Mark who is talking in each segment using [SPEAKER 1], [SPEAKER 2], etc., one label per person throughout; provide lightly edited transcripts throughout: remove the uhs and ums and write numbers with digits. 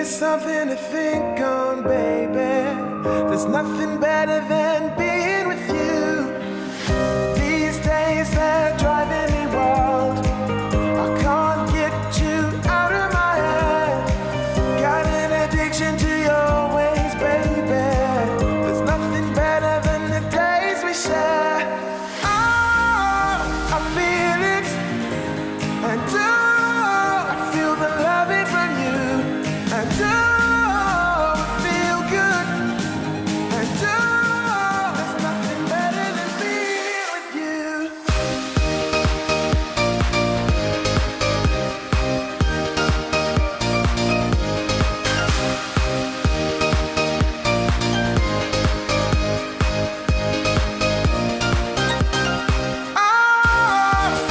[SPEAKER 1] something to think on, baby. There's nothing better than being with you. These days they're driving me wild. I can't get you out of my head. Got an addiction to your ways, baby. There's nothing better than the days we share. Oh, I feel it, and oh, I feel the loving from you, and oh, I feel good, and oh, there's nothing better than being with you.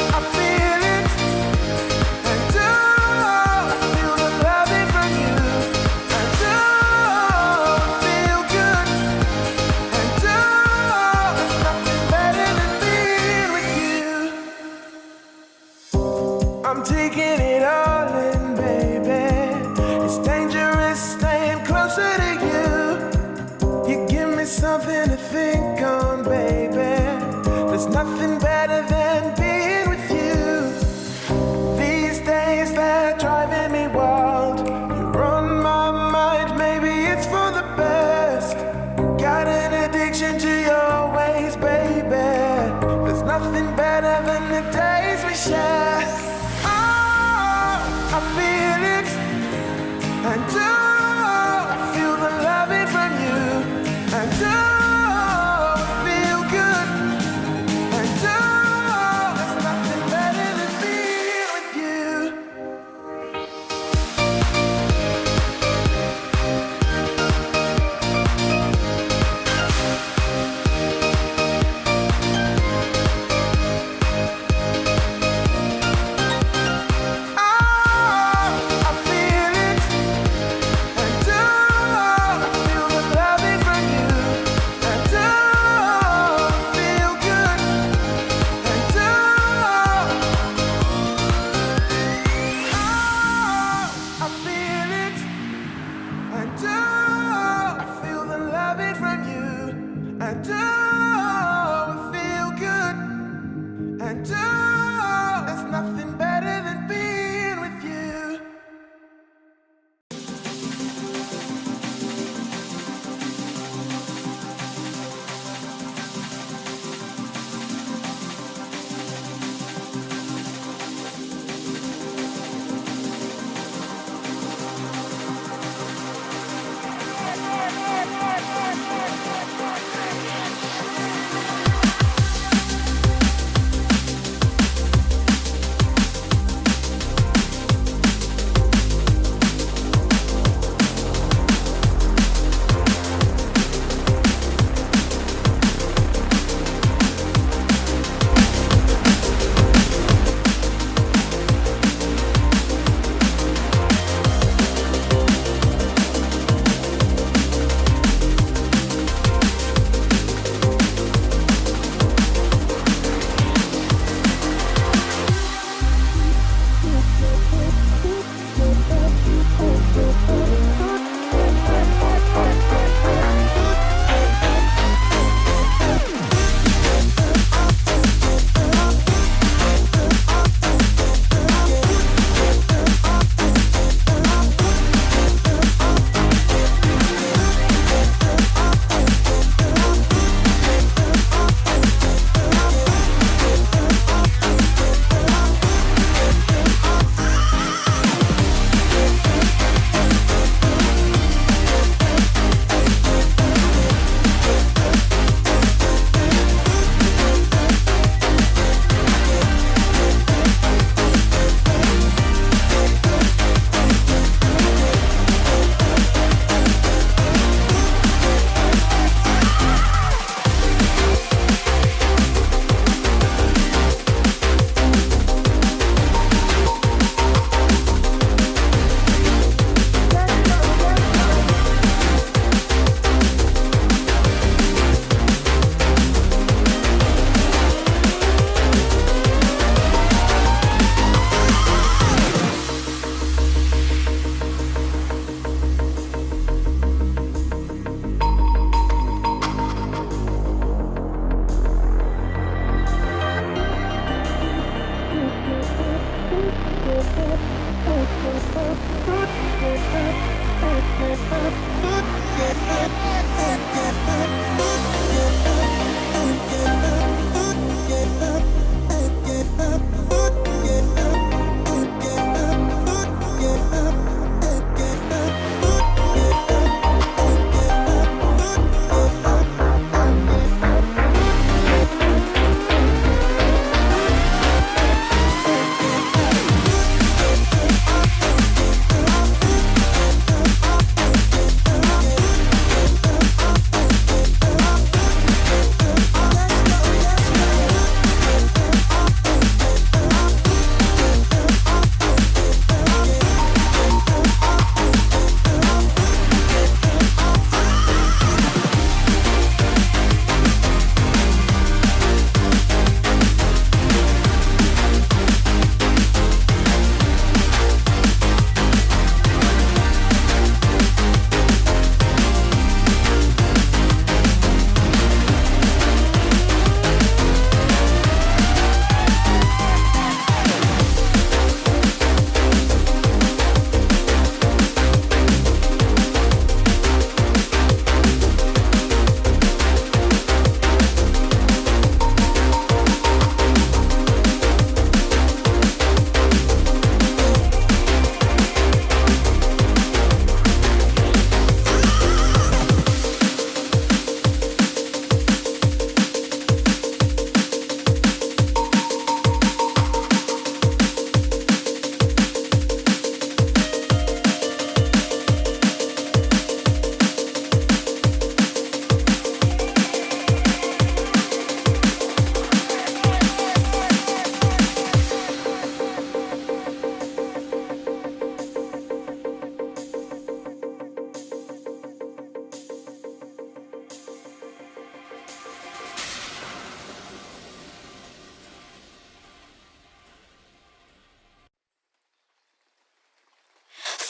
[SPEAKER 1] I feel it, and oh, I feel the loving from you, and oh, I feel good, and oh, there's nothing better than being with you. I'm taking it all in, baby. It's dangerous staying closer to you. You give me something to think on, baby. There's nothing better than being with you. These days they're driving me wild. You're on my mind, maybe it's for the best. Got an addiction to your ways, baby. There's nothing better than the days we share. Oh, I feel it, and oh, I feel the loving from you, and oh, I feel good, and oh, there's nothing better than being with you. Oh, I feel it,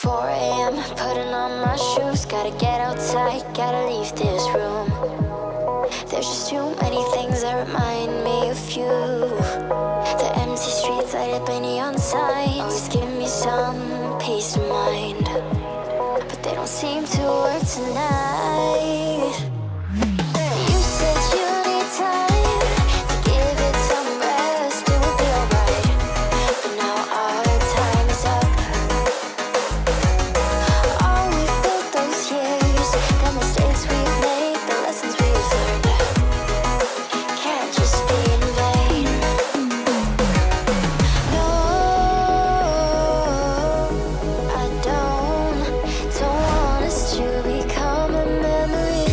[SPEAKER 2] 4 a.m. putting on my shoes. Gotta get outside, gotta leave this room. There's just too many things that remind me of you. The empty streets lighted by neon signs always give me some peace of mind, but they don't seem to work tonight. You said you need time to give it some rest. It will be alright, but now our time is up. All we've built those years, the mistakes we've made, the lessons we've learned, can't just be in vain. No, I don't want us to become a memory.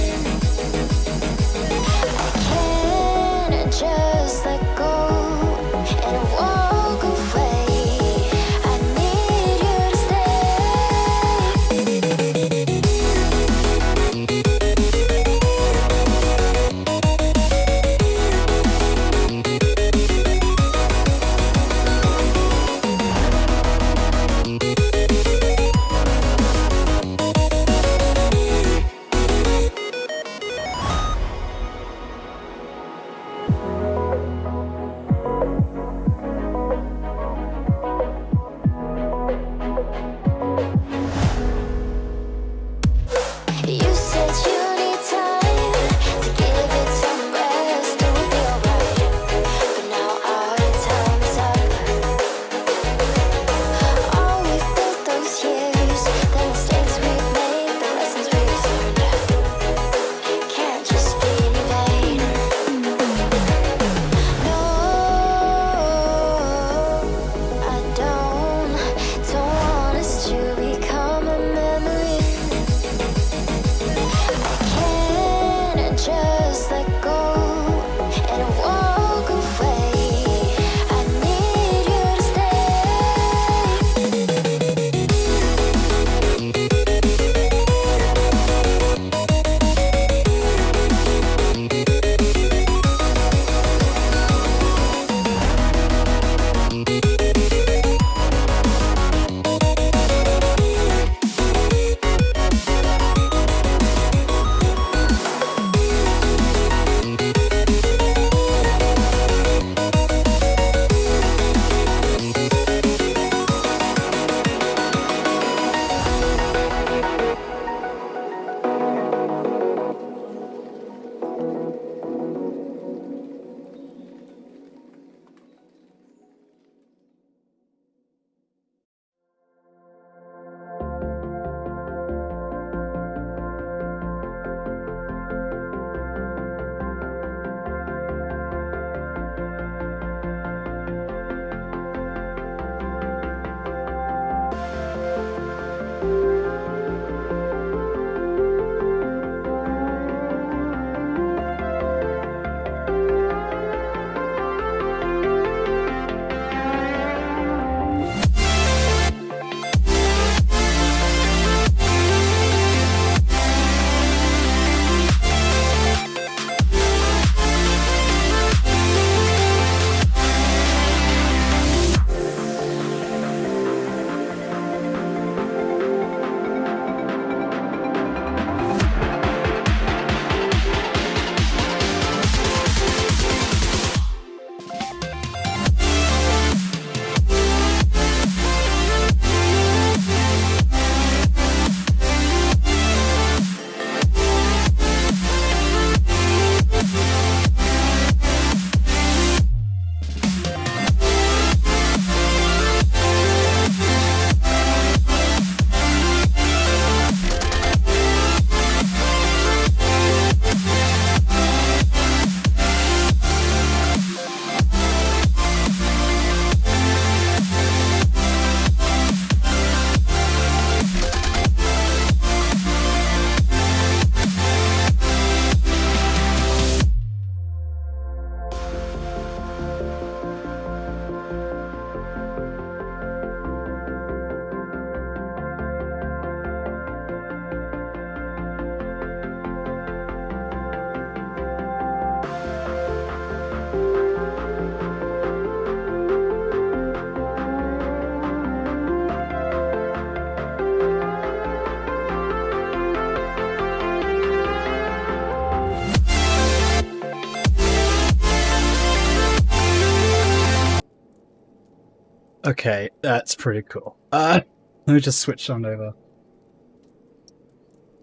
[SPEAKER 3] Okay, that's pretty cool. Let me just switch on over.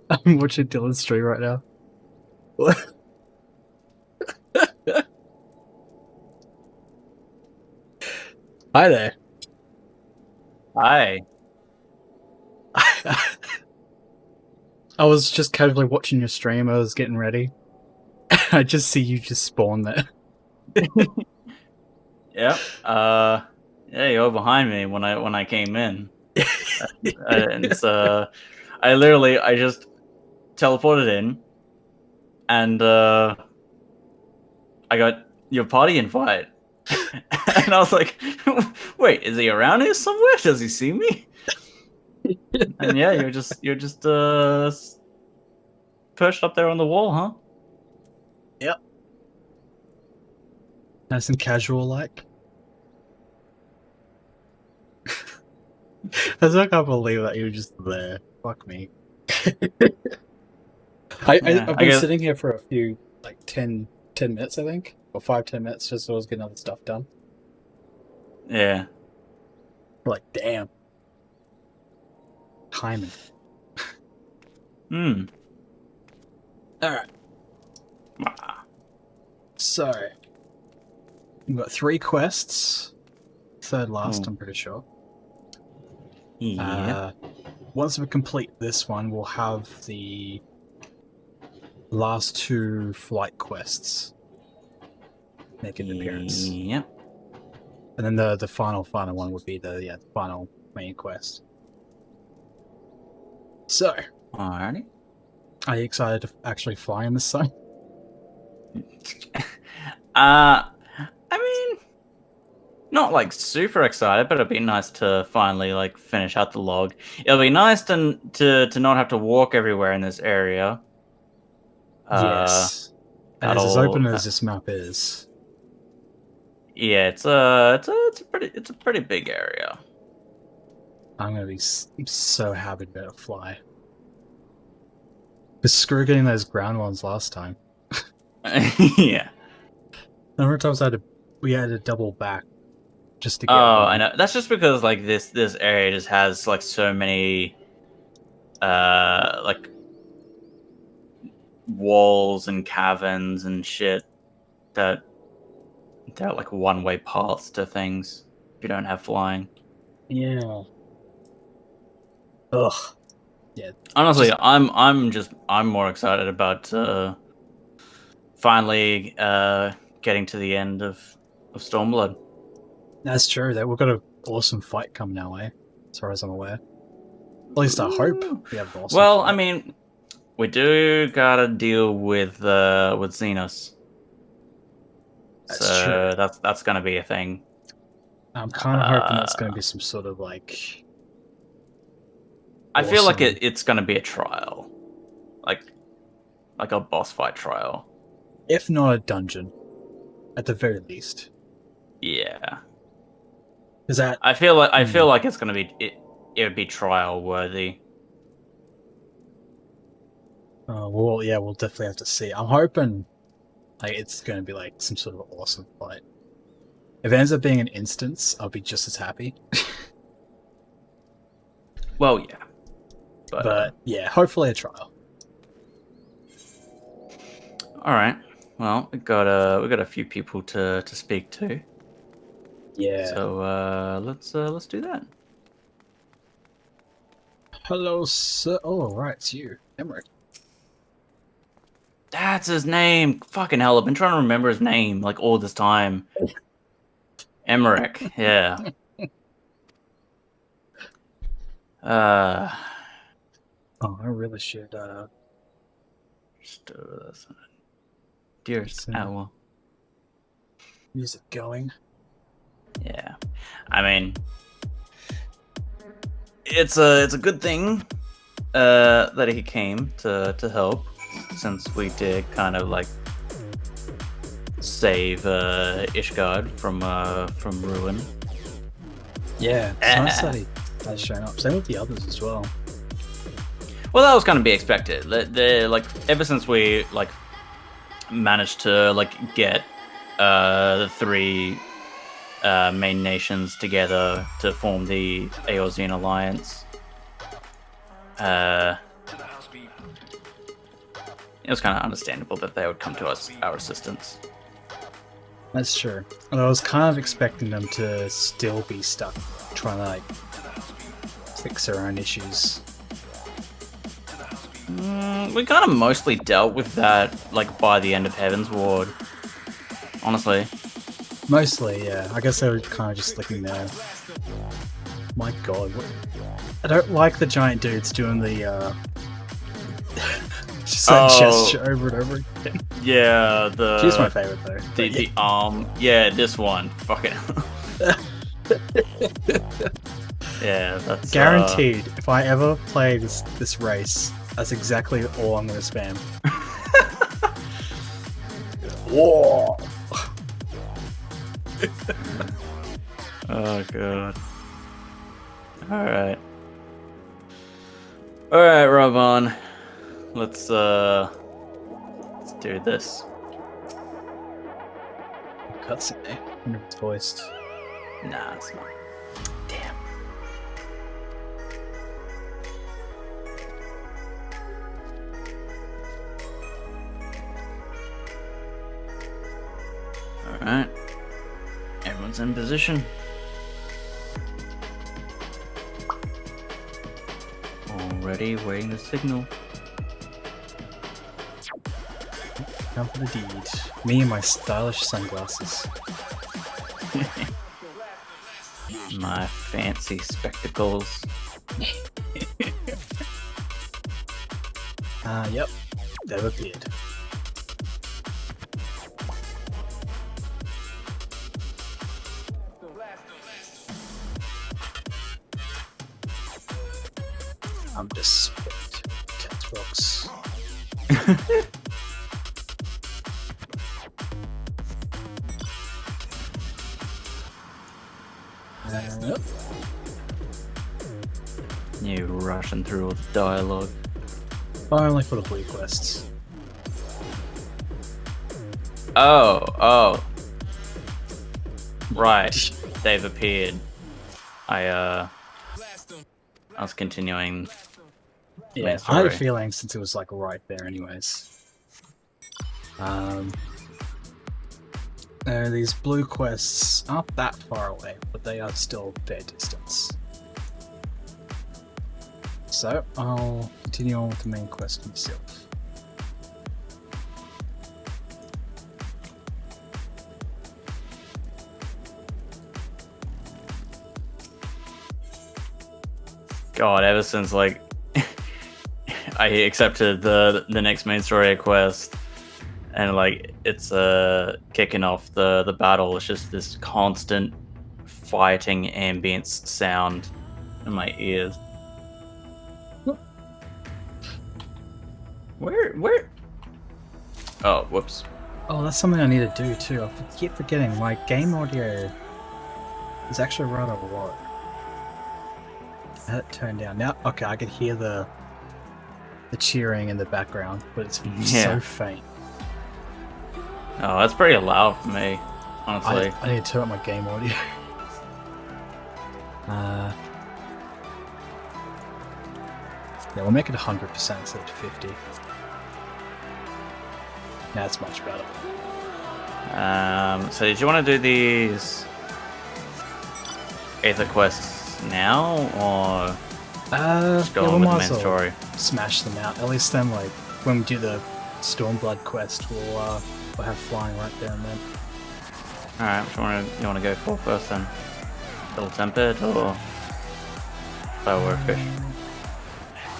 [SPEAKER 3] I'm watching Dylan's stream right now. Hi there.
[SPEAKER 4] Hi.
[SPEAKER 3] I was just casually watching your stream. I was getting ready. I just see you just spawn there.
[SPEAKER 4] Yep. Yeah, you're behind me when I came in. And so I just teleported in, and I got your party invite, and I was like, "Wait, is he around here somewhere? Does he see me?" And yeah, you're just perched up there on the wall, huh?
[SPEAKER 3] Yep. Nice and casual like. I still can't believe that you were just there. Fuck me. I've been sitting here for a few, like 10 minutes, I think. Or 5-10 minutes, just so I was getting other stuff done.
[SPEAKER 4] Yeah.
[SPEAKER 3] Like, damn. Timing. Alright. So, we've got 3 quests. Third last, I'm pretty sure.
[SPEAKER 4] Yeah.
[SPEAKER 3] Once we complete this one, we'll have the last 2 flight quests make an appearance.
[SPEAKER 4] Yep.
[SPEAKER 3] And then the final one would be the final main quest. So,
[SPEAKER 4] Alrighty.
[SPEAKER 3] are you excited to actually fly in this sun?
[SPEAKER 4] I mean, not like super excited, but it'd be nice to finally like finish out the log. It'll be nice to not have to walk everywhere in this area.
[SPEAKER 3] Yes. And as open as this map is.
[SPEAKER 4] Yeah, it's a pretty big area.
[SPEAKER 3] I'm gonna be so happy to be able to fly. Because screw getting those ground ones last time.
[SPEAKER 4] Yeah.
[SPEAKER 3] Number of times we had to double back just to get.
[SPEAKER 4] Oh, I know. That's just because like this area just has like so many, like walls and caverns and shit that they're like one-way paths to things if you don't have flying.
[SPEAKER 3] Yeah. Ugh. Yeah.
[SPEAKER 4] Honestly, I'm more excited about finally getting to the end of Stormblood.
[SPEAKER 3] That's true. That we've got an awesome fight coming our way, as far as I'm aware. At least I hope we have an awesome
[SPEAKER 4] Well,
[SPEAKER 3] fight.
[SPEAKER 4] I mean, we do gotta deal with Xenos.
[SPEAKER 3] That's
[SPEAKER 4] so
[SPEAKER 3] true.
[SPEAKER 4] That's gonna be a thing.
[SPEAKER 3] I'm kind of hoping that's going to be some sort of like.
[SPEAKER 4] I feel like
[SPEAKER 3] awesome-
[SPEAKER 4] it's gonna be a trial, like a boss fight trial.
[SPEAKER 3] If not a dungeon, at the very least.
[SPEAKER 4] Yeah.
[SPEAKER 3] Is that?
[SPEAKER 4] I feel like it's gonna be it would be trial worthy.
[SPEAKER 3] Well, yeah, we'll definitely have to see. I'm hoping like it's going to be like some sort of awesome fight. If it ends up being an instance, I'll be just as happy.
[SPEAKER 4] Well, yeah,
[SPEAKER 3] but yeah, hopefully a trial.
[SPEAKER 4] All right. Well, we got a few people to speak to.
[SPEAKER 3] Yeah.
[SPEAKER 4] So let's do that.
[SPEAKER 3] Hello, sir. Oh, right, it's you, Emmerich.
[SPEAKER 4] That's his name. Fucking hell, I've been trying to remember his name like all this time. Emmerich, yeah.
[SPEAKER 3] Oh, I really should.
[SPEAKER 4] Dearest hour.
[SPEAKER 3] Music going.
[SPEAKER 4] Yeah, I mean, it's a good thing that he came to help, since we did kind of like save Ishgard from ruin.
[SPEAKER 3] Yeah, it's nice that he has shown up. Same with the others as well.
[SPEAKER 4] Well, that was kind of be expected. They're like, ever since we like managed to like get the 3 main nations together to form the Eorzean Alliance. It was kind of understandable that they would come to our assistance.
[SPEAKER 3] That's true. And I was kind of expecting them to still be stuck trying to like fix their own issues.
[SPEAKER 4] We kind of mostly dealt with that like by the end of Heaven's Ward. Honestly.
[SPEAKER 3] Mostly, yeah. I guess they were kind of just looking there. My god, what... I don't like the giant dudes doing the just that gesture over and over again.
[SPEAKER 4] Yeah,
[SPEAKER 3] She's my favorite though.
[SPEAKER 4] The arm. Yeah, this one. Fucking. Yeah, that's
[SPEAKER 3] guaranteed. If I ever play this race, that's exactly all I'm gonna spam. Whoa!
[SPEAKER 4] Oh god. Alright, Robon. Let's do this.
[SPEAKER 3] Cutscene, eh? I wonder if it's voiced.
[SPEAKER 4] Nah, it's not.
[SPEAKER 3] Damn.
[SPEAKER 4] Alright. Everyone's in position. Already waiting the signal.
[SPEAKER 3] Time for the deed. Me and my stylish sunglasses.
[SPEAKER 4] My fancy spectacles.
[SPEAKER 3] Yep. They've appeared. I'm just spit. Cat rocks. Yep.
[SPEAKER 4] You rushing through all the dialogue.
[SPEAKER 3] Only for the blue quests.
[SPEAKER 4] Oh. Right. They've appeared. I was continuing.
[SPEAKER 3] Yeah, I had a feeling since it was like right there anyways. These blue quests aren't that far away, but they are still a fair distance. So, I'll continue on with the main quest myself.
[SPEAKER 4] God, ever since like I accepted the next main story quest, and like it's kicking off the battle, it's just this constant fighting ambience sound in my ears. Where? Oh, whoops.
[SPEAKER 3] Oh, that's something I need to do too. I keep forgetting my game audio is actually rather low. I had it turned down. Now, okay, I can hear the cheering in the background, but it's so faint.
[SPEAKER 4] Oh, that's pretty loud for me, honestly.
[SPEAKER 3] I need to turn up my game audio. Yeah, we'll make it 100% instead of 50. That's much better.
[SPEAKER 4] So did you want to do these Aether quests now, or just go on with the main story?
[SPEAKER 3] Smash them out. At least then, like, when we do the Stormblood quest, we'll have flying right there and then.
[SPEAKER 4] Alright, which one you want to go for first then? Ill Tempered or Firework Fish?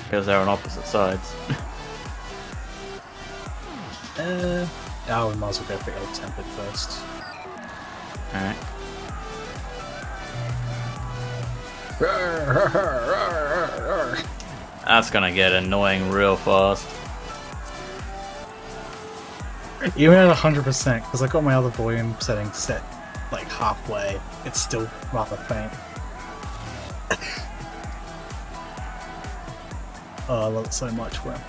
[SPEAKER 4] Because they're on opposite sides.
[SPEAKER 3] We might as well go for Ill Tempered first.
[SPEAKER 4] Alright. That's gonna get annoying real fast.
[SPEAKER 3] Even at 100%, because I got my other volume setting set like halfway, it's still rather faint. Oh, I love it so much. Well,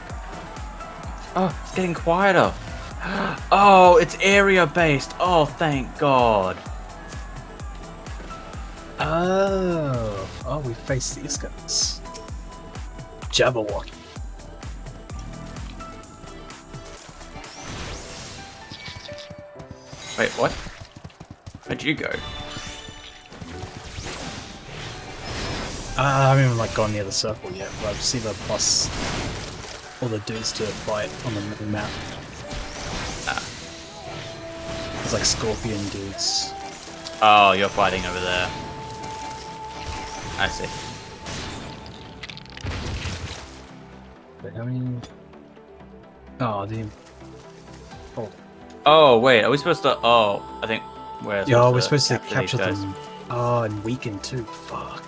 [SPEAKER 4] oh, it's getting quieter. Oh, it's area based. Oh, thank God.
[SPEAKER 3] Oh, we face these guys. Jabberwocky.
[SPEAKER 4] Wait, what? Where'd you go?
[SPEAKER 3] I haven't even like gone near the circle yet, but I've seen the boss, all the dudes to fight on the middle map.
[SPEAKER 4] Ah.
[SPEAKER 3] There's like scorpion dudes.
[SPEAKER 4] Oh, you're fighting over there. I see.
[SPEAKER 3] Wait, how many? Oh, the. Hold.
[SPEAKER 4] Oh, wait, are we supposed to... Oh, I think we're supposed
[SPEAKER 3] to
[SPEAKER 4] these
[SPEAKER 3] capture
[SPEAKER 4] guys.
[SPEAKER 3] them. Oh, and weaken too. Fuck.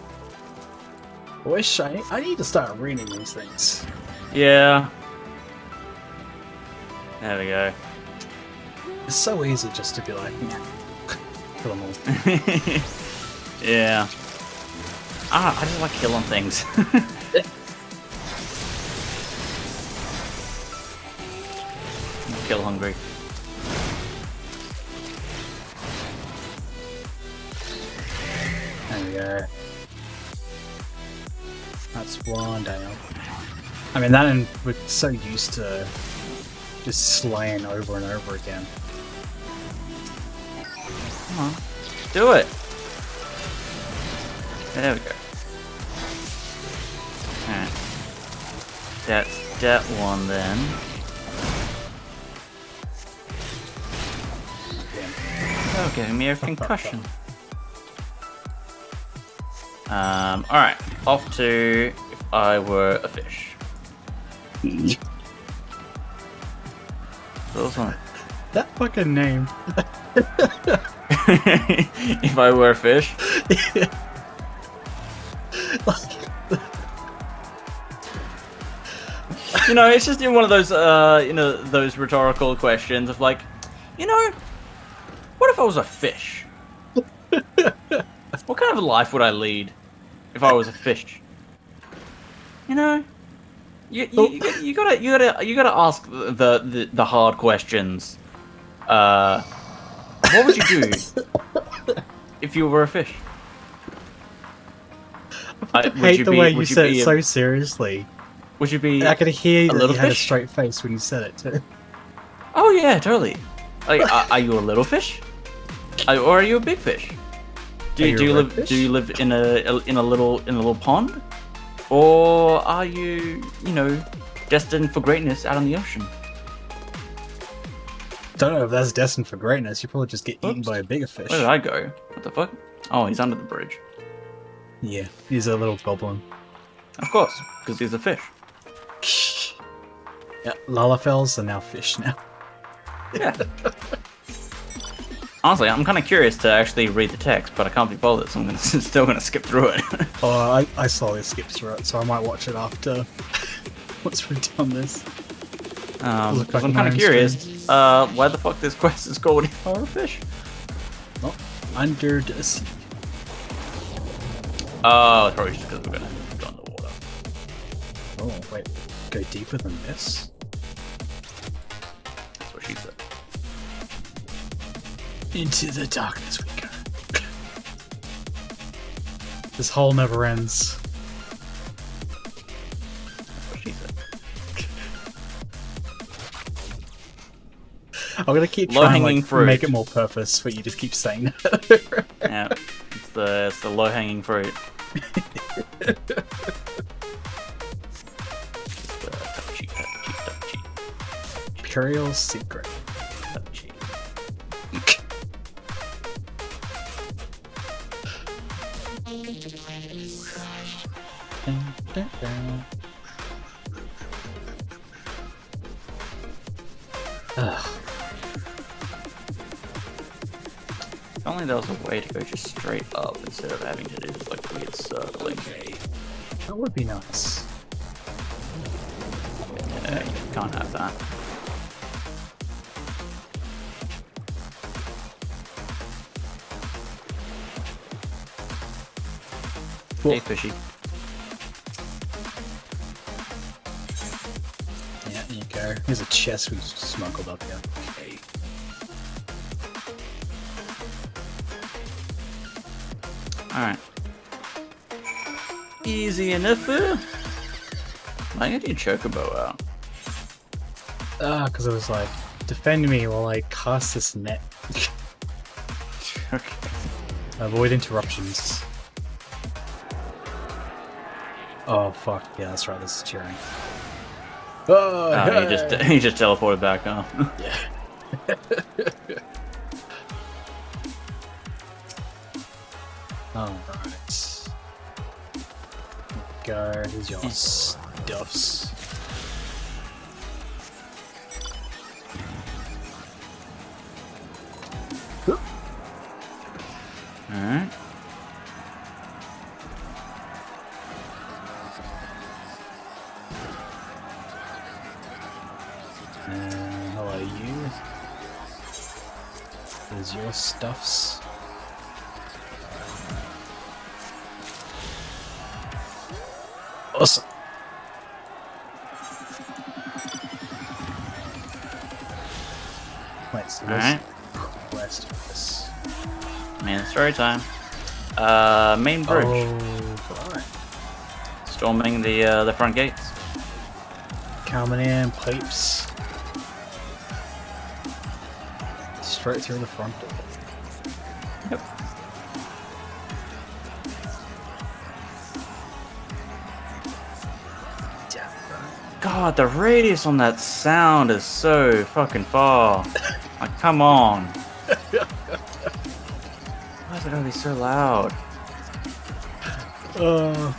[SPEAKER 3] I need to start reading these things.
[SPEAKER 4] Yeah. There we go.
[SPEAKER 3] It's so easy just to be like, yeah, kill them all.
[SPEAKER 4] Yeah. I just like killing things. I'm kill hungry.
[SPEAKER 3] There we go. That's one down. I mean, that and we're so used to just slaying over and over again.
[SPEAKER 4] Come on. Do it! There we go. Alright. That's that one then. Oh, giving me a concussion. Alright. Off to If I Were a Fish. Those one.
[SPEAKER 3] That fucking name.
[SPEAKER 4] If I Were a Fish? You know, it's just one of those, those rhetorical questions of like, what if I was a fish? What kind of a life would I lead if I was a fish? You know, you gotta ask the hard questions. What would you do if you were a fish?
[SPEAKER 3] I hate the way you said it so seriously.
[SPEAKER 4] Would you be?
[SPEAKER 3] I could hear that you had a
[SPEAKER 4] fish?
[SPEAKER 3] straight face when you said it too.
[SPEAKER 4] Oh yeah, totally. Like, are you a little fish, or are you a big fish? Do you live in a little pond, or are you destined for greatness out on the ocean?
[SPEAKER 3] Don't know if that's destined for greatness. You probably just get eaten by a bigger fish.
[SPEAKER 4] Where did I go? What the fuck? Oh, he's under the bridge.
[SPEAKER 3] Yeah, he's a little goblin.
[SPEAKER 4] Of course, because he's a fish.
[SPEAKER 3] Yeah, Lalafels are now fish now.
[SPEAKER 4] Yeah. Honestly, I'm kind of curious to actually read the text, but I can't be bothered, so I'm still gonna skip through it.
[SPEAKER 3] Oh, I slowly skip through it, so I might watch it after once we've done this.
[SPEAKER 4] I'm kind of curious why the fuck this quest is called If I Were a Fish.
[SPEAKER 3] Oh, under the sea.
[SPEAKER 4] Oh, it's probably just because we're gonna go in the water.
[SPEAKER 3] Oh, wait. Go deeper than this?
[SPEAKER 4] That's what she said.
[SPEAKER 3] Into the darkness we go. This hole never ends.
[SPEAKER 4] That's what she said.
[SPEAKER 3] I'm gonna keep
[SPEAKER 4] Low-hanging
[SPEAKER 3] trying to
[SPEAKER 4] fruit.
[SPEAKER 3] make it more purpose, but you just keep saying that.
[SPEAKER 4] Yeah, it's the low-hanging fruit. Touchy.
[SPEAKER 3] Imperial secret.
[SPEAKER 4] Touchy.
[SPEAKER 3] Ugh.
[SPEAKER 4] If only there was a way to go just straight up instead of having to do this like weird circling.
[SPEAKER 3] That would be nice.
[SPEAKER 4] Yeah, you can't have that.
[SPEAKER 3] Cool.
[SPEAKER 4] Hey, fishy.
[SPEAKER 3] Yeah, there you go. There's a chest we smuggled up here. Okay.
[SPEAKER 4] Alright. Easy enough. I get your chocobo out.
[SPEAKER 3] Because I was like, defend me while I cast this net.
[SPEAKER 4] Okay.
[SPEAKER 3] Avoid interruptions. Oh fuck, yeah, that's right, this is cheering. Oh,
[SPEAKER 4] He just teleported back, huh?
[SPEAKER 3] Yeah. Alright. Go, here's your stuffs.
[SPEAKER 4] Alright.
[SPEAKER 3] How are you? Here's your stuffs. Awesome. Wait, so
[SPEAKER 4] Alright.
[SPEAKER 3] west of this.
[SPEAKER 4] Man, story time. Main bridge.
[SPEAKER 3] Oh, right.
[SPEAKER 4] Storming the front gates.
[SPEAKER 3] Coming in, pipes. Straight through the front door.
[SPEAKER 4] Yep. God, the radius on that sound is so fucking far. Like, come on. Why is it gonna be so loud?
[SPEAKER 3] I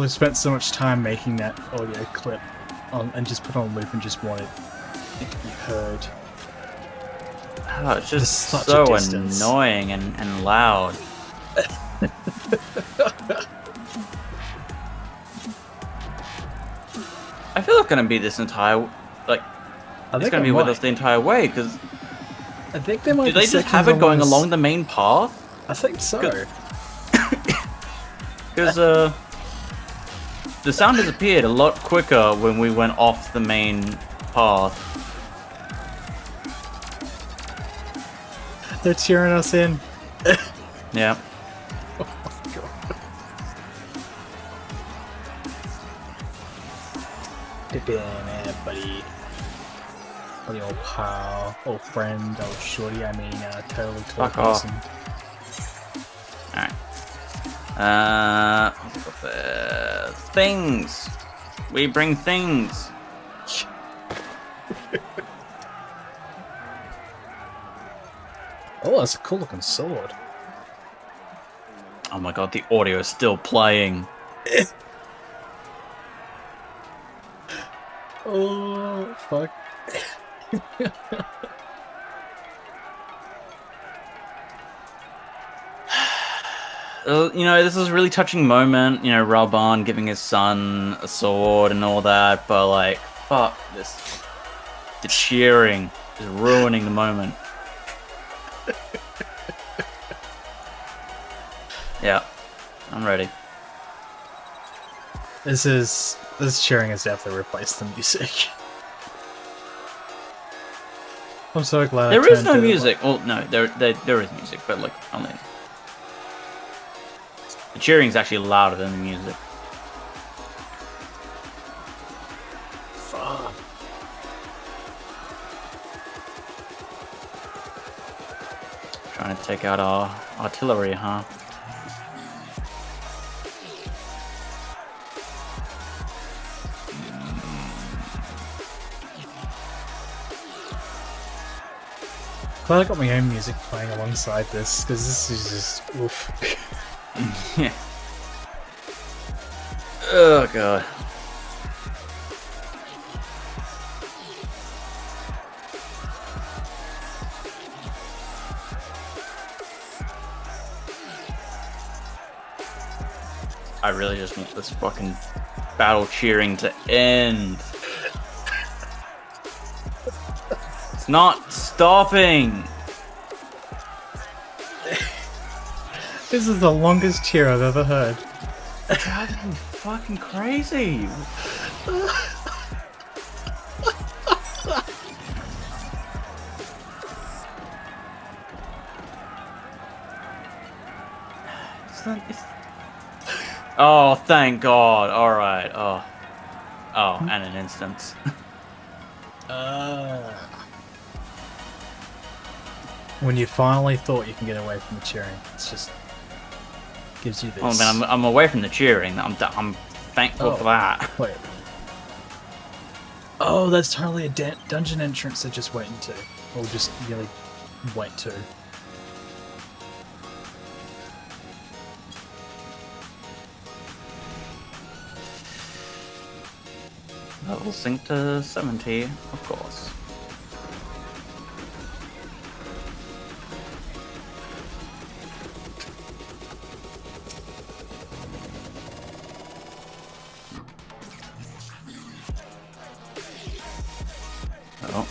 [SPEAKER 3] spent so much time making that audio clip on, and just put on loop and just wanted it to be heard.
[SPEAKER 4] Oh, it's just
[SPEAKER 3] Such a
[SPEAKER 4] so
[SPEAKER 3] distance.
[SPEAKER 4] annoying and loud. I feel like it's gonna be this entire, like, it's gonna be with us the entire way, because
[SPEAKER 3] I think they might.
[SPEAKER 4] did they just have it going along the main path?
[SPEAKER 3] I think so.
[SPEAKER 4] Because the sound disappeared a lot quicker when we went off the main path.
[SPEAKER 3] They're cheering us in.
[SPEAKER 4] Yeah.
[SPEAKER 3] Oh my god. Dip in there, buddy. Buddy, old pal, old friend, old shorty. I mean, totally tall
[SPEAKER 4] Fuck off.
[SPEAKER 3] person.
[SPEAKER 4] Alright. Things. We bring things.
[SPEAKER 3] Oh, that's a cool looking sword.
[SPEAKER 4] Oh my god, the audio is still playing.
[SPEAKER 3] Oh, fuck.
[SPEAKER 4] You know, this is a really touching moment, you know, Ralban giving his son a sword and all that, but like, fuck this. The cheering is ruining the moment. Yeah, I'm ready.
[SPEAKER 3] This cheering has definitely replaced the music. I'm so glad.
[SPEAKER 4] There is no music. Well, no, there is music, but like only. The cheering is actually louder than the music.
[SPEAKER 3] Fuck.
[SPEAKER 4] Trying to take out our artillery, huh?
[SPEAKER 3] Glad I got my own music playing alongside this, because this is just oof.
[SPEAKER 4] Yeah. Oh god. I really just want this fucking battle cheering to end. It's not stopping.
[SPEAKER 3] This is the longest cheer I've ever heard.
[SPEAKER 4] It's driving me fucking crazy. It's Oh, thank God. Alright. Oh. Oh, and an instance.
[SPEAKER 3] When you finally thought you can get away from the cheering, it's just gives you this.
[SPEAKER 4] Oh, man, I'm away from the cheering. I'm thankful for that.
[SPEAKER 3] Wait. Oh, that's totally a dungeon entrance they're just waiting to. Or just really wait to.
[SPEAKER 4] That will sink to 70, of course. Oh.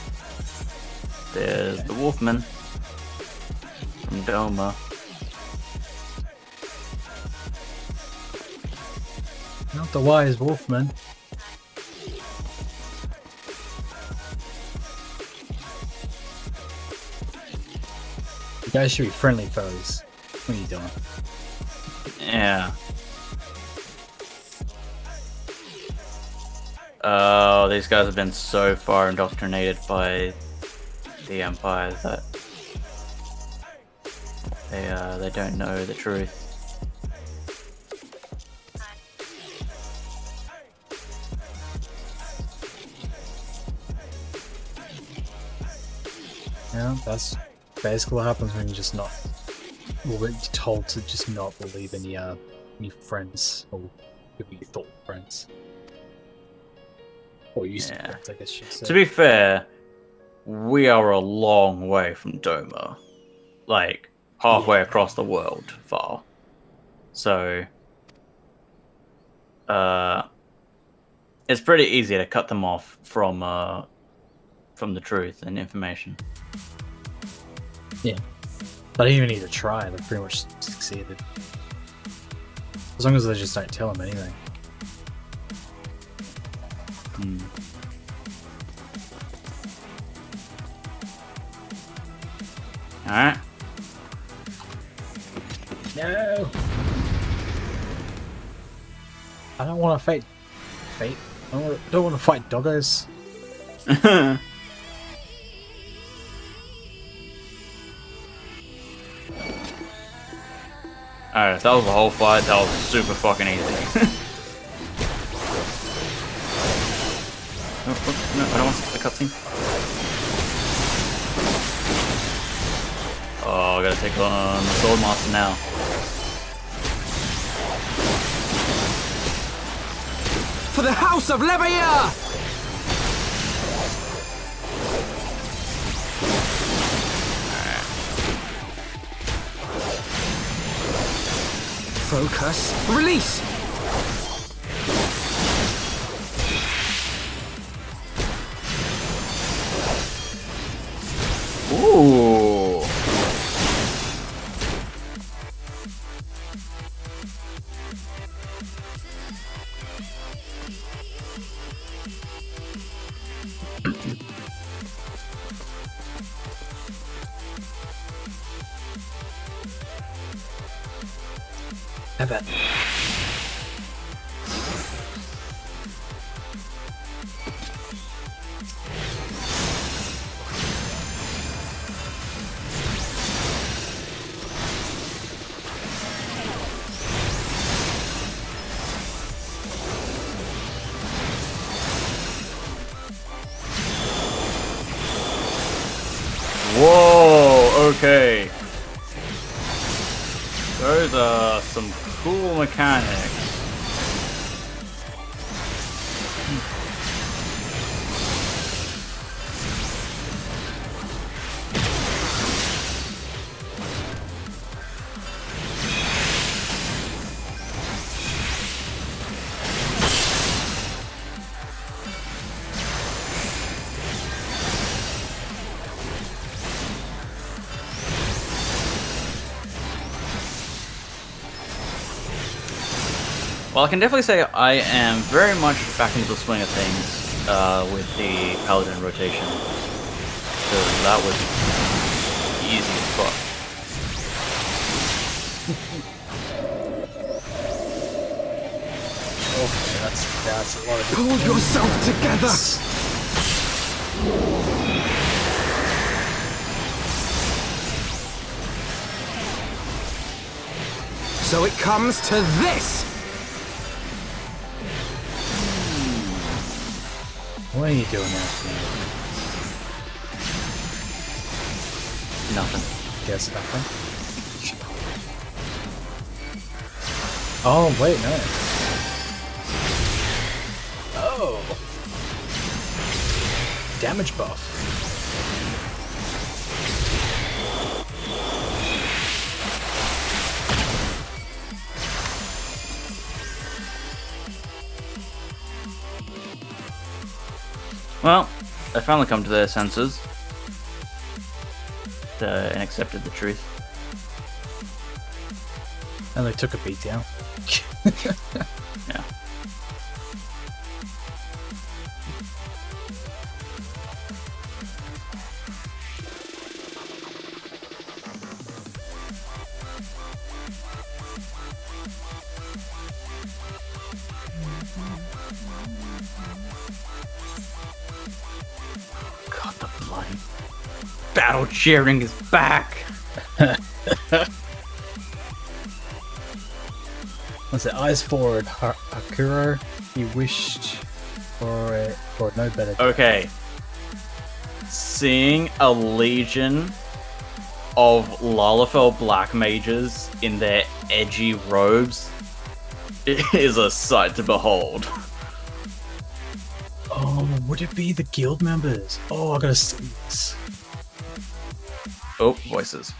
[SPEAKER 4] There's the Wolfman from Doma.
[SPEAKER 3] Not the wise Wolfman. You guys should be friendly foes. What are you doing?
[SPEAKER 4] Yeah. Oh, these guys have been so far indoctrinated by the Empire that they don't know the truth.
[SPEAKER 3] Yeah, that's basically what happens when you're just not. Well, when you're told to just not believe in your friends or people you thought were friends. Or used to be friends, I guess you should say.
[SPEAKER 4] To be fair, we are a long way from Doma. Like, halfway across the world far. So, it's pretty easy to cut them off from the truth and information.
[SPEAKER 3] Yeah. They don't even need to try, they've pretty much succeeded. As long as they just don't tell them anything.
[SPEAKER 4] Alright.
[SPEAKER 3] No! I don't want to fight fate. I don't want to fight doggos.
[SPEAKER 4] Alright, if that was the whole fight, that was super fucking easy. No, I don't want the cutscene. Oh, I gotta take on the Sword Master now.
[SPEAKER 5] For the House of Leveilleur! Focus. Release!
[SPEAKER 4] Ooh.
[SPEAKER 3] I bet.
[SPEAKER 4] Whoa, okay. Those are some cool mechanics. Well, I can definitely say I am very much back into the swing of things with the Paladin rotation. Because that was easy as fuck.
[SPEAKER 3] okay, that's a lot of.
[SPEAKER 5] Pull yourself together! So it comes to this!
[SPEAKER 3] What are you doing after me?
[SPEAKER 4] Nothing.
[SPEAKER 3] Guess nothing. Oh wait, no. Oh. Damage buff.
[SPEAKER 4] Well, they finally come to their senses and accepted the truth.
[SPEAKER 3] And they took a beat down.
[SPEAKER 4] Yeah. God, the bloody battle cheering is back.
[SPEAKER 3] Was it eyes forward, Hakuro? He wished for no better.
[SPEAKER 4] Okay. Seeing a legion of Lalafell black mages in their edgy robes is a sight to behold.
[SPEAKER 3] Oh, would it be the guild members? Oh, I gotta see this.
[SPEAKER 4] Oh, voices.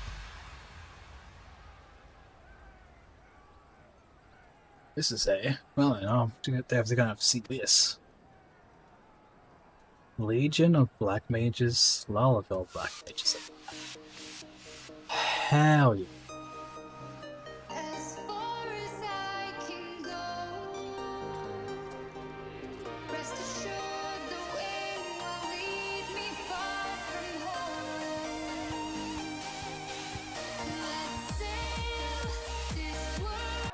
[SPEAKER 3] This is well, I know, they're gonna have to see this. Legion of Black Mages, Lalafell Black Mages. Hell yeah.
[SPEAKER 2] As far as I can go, rest assured the way will lead me far from home. Let's sail this world.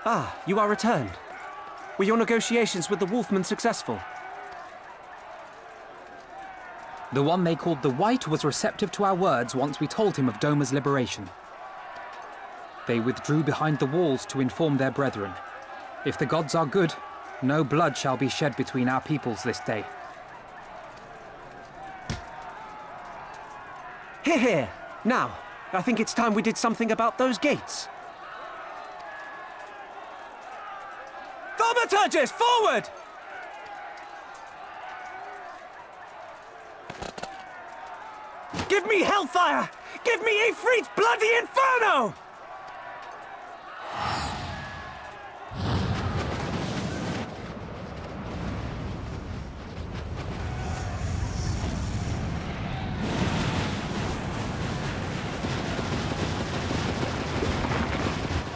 [SPEAKER 5] Ah, you are returned. Were your negotiations with the Wolfman successful? The one they called the White was receptive to our words once we told him of Doma's liberation. They withdrew behind the walls to inform their brethren. If the gods are good, no blood shall be shed between our peoples this day. Hear, hear. Now, I think it's time we did something about those gates. Thaumaturgis, forward! Give me hellfire! Give me Ifrit's bloody inferno!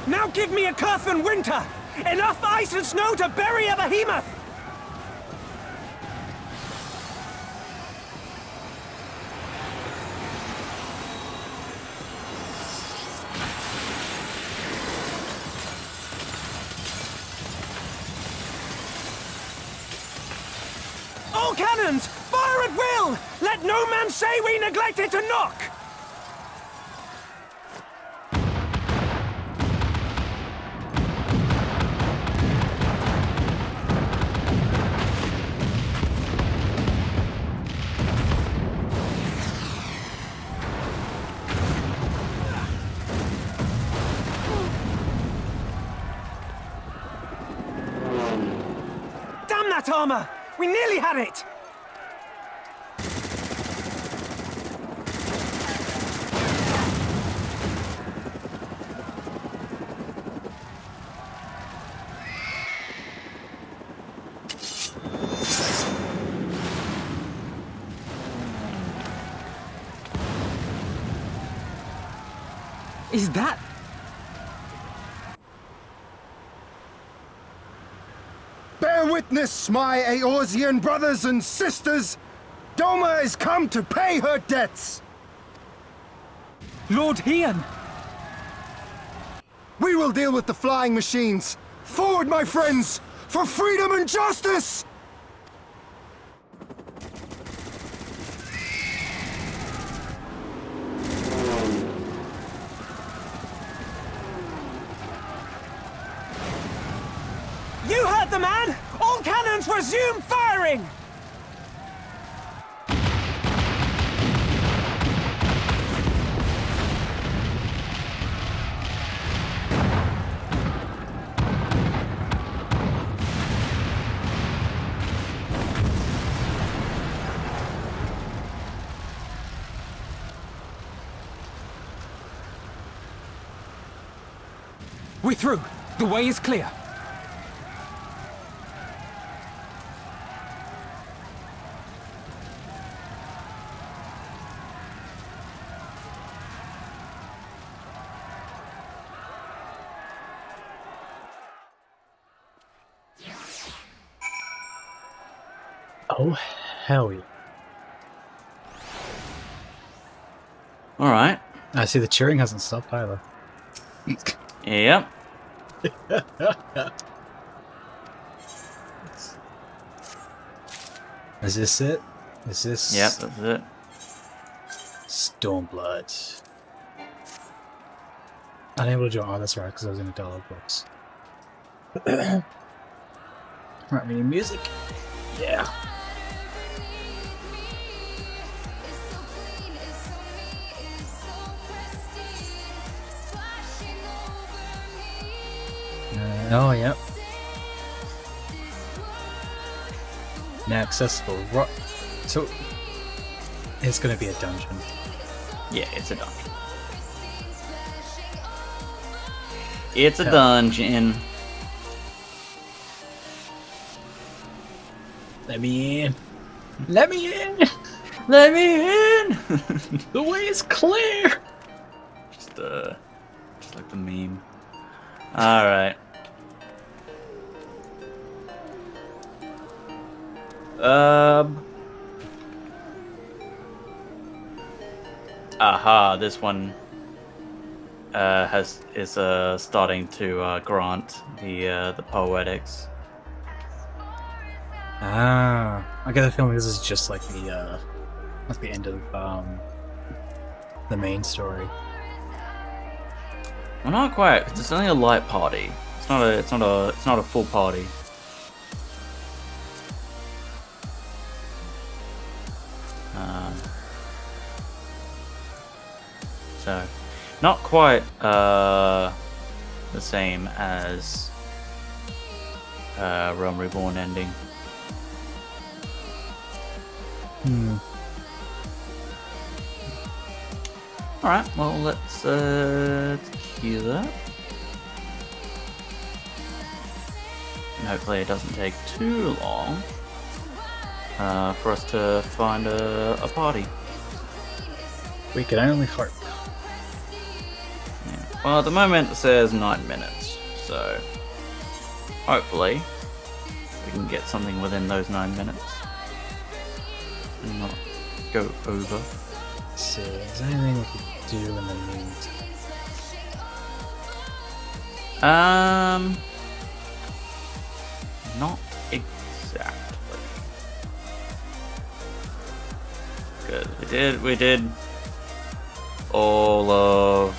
[SPEAKER 5] Now give me a Curfin winter! Enough ice and snow to bury a behemoth! All cannons! Fire at will! Let no man say we neglected to knock! Damn that armor! We nearly had it! Is that...
[SPEAKER 6] Bear witness, my Eorzean brothers and sisters! Doma is come to pay her debts!
[SPEAKER 5] Lord Hian?
[SPEAKER 6] We will deal with the flying machines! Forward, my friends! For freedom and justice!
[SPEAKER 7] You heard the man! All cannons resume firing!
[SPEAKER 5] We're through. The way is clear.
[SPEAKER 3] Oh, hell yeah.
[SPEAKER 4] All right.
[SPEAKER 3] I see the cheering hasn't stopped either.
[SPEAKER 4] Yep.
[SPEAKER 3] Is this it? Is this...
[SPEAKER 4] Yep, that's it.
[SPEAKER 3] Stormblood. Unable to join. Oh, that's right, because I was in a dialogue box. Right, we need music. Yeah. Oh, yep. Now accessible. Right. So, it's going to be a dungeon.
[SPEAKER 4] Yeah, it's a dungeon. It's a dungeon.
[SPEAKER 3] Let me in. Let me in.
[SPEAKER 4] Let me in.
[SPEAKER 3] The way is clear.
[SPEAKER 4] Just like the meme. All right. Aha, this one is starting to grant the poetics.
[SPEAKER 3] Ah, I get the feeling this is just like the end of the main story.
[SPEAKER 4] Well, not quite. 'Cause it's only a light party. It's not a full party. So, not quite the same as Realm Reborn ending. Alright, well, let's cue that. And hopefully it doesn't take too long for us to find a party.
[SPEAKER 3] We can only hope.
[SPEAKER 4] Yeah. Well, at the moment it says 9 minutes, so hopefully we can get something within those 9 minutes and not go over.
[SPEAKER 3] Let's see, is there anything we could do in the meantime?
[SPEAKER 4] Not exactly. Because we did all of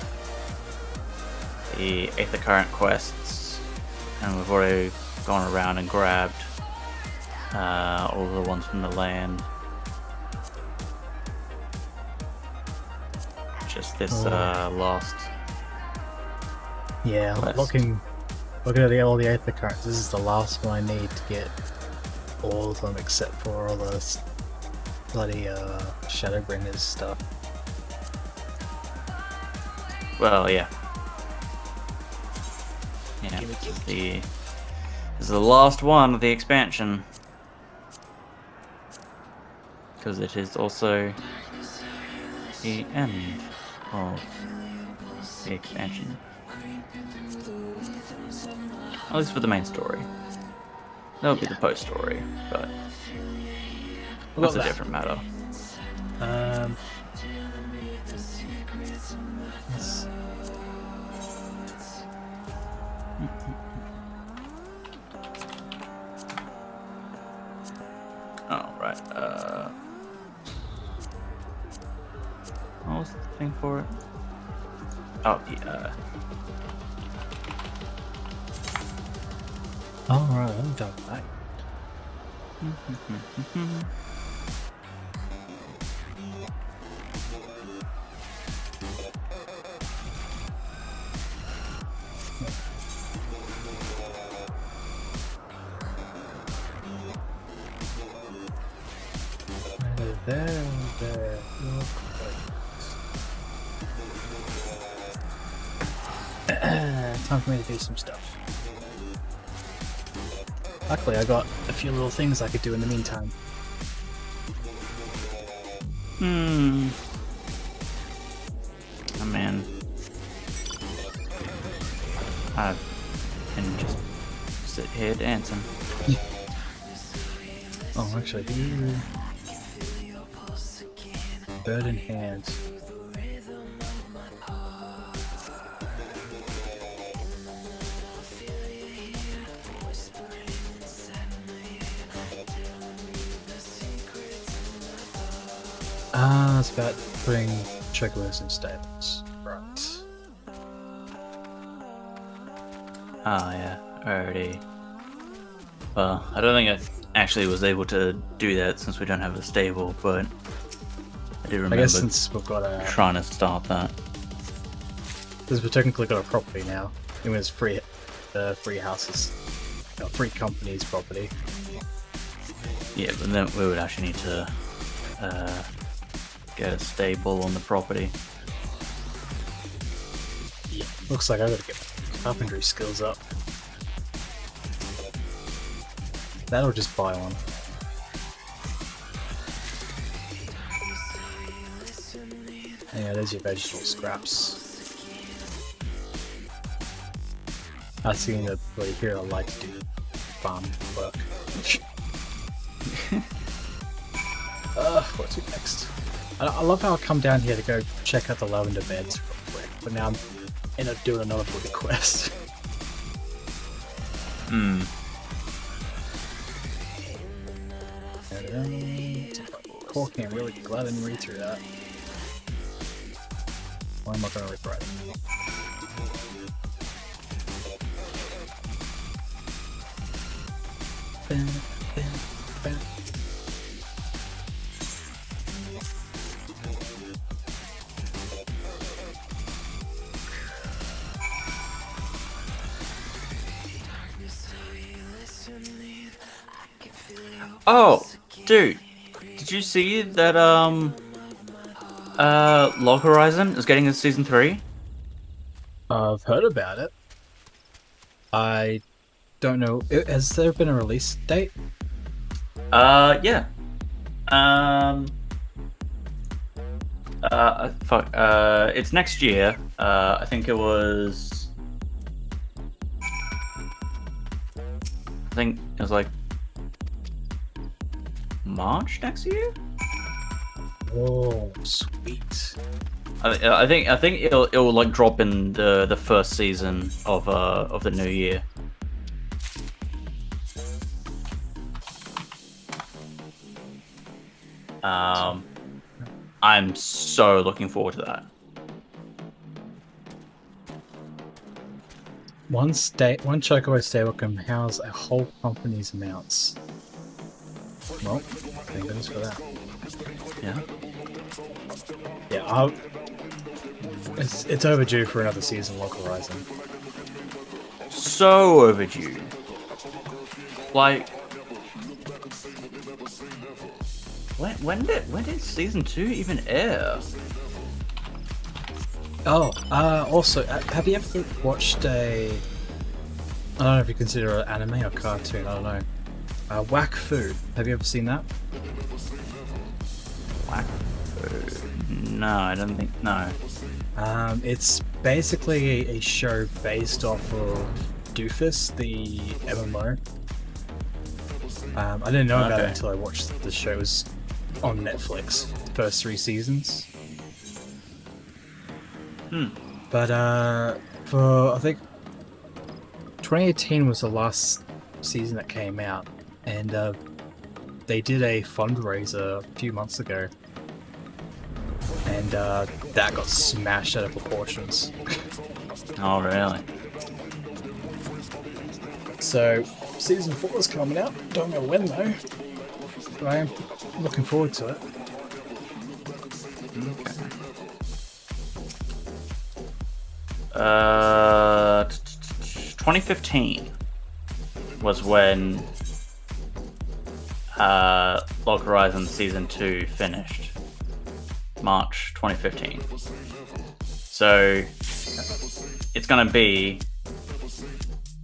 [SPEAKER 4] the Aether Current quests, and we've already gone around and grabbed all of the ones from the land. Just this last.
[SPEAKER 3] Yeah,
[SPEAKER 4] quest.
[SPEAKER 3] looking at all the Aether cards, this is the last one I need to get all of them except for all the bloody Shadowbringers stuff.
[SPEAKER 4] Well, yeah. Yeah, this is the last one of the expansion. Because it is also the end of the expansion. At least for the main story. That would be the post story, but that's a different matter.
[SPEAKER 3] Let's-
[SPEAKER 4] Oh, right. What was the thing for it? Oh, yeah.
[SPEAKER 3] Oh, right, I'm done that. There. Time for me to do some stuff. Luckily, I got a few little things I could do in the meantime.
[SPEAKER 4] Oh man. I can just sit here dancing.
[SPEAKER 3] Oh, actually, bird in hands. It's about putting chocobos in stables. Right.
[SPEAKER 4] Oh yeah, already. Well, I don't think I actually was able to do that since we don't have a stable, but I do remember
[SPEAKER 3] I guess since we've got
[SPEAKER 4] trying to start that.
[SPEAKER 3] because we've technically got a property now. It was free houses, free company's property.
[SPEAKER 4] Yeah, but then we would actually need to get a stable on the property.
[SPEAKER 3] Yeah. Looks like I gotta get my carpentry skills up. That'll just buy one. Yeah, there's your vegetable scraps. I seen that really here I like to do farm work. What's next? I love how I come down here to go check out the lavender beds real quick, but now I'm end up doing another bloody quest. Core can't really gladly read through that. Why am I going to read right?
[SPEAKER 4] Oh, dude, did you see that Log Horizon is getting a season 3?
[SPEAKER 3] I've heard about it. I don't know. Has there been a release date?
[SPEAKER 4] Yeah. It's next year. I think it was. I think it was like March next year.
[SPEAKER 3] Oh, sweet.
[SPEAKER 4] I think it'll like drop in the first season of the new year. I'm so looking forward to that.
[SPEAKER 3] One chocobo stable can house a whole company's amounts. Well, thank goodness for that.
[SPEAKER 4] Yeah.
[SPEAKER 3] Yeah, it's overdue for another season of Log Horizon.
[SPEAKER 4] So overdue. Like, when did season 2 even air?
[SPEAKER 3] Oh, also, have you ever watched I don't know if you consider it anime or cartoon, I don't know. Whack Fu. Have you ever seen that?
[SPEAKER 4] Whack? No, I don't think. No.
[SPEAKER 3] It's basically a show based off of Doofus, the MMO. I didn't know about it until I watched the show. It was on Netflix, first 3 seasons. But for I think 2018 was the last season that came out, and they did a fundraiser a few months ago, and that got smashed out of proportions.
[SPEAKER 4] Oh, really?
[SPEAKER 3] So season 4 is coming out. Don't know when though, but I am looking forward to it.
[SPEAKER 4] Okay. 2015 was when Log Horizon Season 2 finished. March 2015. So it's gonna be...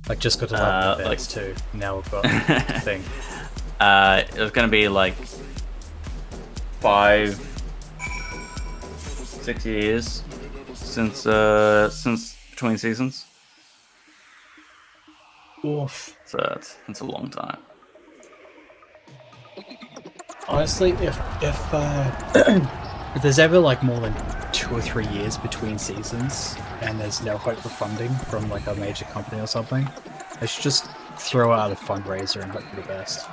[SPEAKER 3] I just got to level like too. Now we've got the thing.
[SPEAKER 4] It was gonna be like 5-6 years since between seasons.
[SPEAKER 3] Oof.
[SPEAKER 4] So it's a long time.
[SPEAKER 3] Honestly, if if there's ever like more than 2 or 3 years between seasons and there's no hope for funding from like a major company or something, they should just throw out a fundraiser and hope for the best.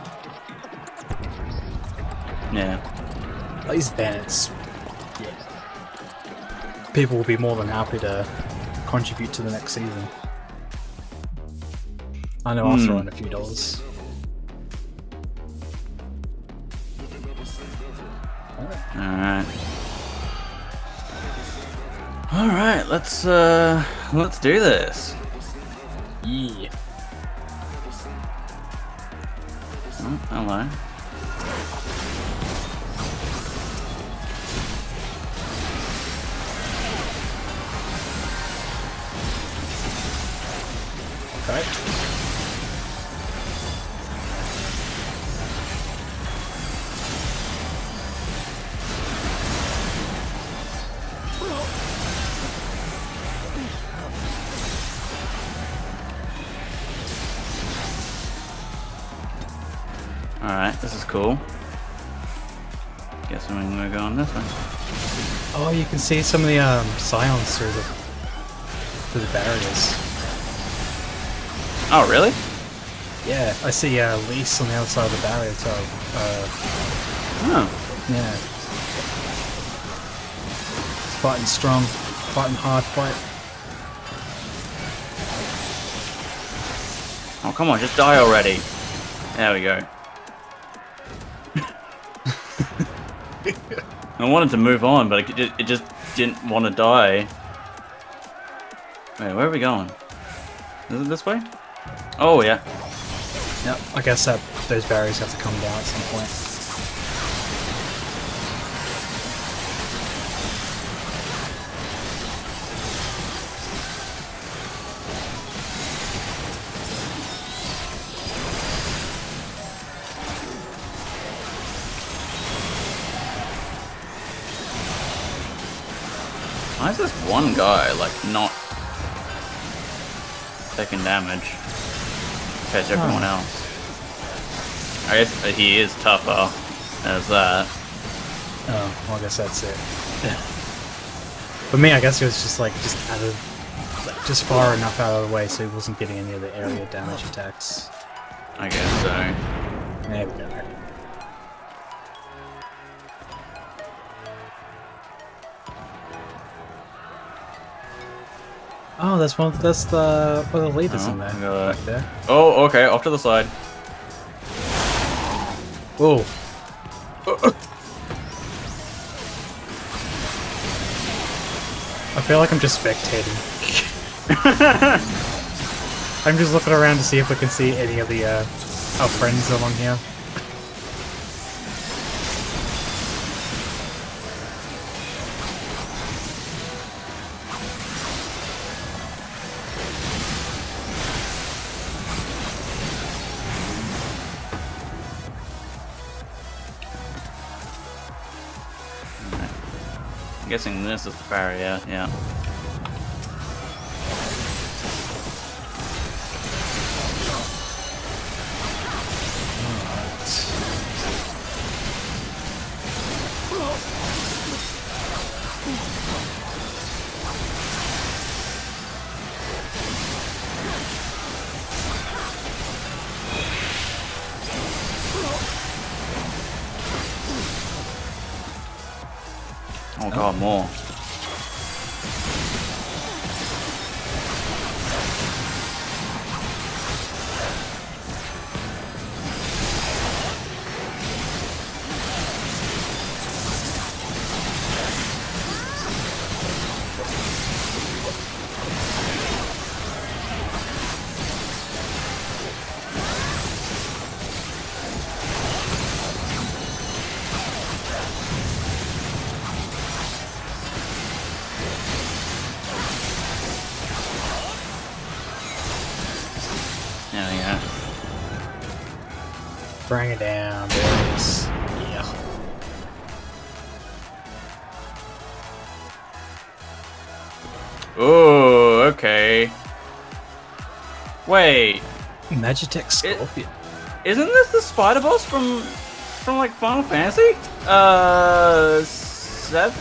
[SPEAKER 4] Yeah.
[SPEAKER 3] At least then it's... yeah. People will be more than happy to contribute to the next season. I know I'll throw in a few dollars.
[SPEAKER 4] Alright, let's do this.
[SPEAKER 3] Yeah.
[SPEAKER 4] Oh, hello.
[SPEAKER 3] Okay.
[SPEAKER 4] Alright, this is cool. Guess I'm gonna go on this one.
[SPEAKER 3] Oh, you can see some of the scions through the barriers.
[SPEAKER 4] Oh, really?
[SPEAKER 3] Yeah, I see Lise on the other side of the barrier, so
[SPEAKER 4] Oh.
[SPEAKER 3] yeah. Fighting strong, fighting hard fight.
[SPEAKER 4] Oh, come on, just die already. There we go. I wanted to move on, but it just didn't want to die. Wait, where are we going? Is it this way? Oh, yeah.
[SPEAKER 3] Yep, I guess that those barriers have to come down at some point.
[SPEAKER 4] Why is this one guy, like, not taking damage compared to everyone else? I guess he is tougher as that.
[SPEAKER 3] Oh, well, I guess that's it. For me, I guess it was just like out of, like, just far enough out of the way so he wasn't getting any of the area damage attacks.
[SPEAKER 4] I guess so.
[SPEAKER 3] There we go. Oh, that's one of the leaders in there. Right there.
[SPEAKER 4] Oh, okay, off to the side.
[SPEAKER 3] Oh. I feel like I'm just spectating. I'm just looking around to see if we can see any of the our friends along here.
[SPEAKER 4] guessing this is the barrier, yeah. Oh god, more. There we go.
[SPEAKER 3] Bring it down, boys. Yeah.
[SPEAKER 4] Ooh, okay. Wait,
[SPEAKER 3] Magitech Scorpion.
[SPEAKER 4] isn't this the spider boss from like Final Fantasy? 7?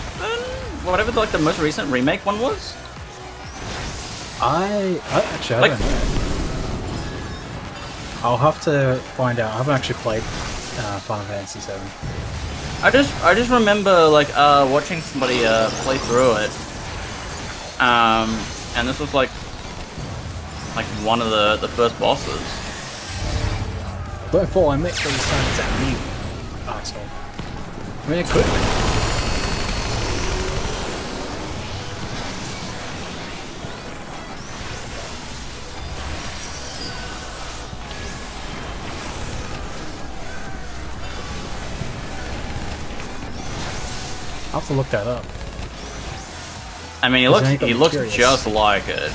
[SPEAKER 4] Whatever like the most recent remake one was?
[SPEAKER 3] I actually I
[SPEAKER 4] Like-
[SPEAKER 3] don't know. I'll have to find out. I haven't actually played Final Fantasy 7.
[SPEAKER 4] I just remember like watching somebody play through it. And this was like one of the first bosses.
[SPEAKER 3] Before I met these signs at me. Asshole. I mean, it could be. I'll have to look that up.
[SPEAKER 4] I mean,
[SPEAKER 3] Doesn't make
[SPEAKER 4] he
[SPEAKER 3] them
[SPEAKER 4] looks
[SPEAKER 3] curious.
[SPEAKER 4] just like it.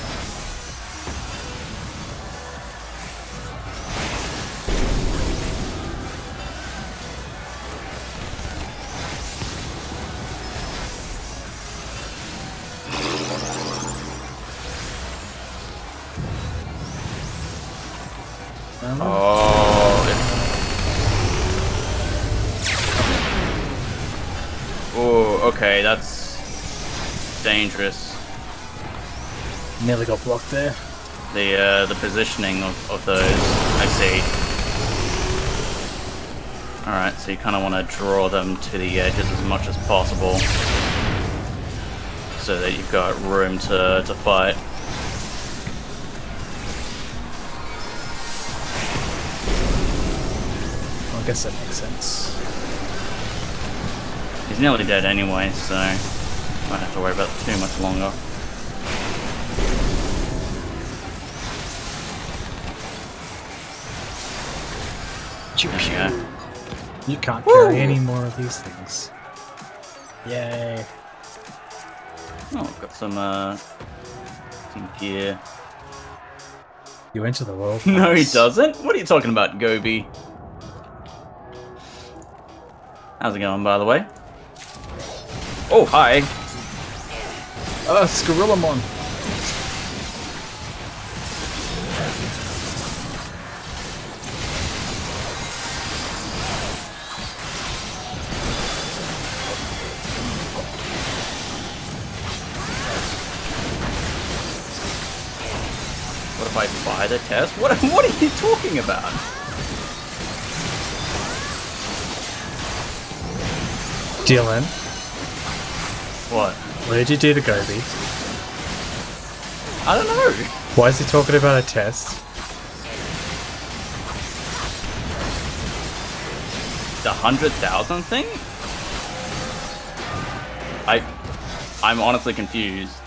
[SPEAKER 4] Oh, okay, that's dangerous.
[SPEAKER 3] Nearly got blocked there.
[SPEAKER 4] The positioning of those, I see. Alright, so you kind of want to draw them to the edges as much as possible, so that you've got room to fight.
[SPEAKER 3] Well, I guess that makes sense.
[SPEAKER 4] He's nearly dead anyway, so won't have to worry about it too much longer.
[SPEAKER 3] Pew,
[SPEAKER 4] There
[SPEAKER 3] pew.
[SPEAKER 4] you go.
[SPEAKER 3] You can't carry any more of these things. Yay.
[SPEAKER 4] Oh, got some gear.
[SPEAKER 3] You enter the world.
[SPEAKER 4] No, he
[SPEAKER 3] Pass.
[SPEAKER 4] doesn't. What are you talking about, Gobi? How's it going, by the way? Oh, hi.
[SPEAKER 3] It's Gorillamon.
[SPEAKER 4] What if I buy the test? What are you talking about?
[SPEAKER 3] Dylan,
[SPEAKER 4] What?
[SPEAKER 3] what did you do to Gobi?
[SPEAKER 4] I don't know.
[SPEAKER 3] Why is he talking about a test?
[SPEAKER 4] The 100,000 thing? I'm honestly confused.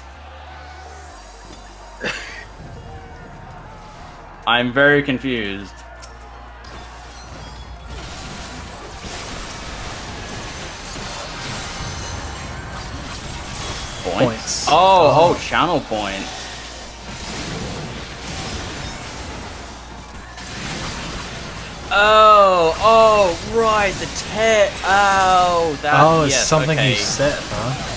[SPEAKER 4] I'm very confused.
[SPEAKER 3] Points.
[SPEAKER 4] Oh, channel point. Oh, right, the tear. Oh, that.
[SPEAKER 3] Oh, it's
[SPEAKER 4] yes,
[SPEAKER 3] something
[SPEAKER 4] okay.
[SPEAKER 3] you set, huh?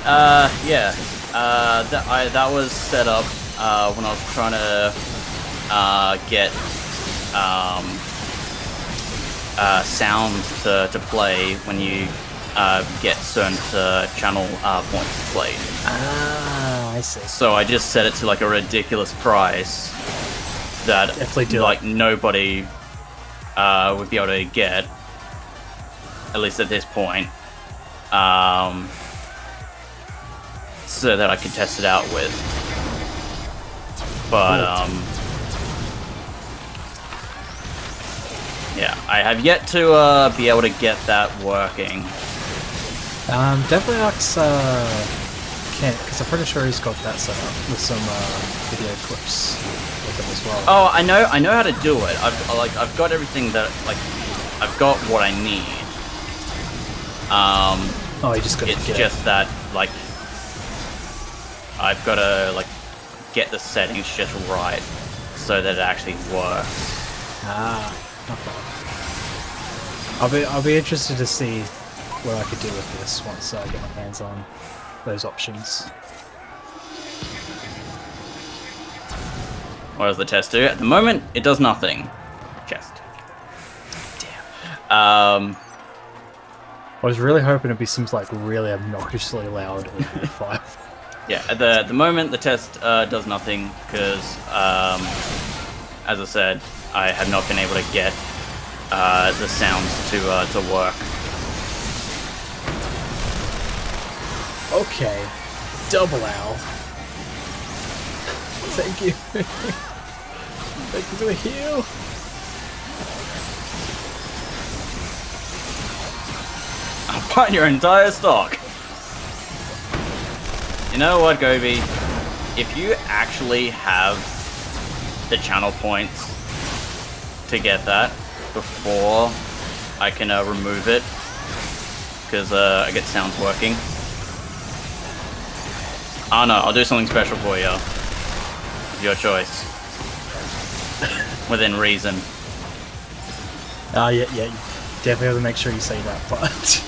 [SPEAKER 4] Yeah. That was set up when I was trying to get sounds to play when you get certain channel points played.
[SPEAKER 3] Ah, I see.
[SPEAKER 4] So I just set it to like a ridiculous price that
[SPEAKER 3] Definitely do
[SPEAKER 4] like nobody would be able to get, at least at this point. So that I could test it out with. But yeah, I have yet to be able to get that working.
[SPEAKER 3] Definitely Ox can't, because I'm pretty sure he's got that set up with some video clips with him as well.
[SPEAKER 4] Oh, I know how to do it. I've got everything that I've got what I need.
[SPEAKER 3] Oh, you just got to
[SPEAKER 4] It's
[SPEAKER 3] get
[SPEAKER 4] just that like I've got to like get the settings just right so that it actually works.
[SPEAKER 3] Ah, okay. I'll be interested to see what I could do with this once I get my hands on those options.
[SPEAKER 4] What does the test do? At the moment, it does nothing. Chest.
[SPEAKER 3] Damn. I was really hoping it'd be some like really obnoxiously loud audio file.
[SPEAKER 4] Yeah, at the moment the test does nothing because, as I said, I have not been able to get the sounds to work.
[SPEAKER 3] Okay, double owl. Thank you. Thank you for the heal.
[SPEAKER 4] I'll buy your entire stock. You know what, Gobi? If you actually have the channel points to get that before I can remove it, because I get sounds working. Oh no, I'll do something special for you. Your choice. Within reason.
[SPEAKER 3] Yeah, you definitely have to make sure you say that part.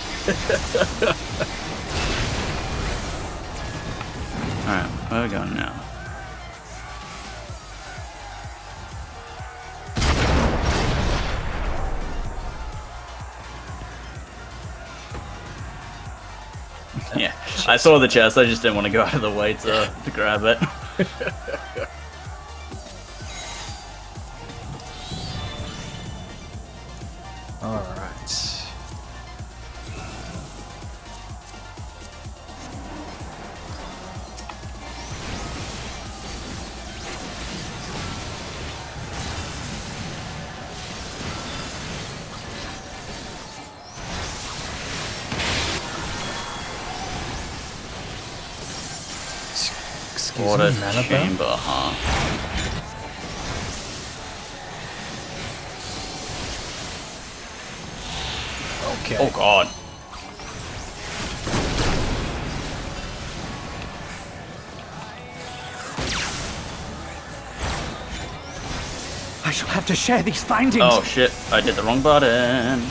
[SPEAKER 4] Alright, where are we going now? Yeah, I saw the chest, I just didn't want to go out of the way to grab it.
[SPEAKER 3] Alright. Excuse
[SPEAKER 4] Water
[SPEAKER 3] me, mana
[SPEAKER 4] chamber, huh?
[SPEAKER 3] Okay.
[SPEAKER 4] Oh god.
[SPEAKER 7] I shall have to share these findings.
[SPEAKER 4] Oh shit, I did the wrong button.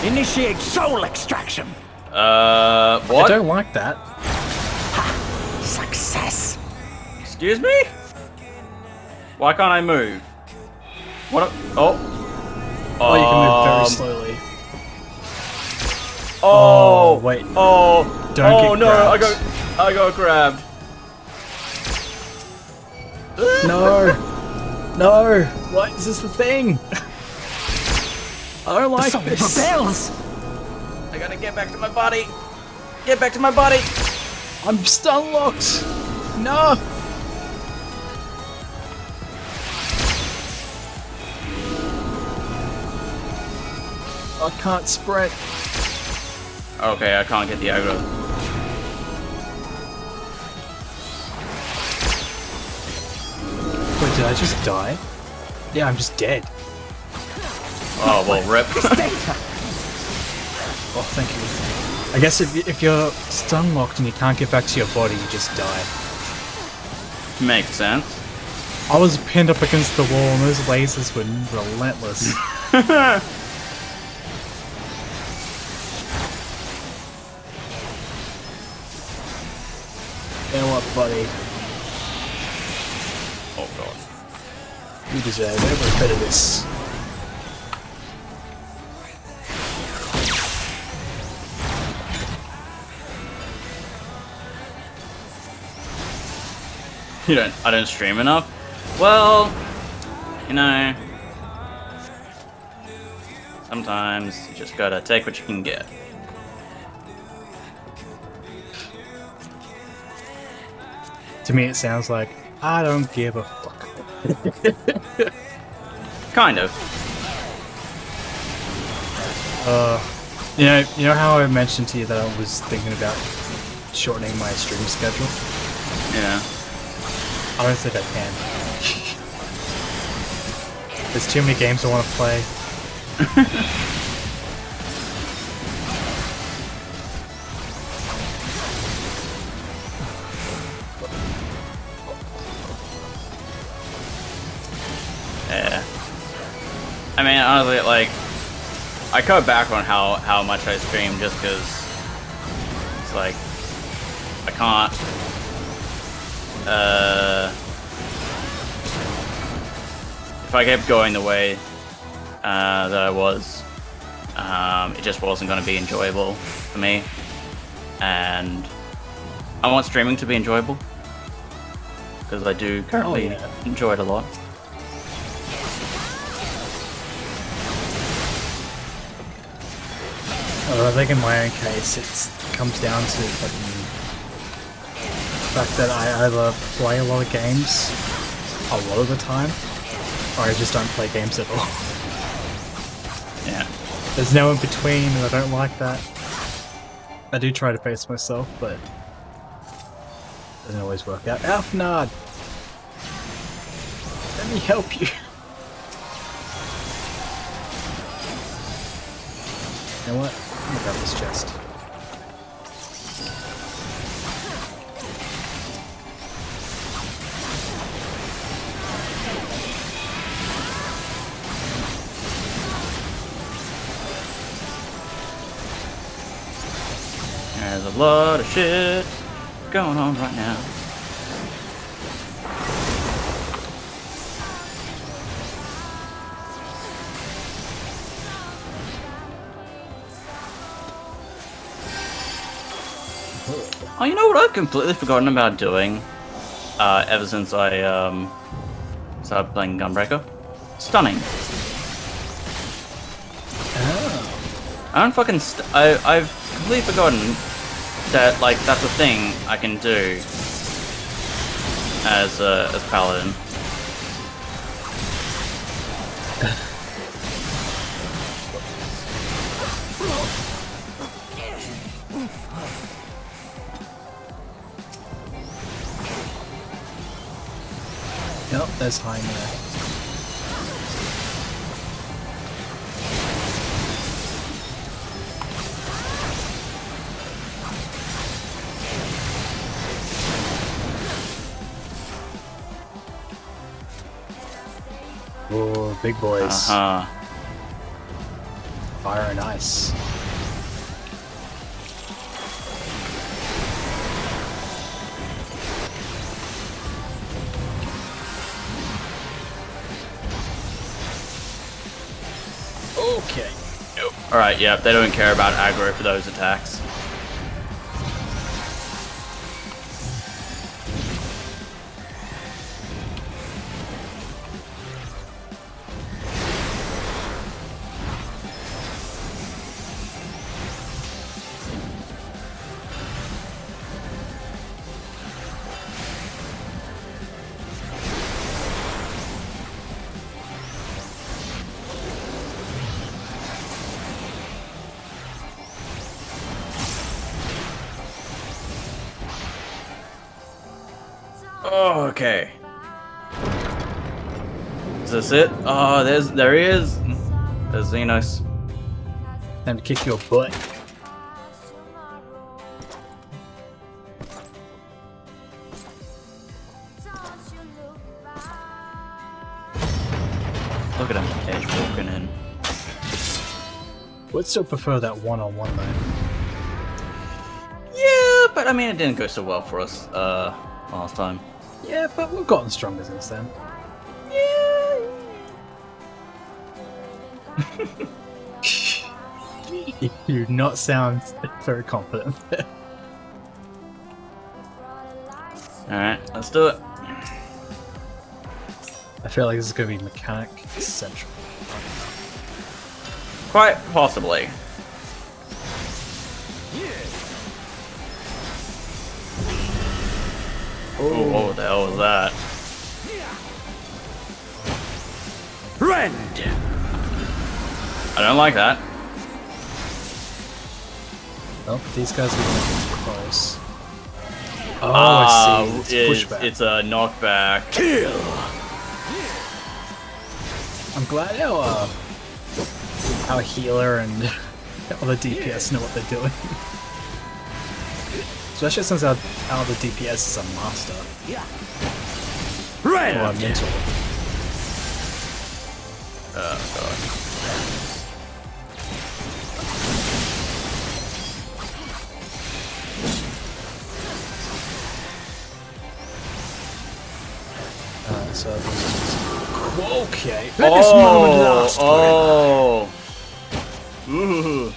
[SPEAKER 7] Initiate soul extraction.
[SPEAKER 4] What?
[SPEAKER 3] I don't like that.
[SPEAKER 7] Success.
[SPEAKER 4] Excuse me? Why can't I move? What? Oh.
[SPEAKER 3] Oh, you can move very slowly.
[SPEAKER 4] Oh,
[SPEAKER 3] wait.
[SPEAKER 4] Oh.
[SPEAKER 3] Don't
[SPEAKER 4] oh
[SPEAKER 3] get
[SPEAKER 4] no,
[SPEAKER 3] grabbed.
[SPEAKER 4] I got grabbed.
[SPEAKER 3] No! No! Why is this the thing? I don't like
[SPEAKER 7] Soul
[SPEAKER 3] this.
[SPEAKER 7] rebels.
[SPEAKER 4] I gotta get back to my body. Get back to my body.
[SPEAKER 3] I'm stun locked. No! I can't sprint.
[SPEAKER 4] Okay, I can't get the aggro.
[SPEAKER 3] Wait, did I just die? Yeah, I'm just dead.
[SPEAKER 4] Oh well, rip.
[SPEAKER 3] Oh, thank you. I guess if you're stun locked and you can't get back to your body, you just die.
[SPEAKER 4] Makes sense.
[SPEAKER 3] I was pinned up against the wall and those lasers were relentless. buddy.
[SPEAKER 4] Oh god.
[SPEAKER 3] You deserve every bit of this.
[SPEAKER 4] I don't stream enough? Well, you know, sometimes you just gotta take what you can get.
[SPEAKER 3] To me, it sounds like I don't give a fuck.
[SPEAKER 4] Kind of.
[SPEAKER 3] You know how I mentioned to you that I was thinking about shortening my stream schedule?
[SPEAKER 4] Yeah.
[SPEAKER 3] I don't think I can. There's too many games I want to play.
[SPEAKER 4] Yeah. I mean, honestly, like, I cut back on how much I stream just because it's like, I can't, if I kept going the way that I was, it just wasn't going to be enjoyable for me. And I want streaming to be enjoyable, because I do currently enjoy it a lot.
[SPEAKER 3] I think in my own case, it comes down to the fact that I either play a lot of games a lot of the time, or I just don't play games at all.
[SPEAKER 4] Yeah.
[SPEAKER 3] There's no in between, and I don't like that. I do try to pace myself, but it doesn't always work out. Alfnard! Let me help you. You know what? I'm gonna grab this chest.
[SPEAKER 4] There's a lot of shit going on right now. Oh, you know what I've completely forgotten about doing ever since I started playing Gunbreaker? Stunning.
[SPEAKER 3] Oh.
[SPEAKER 4] I don't fucking I've completely forgotten that, like, that's a thing I can do as Paladin.
[SPEAKER 3] Yep, there's Heim there. Oh, big boys.
[SPEAKER 4] Uh-huh.
[SPEAKER 3] Fire and ice. Okay.
[SPEAKER 4] Nope. Alright, yeah, they don't care about aggro for those attacks. Oh, okay. Is this it? Oh, there he is. There's Xenos.
[SPEAKER 3] Time to kick your butt.
[SPEAKER 4] Look at him, edge walking in.
[SPEAKER 3] Would still prefer that one-on-one though.
[SPEAKER 4] Yeah, but I mean, it didn't go so well for us last time.
[SPEAKER 3] Yeah, but we've gotten stronger since then. You do not sound very confident there.
[SPEAKER 4] Alright, let's do it.
[SPEAKER 3] I feel like this is going to be mechanic central.
[SPEAKER 4] Quite possibly. Oh, what the hell was that?
[SPEAKER 7] Rend!
[SPEAKER 4] I don't like that.
[SPEAKER 3] Oh, these guys are getting close. Oh, I see. It's pushback.
[SPEAKER 4] It's a knockback.
[SPEAKER 7] Kill!
[SPEAKER 3] I'm glad our healer and other DPS know what they're doing. Especially since our other DPS is a master.
[SPEAKER 7] Rend!
[SPEAKER 3] Or a mentor.
[SPEAKER 4] Oh god.
[SPEAKER 3] So this is... Okay.
[SPEAKER 7] Let this moment last
[SPEAKER 4] Oh! Ooh.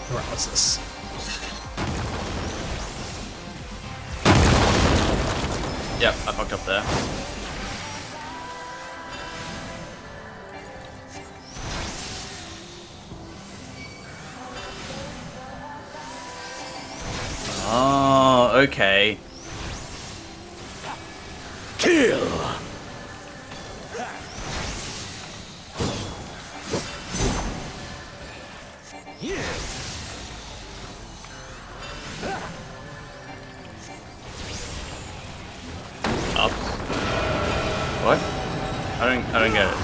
[SPEAKER 3] Paralysis.
[SPEAKER 4] Yep, I fucked up there. Oh, okay.
[SPEAKER 7] Kill!
[SPEAKER 4] Up. What? I don't get it.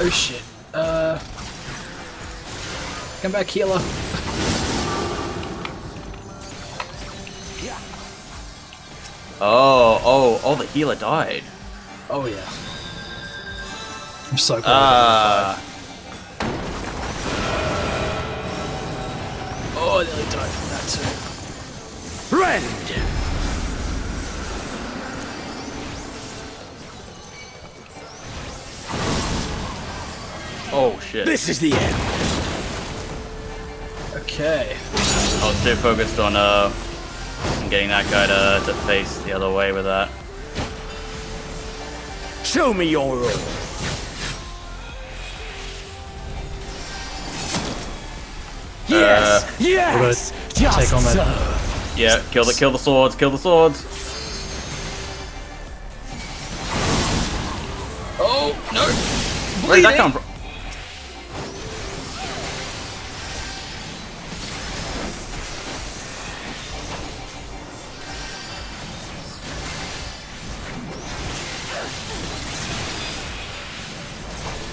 [SPEAKER 3] Oh shit. Come back, healer.
[SPEAKER 4] Oh, the healer died.
[SPEAKER 3] Oh yeah. I'm so glad. Oh, I nearly died from that too.
[SPEAKER 7] Rend!
[SPEAKER 4] Oh shit.
[SPEAKER 7] This is the end.
[SPEAKER 3] Okay.
[SPEAKER 4] I was too focused on getting that guy to face the other way with that.
[SPEAKER 7] Show me your roll. Yes! Yes! Just
[SPEAKER 3] take on that.
[SPEAKER 7] so.
[SPEAKER 4] Yeah, kill the swords, kill the swords.
[SPEAKER 3] Oh no!
[SPEAKER 4] Where did that come from?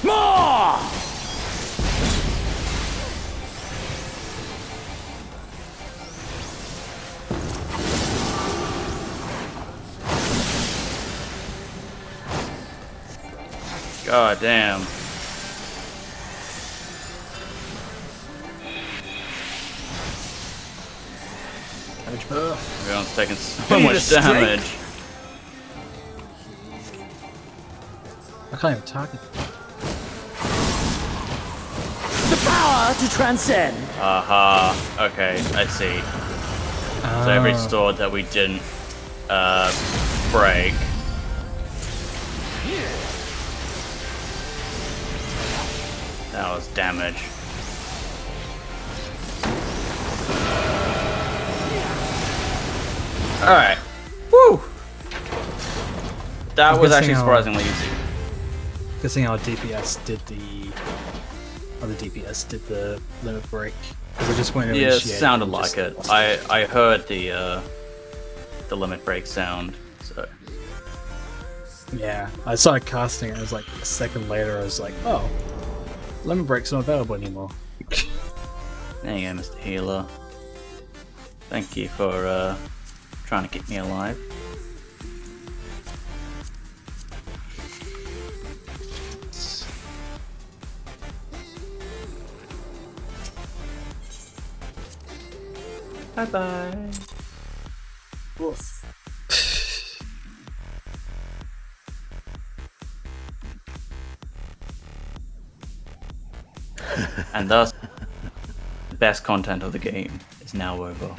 [SPEAKER 7] More!
[SPEAKER 4] God damn.
[SPEAKER 3] Damage buff.
[SPEAKER 4] Everyone's taking so
[SPEAKER 7] Feel the
[SPEAKER 4] much
[SPEAKER 7] strength.
[SPEAKER 4] damage.
[SPEAKER 3] I can't even target.
[SPEAKER 7] The power to transcend.
[SPEAKER 4] Aha. Okay, I see. So every sword that we didn't break. That was damage. Alright. Woo! That
[SPEAKER 3] I'm
[SPEAKER 4] was
[SPEAKER 3] guessing
[SPEAKER 4] actually
[SPEAKER 3] our-
[SPEAKER 4] surprisingly easy.
[SPEAKER 3] Guessing our DPS did the other DPS did the limit break. Because I just went to
[SPEAKER 4] Yeah, it
[SPEAKER 3] initiate
[SPEAKER 4] sounded
[SPEAKER 3] and
[SPEAKER 4] like
[SPEAKER 3] just
[SPEAKER 4] it.
[SPEAKER 3] lost
[SPEAKER 4] I heard the limit break sound. So
[SPEAKER 3] Yeah, I started casting it. It was like a second later. I was like, oh, limit break's not available anymore.
[SPEAKER 4] there you go, Mr. Healer. Thank you for trying to keep me alive. Bye-bye.
[SPEAKER 3] Woof.
[SPEAKER 4] And thus, the best content of the game is now over.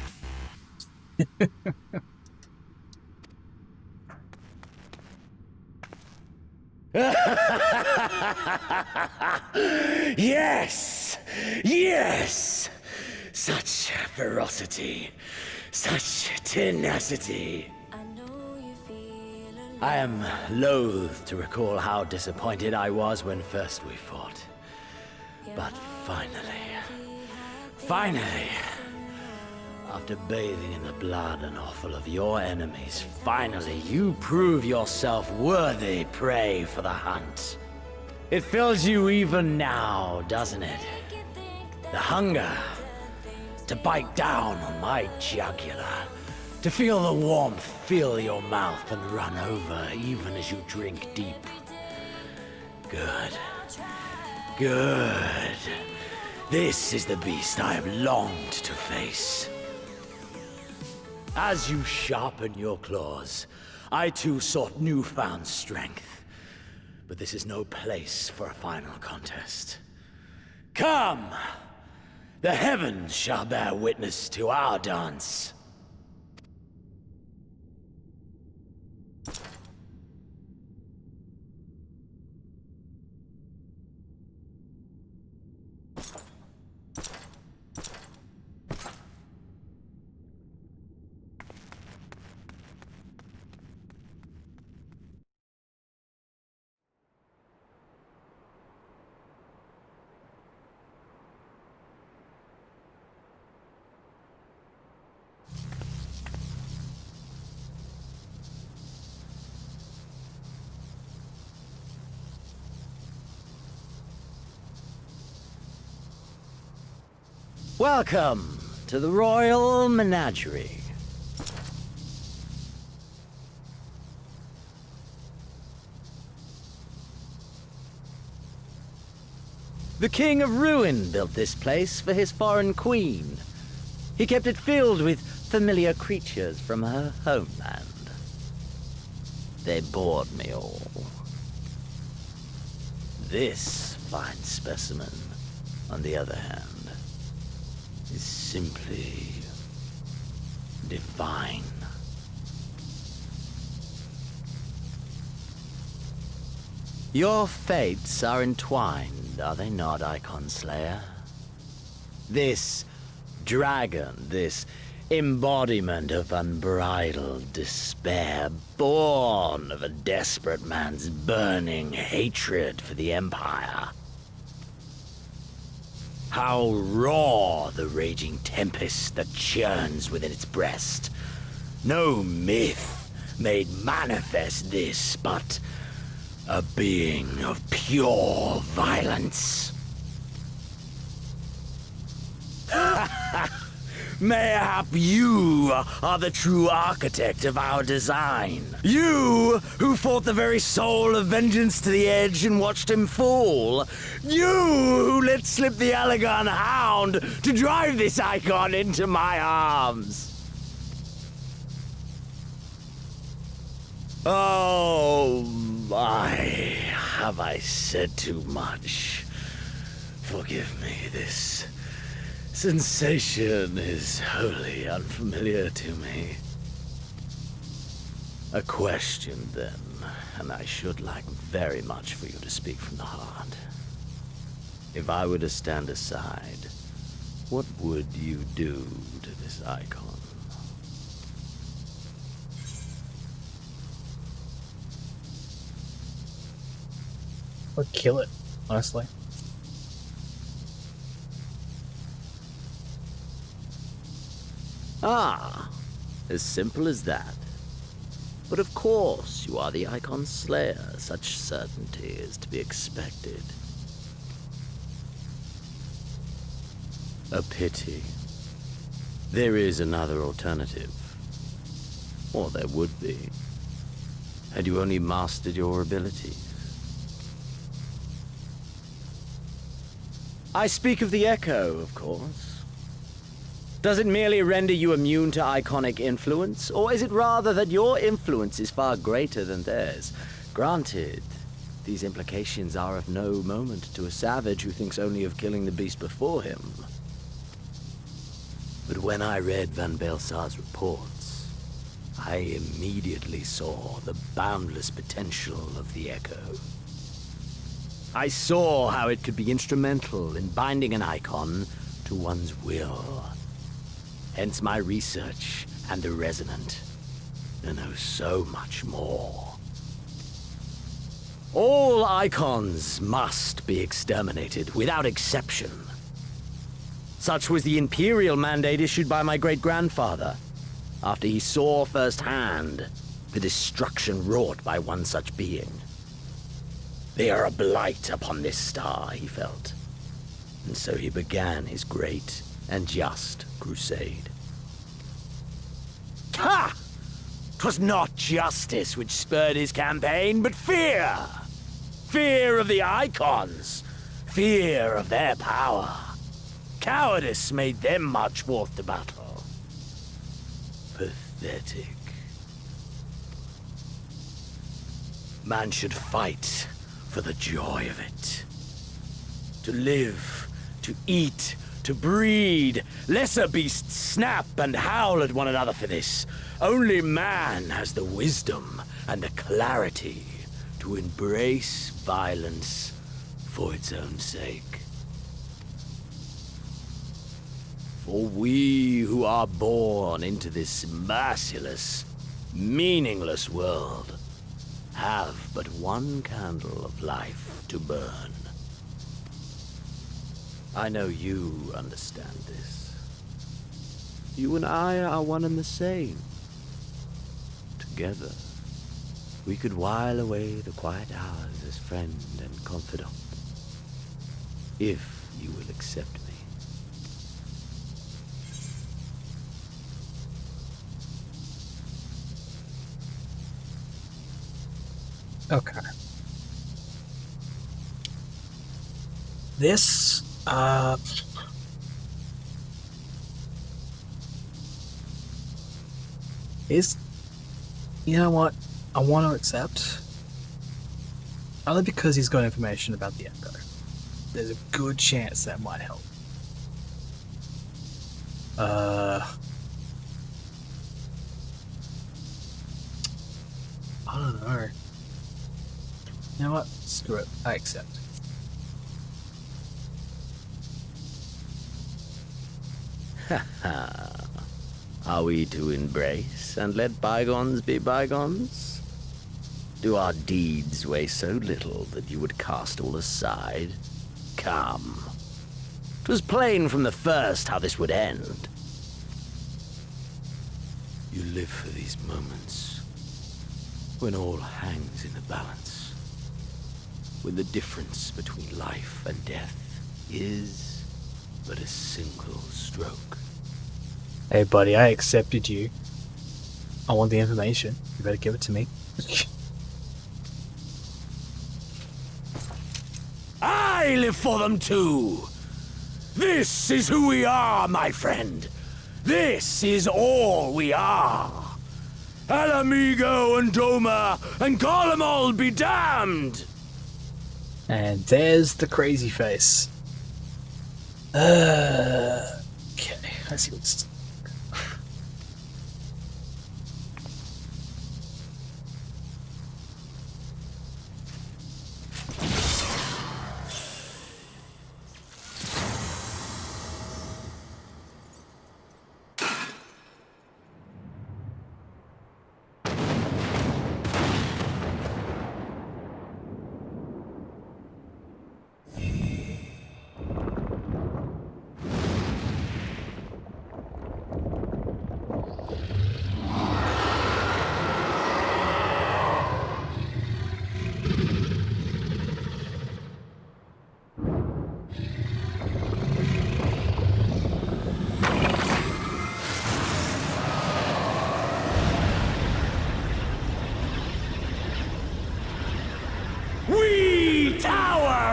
[SPEAKER 8] Yes! Yes! Such ferocity, such tenacity. I am loath to recall how disappointed I was when first we fought. But finally, after bathing in the blood and offal of your enemies, finally you prove yourself worthy prey for the hunt. It fills you even now, doesn't it? The hunger to bite down on my jugular, to feel the warmth fill your mouth and run over even as you drink deep. Good. Good. This is the beast I have longed to face. As you sharpen your claws, I too sought newfound strength. But this is no place for a final contest. Come! The heavens shall bear witness to our dance. Welcome to the Royal Menagerie. The King of Ruin built this place for his foreign queen. He kept it filled with familiar creatures from her homeland. They bored me all. This fine specimen, on the other hand, is simply divine. Your fates are entwined, are they not, Icon Slayer? This dragon, this embodiment of unbridled despair, born of a desperate man's burning hatred for the Empire. How raw the raging tempest that churns within its breast. No myth made manifest this, but a being of pure violence. Mayhap you are the true architect of our design. You who fought the very soul of vengeance to the edge and watched him fall. You who let slip the Allegan hound to drive this icon into my arms. Oh my, have I said too much? Forgive me, this sensation is wholly unfamiliar to me. A question, then, and I should like very much for you to speak from the heart. If I were to stand aside, what would you do to this icon?
[SPEAKER 3] Or kill it, honestly.
[SPEAKER 8] Ah, as simple as that. But of course, you are the Icon Slayer. Such certainty is to be expected. A pity. There is another alternative. Or there would be, had you only mastered your abilities. I speak of the Echo, of course. Does it merely render you immune to iconic influence, or is it rather that your influence is far greater than theirs? Granted, these implications are of no moment to a savage who thinks only of killing the beast before him. But when I read Van Belsar's reports, I immediately saw the boundless potential of the Echo. I saw how it could be instrumental in binding an icon to one's will. Hence my research and the Resonant, and oh, so much more. All icons must be exterminated, without exception. Such was the imperial mandate issued by my great-grandfather, after he saw firsthand the destruction wrought by one such being. They are a blight upon this star, he felt, and so he began his great and just crusade. Ha! 'Twas not justice which spurred his campaign, but fear! Fear of the icons! Fear of their power! Cowardice made them march forth to battle. Pathetic. Man should fight for the joy of it. To live, to eat, to breed. Lesser beasts snap and howl at one another for this. Only man has the wisdom and the clarity to embrace violence for its own sake. For we who are born into this merciless, meaningless world have but one candle of life to burn. I know you understand this. You and I are one and the same. Together, we could while away the quiet hours as friend and confidant, if you will accept me.
[SPEAKER 3] Okay. This, is, you know what, I want to accept. Only because he's got information about the Echo. There's a good chance that might help. I don't know. You know what? Screw it. I accept.
[SPEAKER 8] Are we to embrace and let bygones be bygones? Do our deeds weigh so little that you would cast all aside? Come. 'Twas plain from the first how this would end. You live for these moments, when all hangs in the balance, when the difference between life and death is but a single stroke.
[SPEAKER 3] Hey buddy, I accepted you. I want the information. You better give it to me.
[SPEAKER 8] I live for them too! This is who we are, my friend! This is all we are! Alamigo and Doma and Golemol be damned!
[SPEAKER 3] And there's the crazy face. Okay, let's see what's...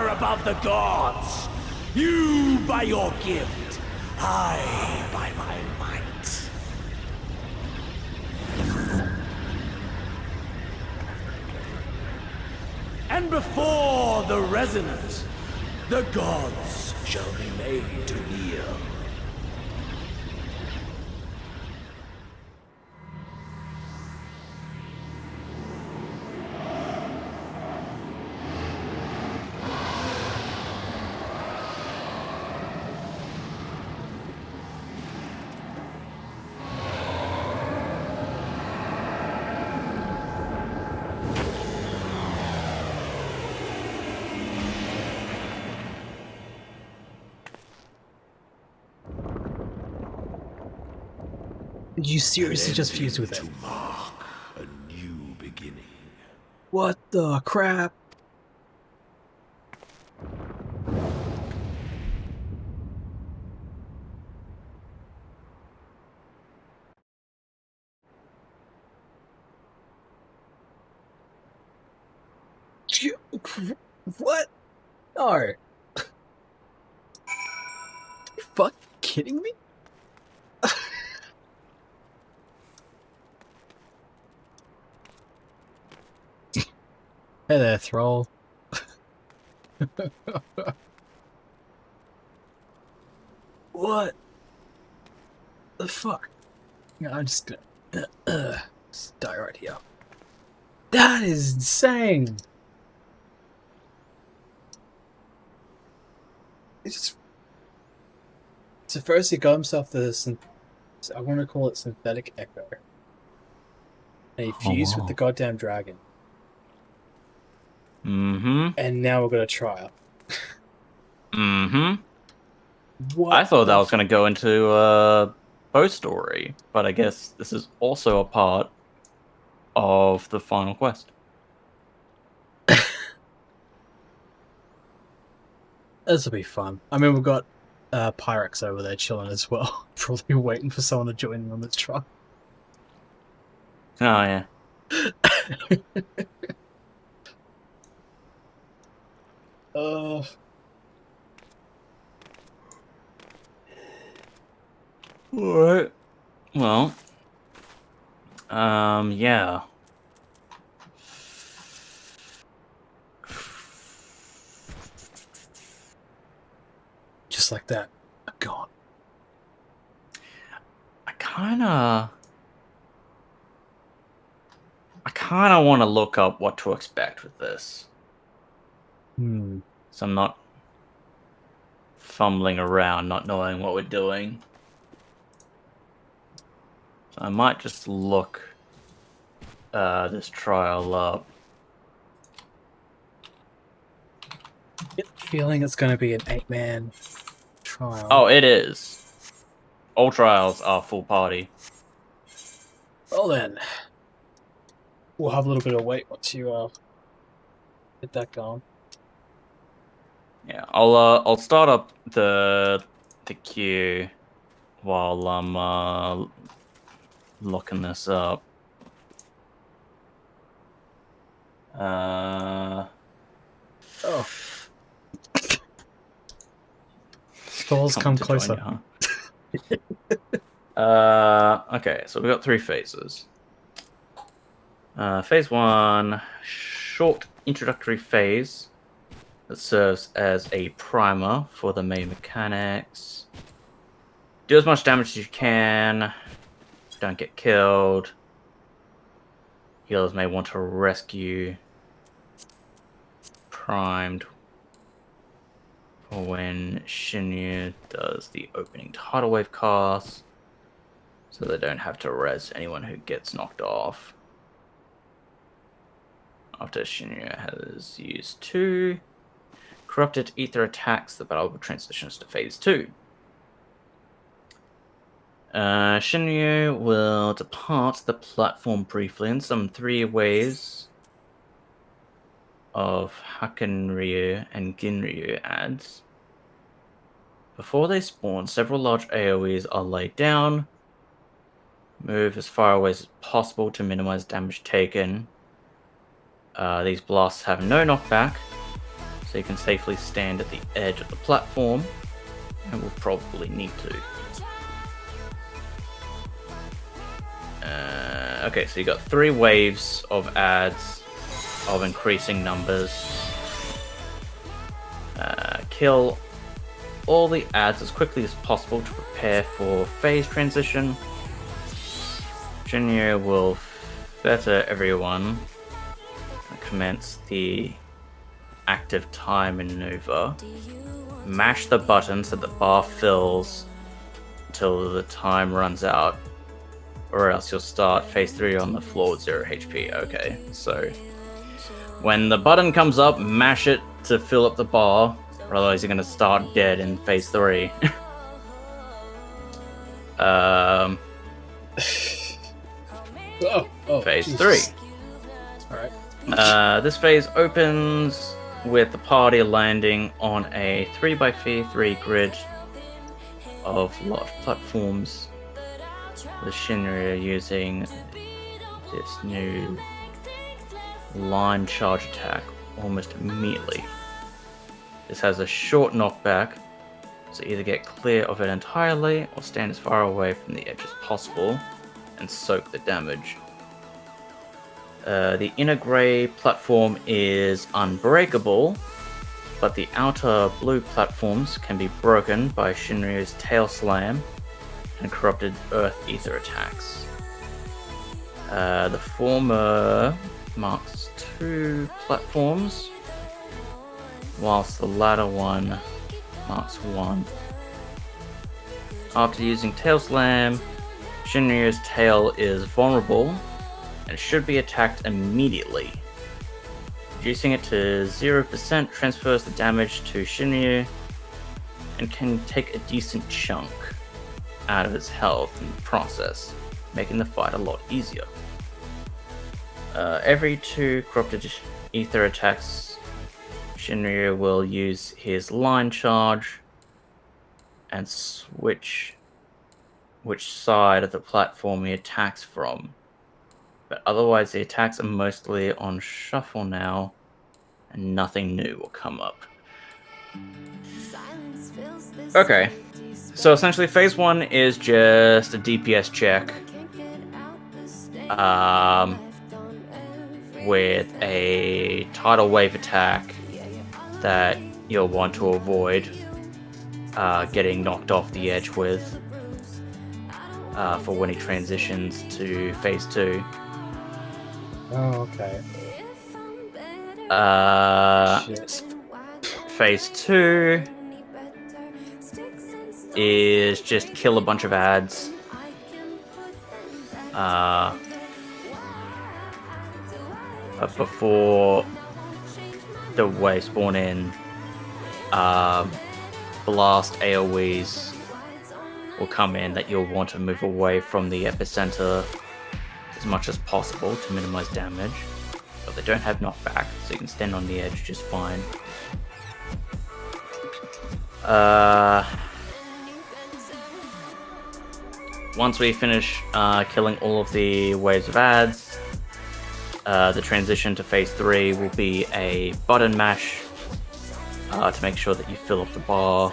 [SPEAKER 8] Above the gods, you by your gift, I by my And before the resonance, the gods shall be made to kneel.
[SPEAKER 3] Did you seriously just fuse with it?
[SPEAKER 9] To mark a new beginning.
[SPEAKER 3] What the crap? What? No. Are you fucking kidding me? Hey there, Thrall. What the fuck? No, I'm just gonna just die right here. That is insane. It's just... So first he got himself the I want to call it synthetic echo, and he fused with the goddamn dragon.
[SPEAKER 4] Mm-hmm.
[SPEAKER 3] And now we're gonna try it.
[SPEAKER 4] Mm-hmm.
[SPEAKER 3] What?
[SPEAKER 4] I thought that was going to go into post story, but I guess this is also a part of the final quest.
[SPEAKER 3] This will be fun. I mean, we've got Pyrex over there chilling as well, probably waiting for someone to join in on this truck.
[SPEAKER 4] Oh yeah. Alright. Well. Yeah.
[SPEAKER 3] Just like that. I'm gone.
[SPEAKER 4] I kinda want to look up what to expect with this. So I'm not fumbling around, not knowing what we're doing. So I might just look this trial up.
[SPEAKER 3] I get the feeling it's going to be an 8-man trial.
[SPEAKER 4] Oh, it is. All trials are full party.
[SPEAKER 3] Well then, we'll have a little bit of wait once you get that going.
[SPEAKER 4] Yeah, I'll start up the queue while I'm looking this up.
[SPEAKER 3] Oh. Stalls come closer.
[SPEAKER 4] You, huh? Okay, so we've got 3 phases. Phase 1, short introductory phase that serves as a primer for the main mechanics. Do as much damage as you can. Don't get killed. Healers may want to rescue. Primed for when Shinyu does the opening tidal wave cast, so they don't have to res anyone who gets knocked off. After Shinyu has used 2 corrupted ether attacks, the battle transitions to phase 2. Shinyu will depart the platform briefly in some 3 waves of Hakenryu and Ginryu adds. Before they spawn, several large AoEs are laid down. Move as far away as possible to minimize damage taken. These blasts have no knockback, so you can safely stand at the edge of the platform, and will probably need to. Okay, so you got 3 waves of adds. of increasing numbers. Kill all the adds as quickly as possible to prepare for phase transition. Junior will fetter everyone and commence the active time maneuver. Mash the button so the bar fills until the time runs out, or else you'll start phase 3 on the floor with 0 HP. Okay, so when the button comes up, mash it to fill up the bar, or otherwise you're going to start dead in phase 3. Phase
[SPEAKER 3] Jesus.
[SPEAKER 4] 3.
[SPEAKER 3] Alright.
[SPEAKER 4] This phase opens with the party landing on a 3x3 grid of large platforms, with Shinryu using this new line charge attack almost immediately. This has a short knockback, so either get clear of it entirely or stand as far away from the edge as possible and soak the damage. The inner grey platform is unbreakable, but the outer blue platforms can be broken by Shinryu's tail slam and corrupted earth ether attacks. The former marks 2 platforms, whilst the latter one marks 1. After using tail slam, Shinryu's tail is vulnerable and should be attacked immediately. Reducing it to 0% transfers the damage to Shinryu and can take a decent chunk out of its health in the process, making the fight a lot easier. Every 2 corrupted ether attacks, Shinryu will use his line charge and switch which side of the platform he attacks from. But otherwise the attacks are mostly on shuffle now, and nothing new will come up. Okay, so essentially phase 1 is just a DPS check with a tidal wave attack that you'll want to avoid getting knocked off the edge with for when he transitions to phase 2.
[SPEAKER 3] Oh, okay.
[SPEAKER 4] Phase 2 is just kill a bunch of ads. But before the wave spawn in, blast AoEs will come in that you'll want to move away from the epicenter as much as possible to minimize damage. But they don't have knockback, so you can stand on the edge just fine. Once we finish killing all of the waves of ads, the transition to phase 3 will be a button mash to make sure that you fill up the bar.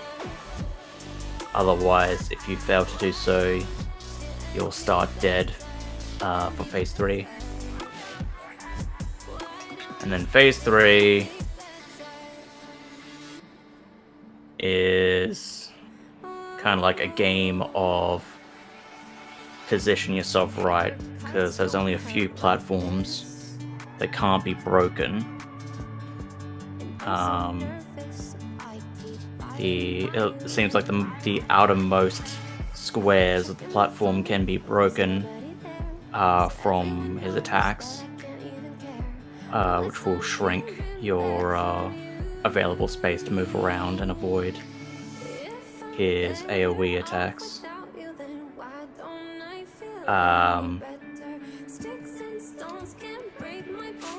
[SPEAKER 4] Otherwise, if you fail to do so, you'll start dead for phase 3. And then phase 3 is kind of like a game of position yourself right, because there's only a few platforms that can't be broken. It seems like the outermost squares of the platform can be broken from his attacks, which will shrink your available space to move around and avoid his AoE attacks.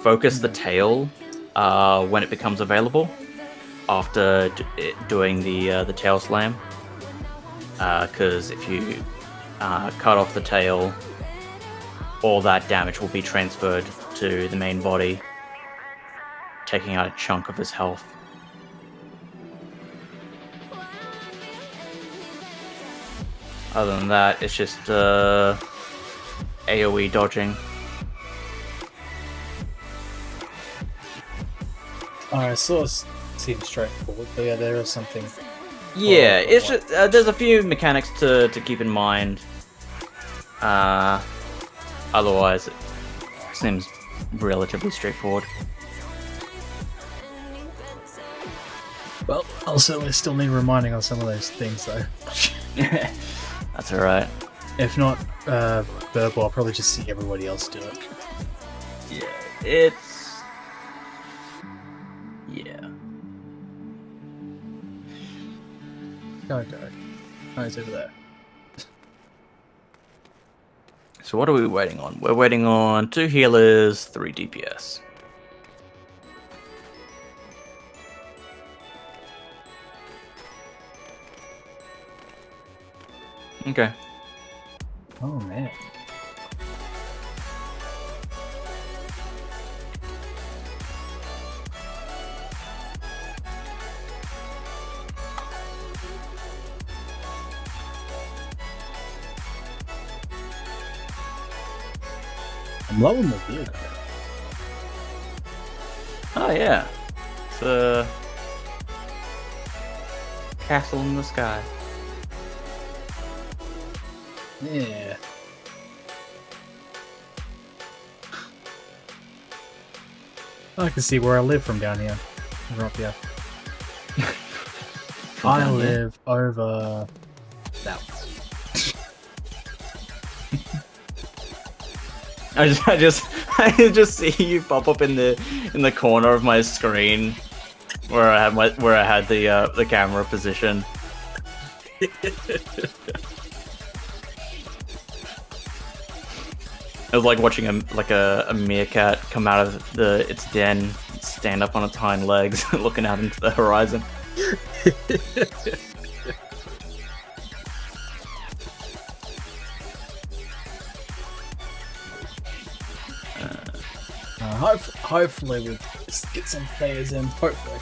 [SPEAKER 4] Focus the tail when it becomes available after doing the tail slam, because if you cut off the tail, all that damage will be transferred to the main body, taking out a chunk of his health. Other than that, it's just AoE dodging.
[SPEAKER 3] Alright, so it seems straightforward, but yeah, there is something.
[SPEAKER 4] Yeah, it's just there's a few mechanics to keep in mind. Otherwise, it seems relatively straightforward.
[SPEAKER 3] Well, I'll certainly still need reminding on some of those things, though.
[SPEAKER 4] That's alright.
[SPEAKER 3] If not verbal, I'll probably just see everybody else do it.
[SPEAKER 4] Yeah, it's... Yeah.
[SPEAKER 3] Go. Oh, it's over there.
[SPEAKER 4] So what are we waiting on? We're waiting on 2 healers, 3 DPS. Okay.
[SPEAKER 3] Oh, man. I'm loving the view.
[SPEAKER 4] Oh yeah. It's a castle in the sky.
[SPEAKER 3] Yeah. I can see where I live from down here. Or up here. I live over that way.
[SPEAKER 4] I just see you pop up in the corner of my screen where I had the camera position. It was like watching a meerkat come out of its den, stand up on its hind legs, looking out into the horizon.
[SPEAKER 3] Hopefully we'll just get some players in. Hopefully.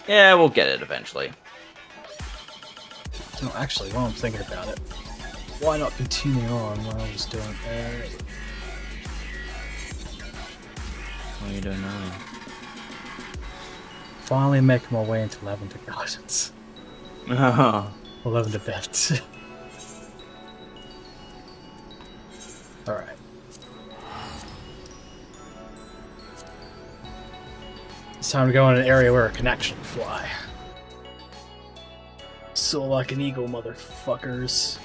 [SPEAKER 4] Yeah, we'll get it eventually.
[SPEAKER 3] Oh, actually, while I'm thinking about it, why not continue on while I was doing
[SPEAKER 4] What are you doing now?
[SPEAKER 3] finally making my way into Lavender Gardens.
[SPEAKER 4] Oh.
[SPEAKER 3] Or Lavender Beds. Alright. It's time to go in an area where I can actually fly. Soar like an eagle, motherfuckers.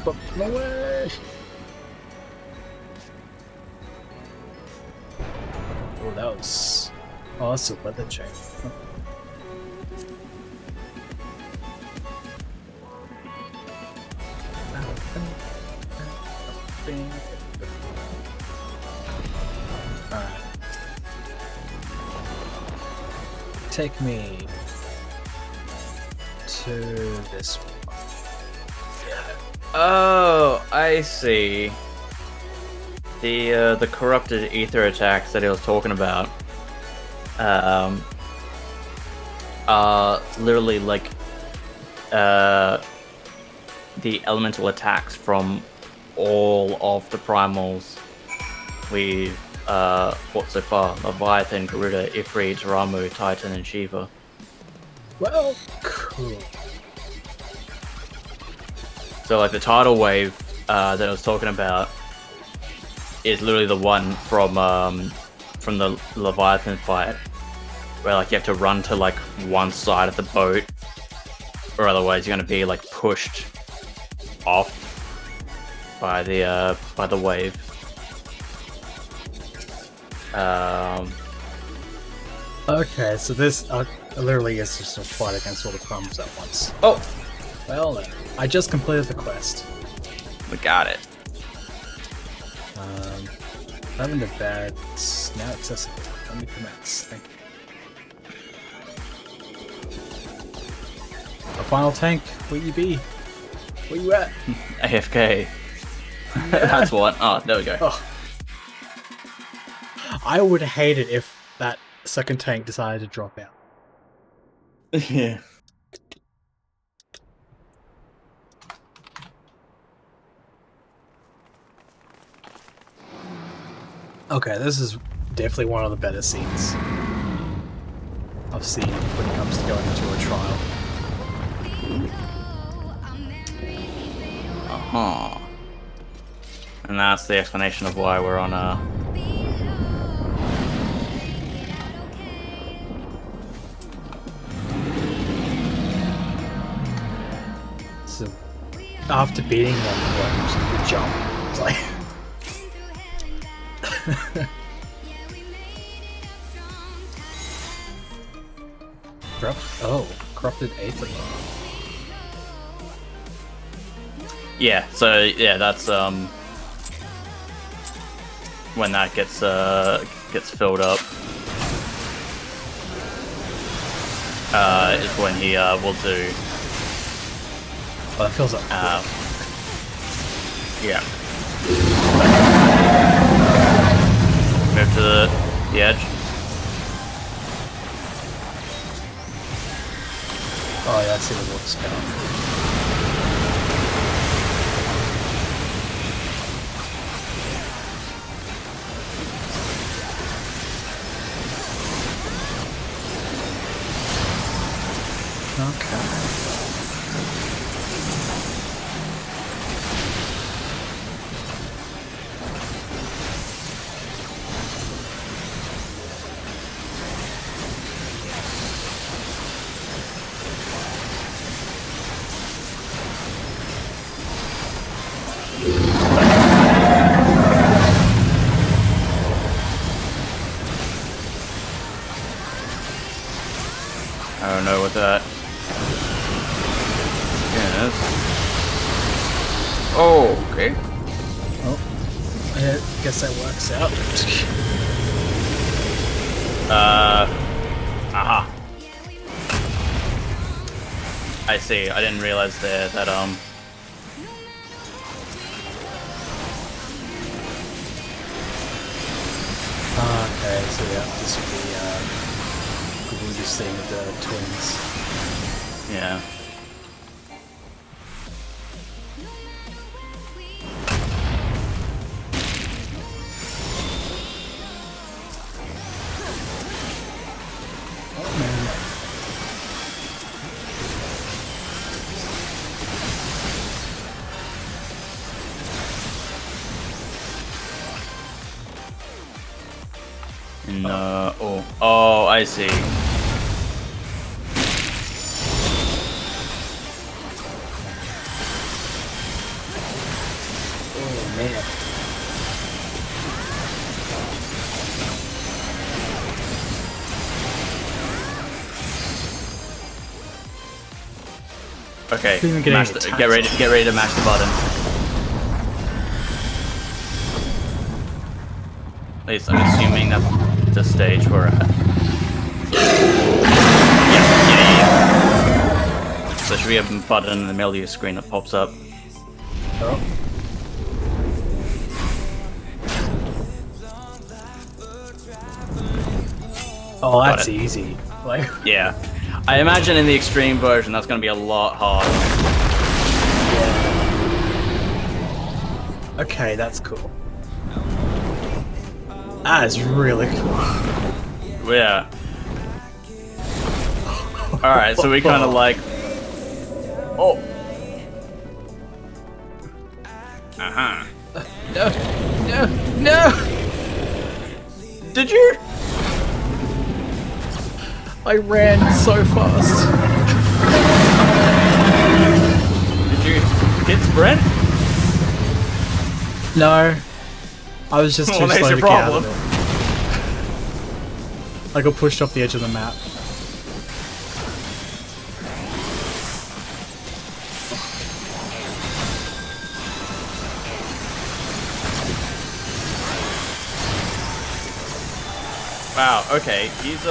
[SPEAKER 3] Up my way! Oh, that was... Oh, that's a weather change. Huh. Alright. Take me to this one.
[SPEAKER 4] Oh, I see. The corrupted ether attacks that he was talking about are literally like the elemental attacks from all of the primals we've fought so far: Leviathan, Garuda, Ifrit, Ramu, Titan, and Shiva.
[SPEAKER 3] Well, cool.
[SPEAKER 4] So like the tidal wave that I was talking about is literally the one from the Leviathan fight, where like you have to run to like one side of the boat, or otherwise you're gonna be like pushed off by the wave.
[SPEAKER 3] Okay, so this literally is just a fight against all the crumbs at once.
[SPEAKER 4] Oh,
[SPEAKER 3] Well then, I just completed the quest.
[SPEAKER 4] we got it.
[SPEAKER 3] Lavender Beds now accessible. Let me commence. Thank you. A final tank, where you be? Where you at?
[SPEAKER 4] AFK. That's what. Oh, there we go.
[SPEAKER 3] Oh. I would hate it if that second tank decided to drop out.
[SPEAKER 4] Yeah.
[SPEAKER 3] Okay, this is definitely one of the better scenes I've seen when it comes to going into a trial.
[SPEAKER 4] Uh-huh. And that's the explanation of why we're on a...
[SPEAKER 3] So, after beating them, the jump, it's like... Corrupted Aether.
[SPEAKER 4] Yeah, so yeah, that's when that gets filled up. Is when he will do.
[SPEAKER 3] Oh, that fills up.
[SPEAKER 4] Yeah. Move to the edge.
[SPEAKER 3] Oh yeah, I see the water spout. Okay.
[SPEAKER 4] I don't know what that is. Oh, okay.
[SPEAKER 3] Oh, I guess that works out.
[SPEAKER 4] Aha. I see. I didn't realize there that
[SPEAKER 3] Okay, so yeah, this would be we'll just seeing the twins.
[SPEAKER 4] yeah.
[SPEAKER 3] Oh man.
[SPEAKER 4] No. Oh, I see.
[SPEAKER 3] Oh man.
[SPEAKER 4] Okay.
[SPEAKER 3] Even getting
[SPEAKER 4] Mash
[SPEAKER 3] attacked.
[SPEAKER 4] get ready to mash the button. At least I'm assuming that's the stage we're at. Yeah. So there should be a button in the middle of your screen that pops up.
[SPEAKER 3] Oh. Oh, that's
[SPEAKER 4] Got it.
[SPEAKER 3] easy. Like,
[SPEAKER 4] Yeah. I imagine in the extreme version that's going to be a lot harder.
[SPEAKER 3] okay, that's cool. That is really cool.
[SPEAKER 4] Yeah. Alright, so we kind of like... Oh! Uh-huh.
[SPEAKER 3] No!
[SPEAKER 4] Did you?
[SPEAKER 3] I ran so fast.
[SPEAKER 4] Did you hit sprint?
[SPEAKER 3] No. I was just too
[SPEAKER 4] Well, there's
[SPEAKER 3] slow
[SPEAKER 4] your
[SPEAKER 3] to get out of
[SPEAKER 4] problem.
[SPEAKER 3] it. I got pushed off the edge of the map.
[SPEAKER 4] Wow, okay, he's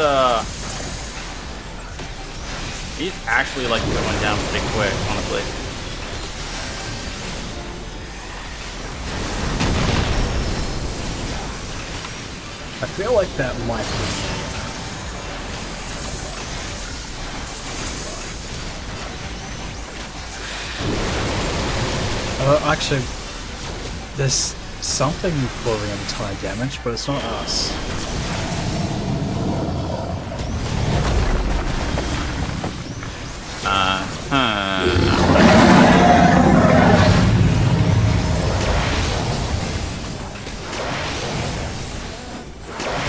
[SPEAKER 4] actually like going down pretty quick, honestly.
[SPEAKER 3] I feel like that might be... actually, there's something for the entire damage, but it's not us.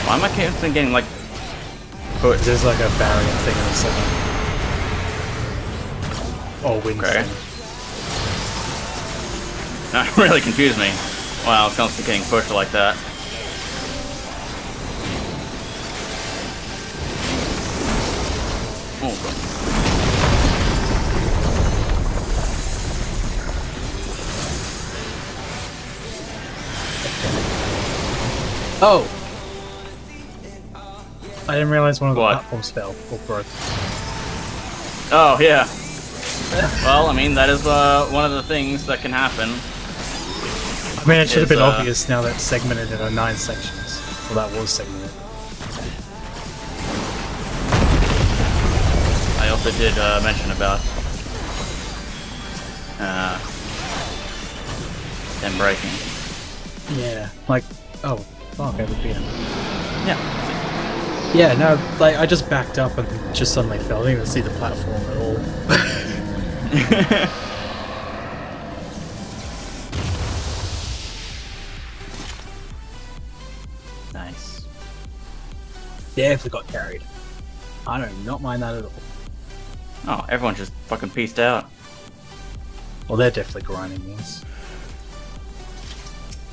[SPEAKER 4] Why am I constantly getting like pushed?
[SPEAKER 3] There's like a barrier thing in the center. Or wind
[SPEAKER 4] Okay.
[SPEAKER 3] thing.
[SPEAKER 4] That really confused me. Wow, I was constantly getting pushed like that. Oh, God.
[SPEAKER 3] Oh! I didn't realize one of the
[SPEAKER 4] What?
[SPEAKER 3] platforms fell or broke.
[SPEAKER 4] Oh, yeah. Well, I mean, that is one of the things that can happen.
[SPEAKER 3] I mean, it should have been
[SPEAKER 4] Is,
[SPEAKER 3] obvious now that it's segmented into 9 sections. Well, that was segmented.
[SPEAKER 4] I also did mention about them breaking.
[SPEAKER 3] Yeah. Like, oh, fuck, I would be in.
[SPEAKER 4] Yeah.
[SPEAKER 3] Yeah, no, like, I just backed up and just suddenly fell. I didn't even see the platform at all.
[SPEAKER 4] Nice.
[SPEAKER 3] Definitely got carried. I do not mind that at all.
[SPEAKER 4] Oh, everyone just fucking pieced out.
[SPEAKER 3] Well, they're definitely grinding these.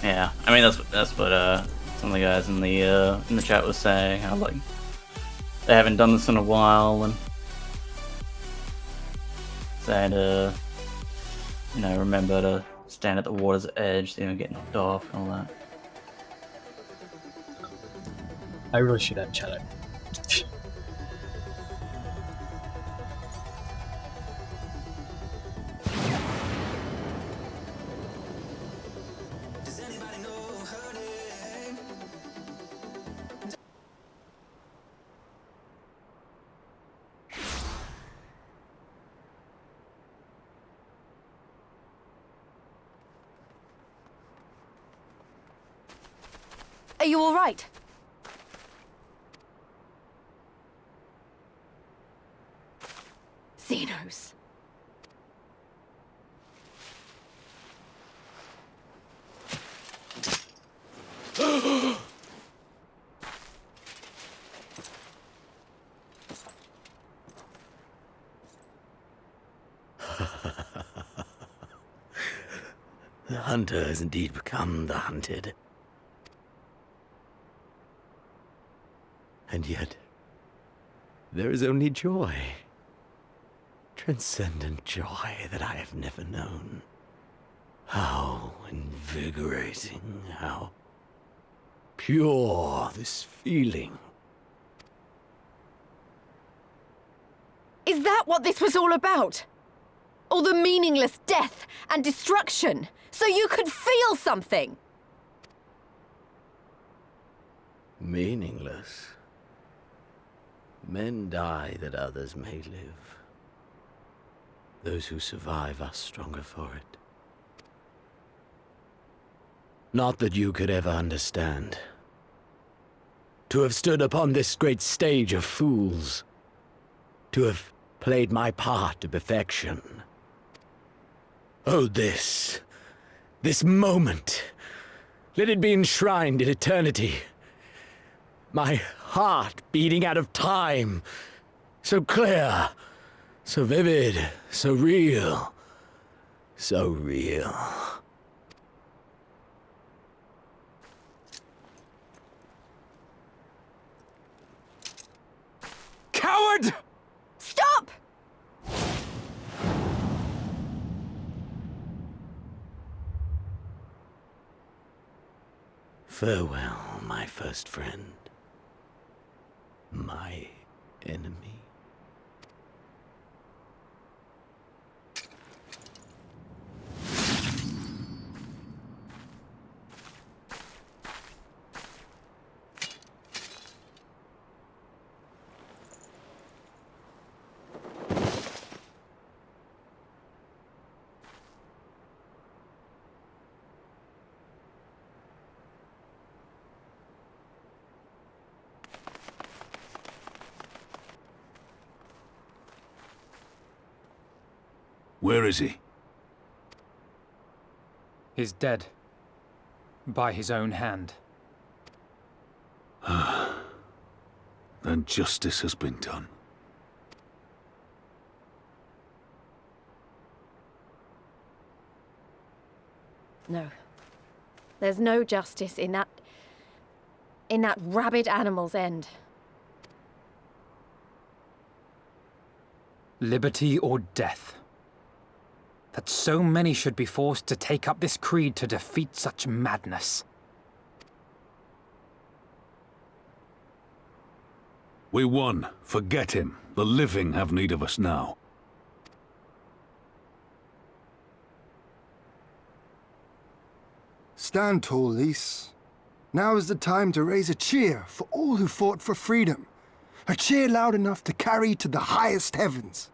[SPEAKER 4] Yeah, I mean that's what some of the guys in the chat was saying. How like they haven't done this in a while and saying you know, remember to stand at the water's edge so you don't get knocked off and all that.
[SPEAKER 3] I really should have chat it.
[SPEAKER 10] Are you all right? Xenos.
[SPEAKER 8] The hunter has indeed become the hunted. And yet, there is only joy. Transcendent joy that I have never known. How invigorating, how pure this feeling.
[SPEAKER 10] Is that what this was all about? All the meaningless death and destruction, so you could feel something?
[SPEAKER 8] Meaningless. Men die that others may live. Those who survive are stronger for it. Not that you could ever understand. To have stood upon this great stage of fools. To have played my part to perfection. Oh, this moment. Let it be enshrined in eternity. My heart beating out of time. So clear, so vivid, so real. So real.
[SPEAKER 7] Coward!
[SPEAKER 10] Stop!
[SPEAKER 8] Farewell, my first friend. My enemy.
[SPEAKER 9] Where is he?
[SPEAKER 5] He's dead. By his own hand.
[SPEAKER 9] Then justice has been done.
[SPEAKER 10] No. There's no justice in that rabid animal's end.
[SPEAKER 5] Liberty or death. That so many should be forced to take up this creed to defeat such madness.
[SPEAKER 9] We won. Forget him. The living have need of us now.
[SPEAKER 6] Stand tall, Lys. Now is the time to raise a cheer for all who fought for freedom. A cheer loud enough to carry to the highest heavens.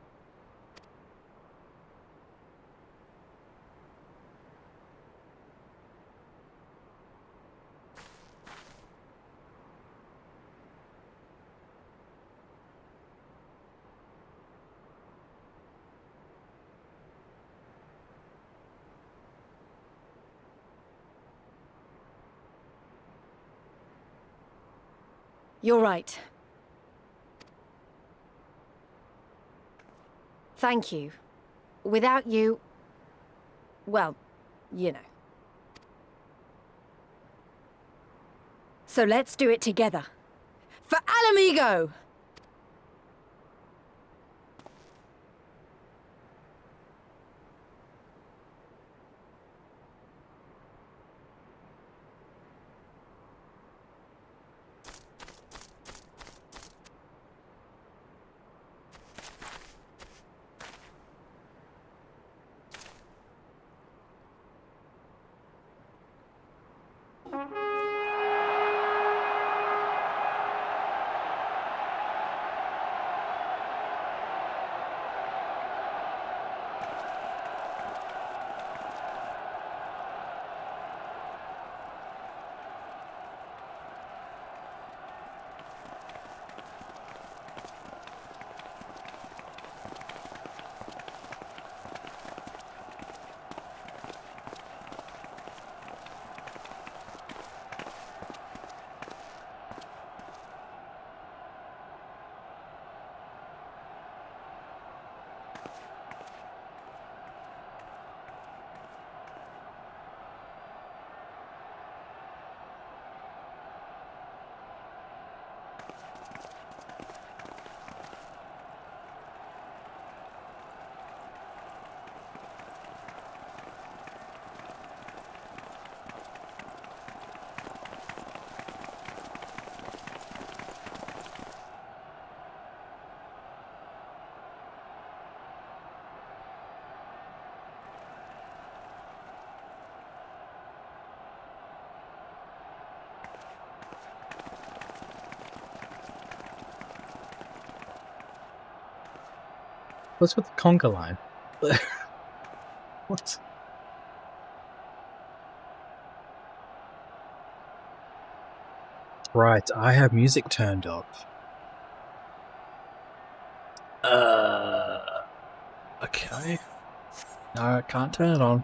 [SPEAKER 10] You're right. Thank you. Without you... well, you know. So let's do it together. For Alamigo!
[SPEAKER 3] What's with the conga line? What? Right, I have music turned off. Okay. No, I can't turn it on.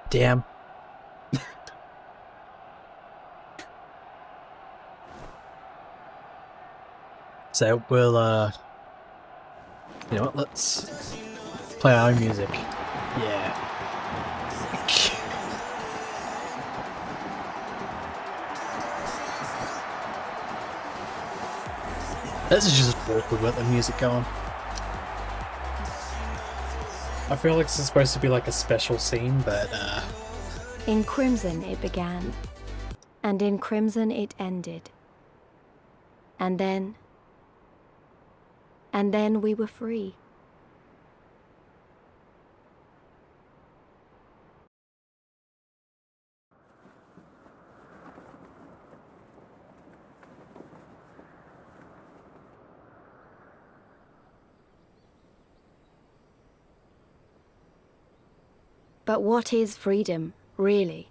[SPEAKER 3] Damn. So we'll, you know what, let's play our own music. Yeah. This is just awkward with the music going. I feel like this is supposed to be like a special scene, but
[SPEAKER 10] In crimson it began, and in crimson it ended. And then we were free. But what is freedom, really?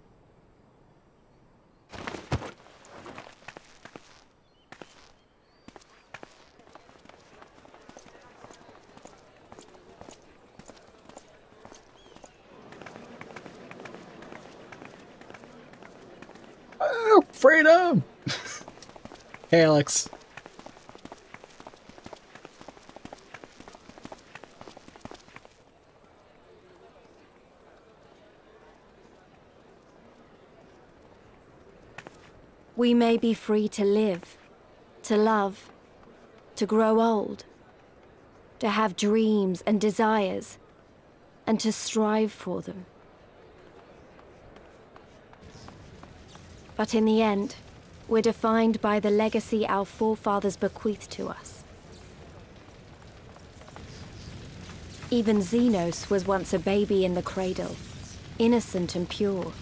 [SPEAKER 3] Woo! Freedom! Hey, Alex.
[SPEAKER 10] We may be free to live, to love, to grow old, to have dreams and desires, and to strive for them. But in the end, we're defined by the legacy our forefathers bequeathed to us. Even Xenos was once a baby in the cradle, innocent and pure.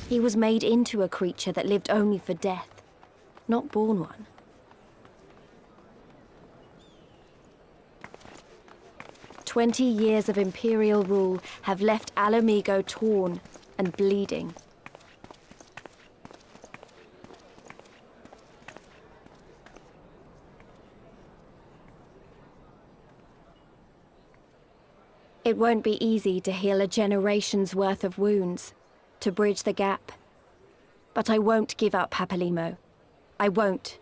[SPEAKER 10] He was made into a creature that lived only for death, not born one. "20 years of Imperial rule have left Alamigo torn and bleeding. It won't be easy to heal a generation's worth of wounds, to bridge the gap. But I won't give up, Papalimo. I won't.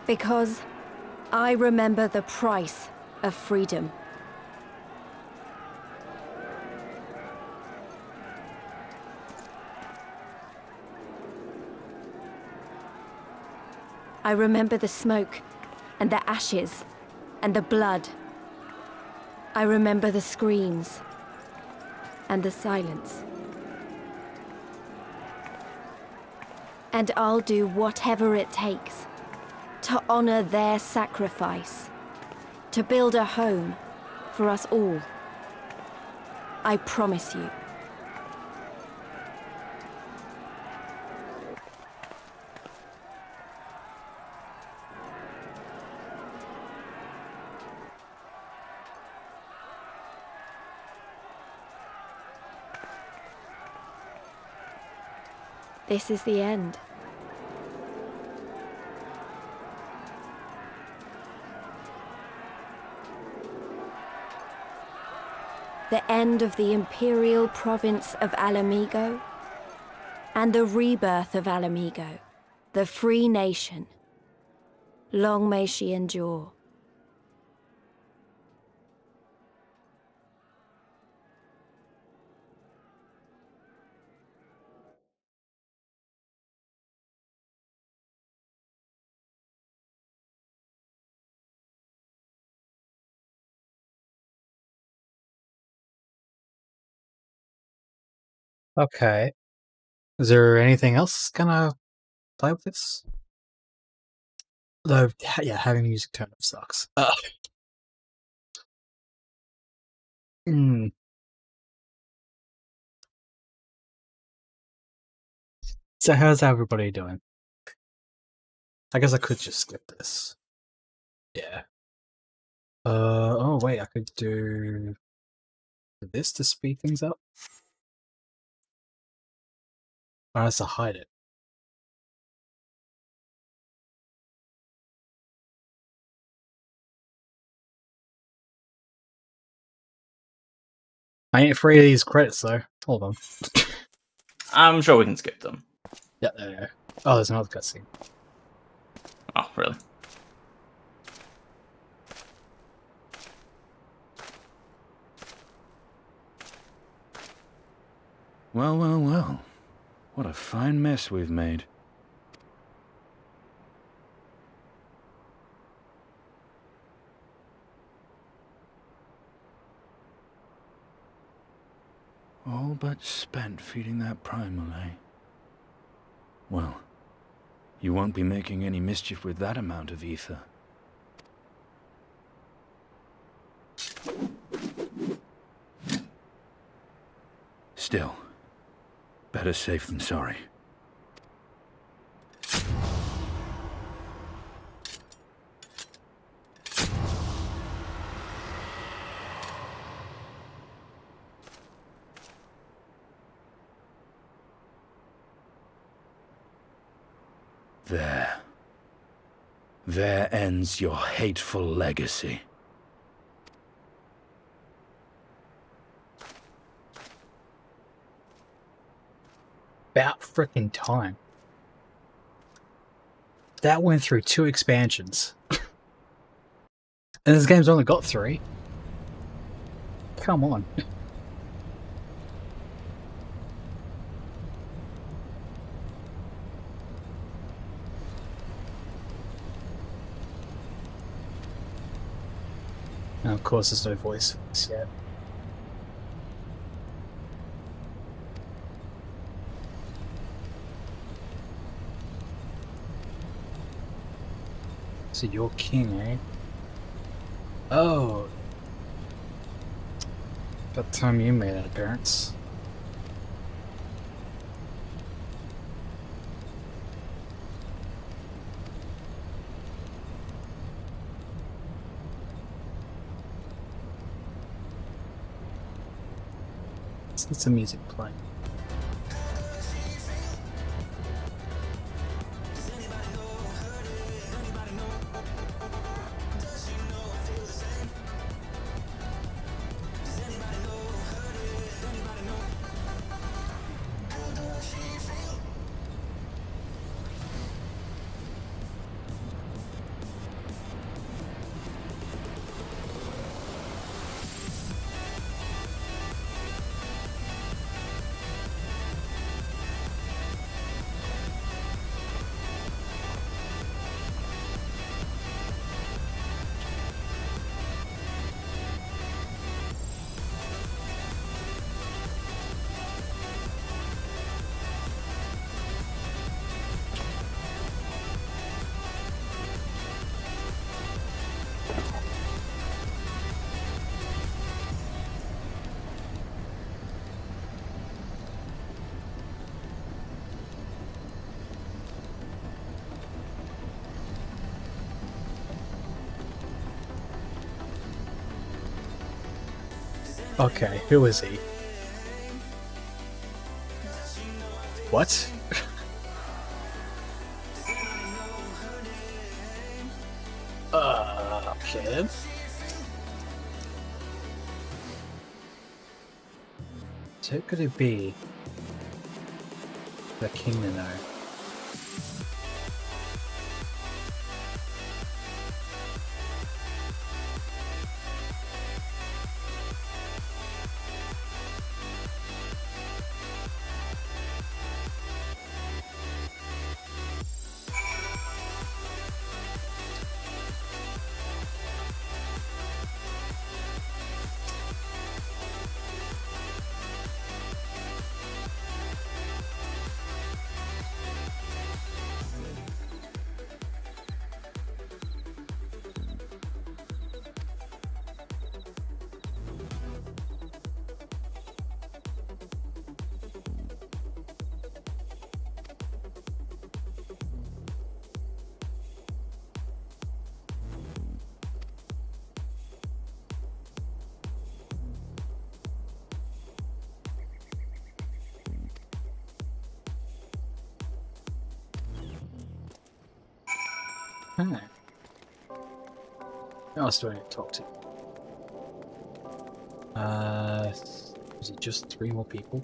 [SPEAKER 10] Because I remember the price of freedom. I remember the smoke, and the ashes, and the blood. I remember the screams, and the silence. And I'll do whatever it takes to honor their sacrifice, to build a home for us all. I promise you. This is the end. The end of the Imperial province of Alamigo, and the rebirth of Alamigo, the free nation. Long may she endure.
[SPEAKER 3] Okay. Is there anything else gonna play with this? Though, yeah, having music turned up sucks. Hmm. So how's everybody doing? I guess I could just skip this. Yeah. Oh wait, I could do this to speed things up. Or else to hide it. I ain't afraid of these credits though. Hold on.
[SPEAKER 4] I'm sure we can skip them.
[SPEAKER 3] Yeah, there you go. Oh, there's another cutscene.
[SPEAKER 4] Oh, really?
[SPEAKER 9] Well, well, well. What a fine mess we've made. All but spent feeding that primal, eh? Well, you won't be making any mischief with that amount of ether. Still, better safe than sorry. There. There ends your hateful legacy.
[SPEAKER 3] About frickin' time. That went through 2 expansions. And this game's only got 3. Come on. And of course there's no voice for this yet. So you're king, eh? Oh. About time you made an appearance. Let's get some music playing. Okay, who is he? What? Kid? So who could it be? The king to know. Who else do I need to talk to? Is it just 3 more people?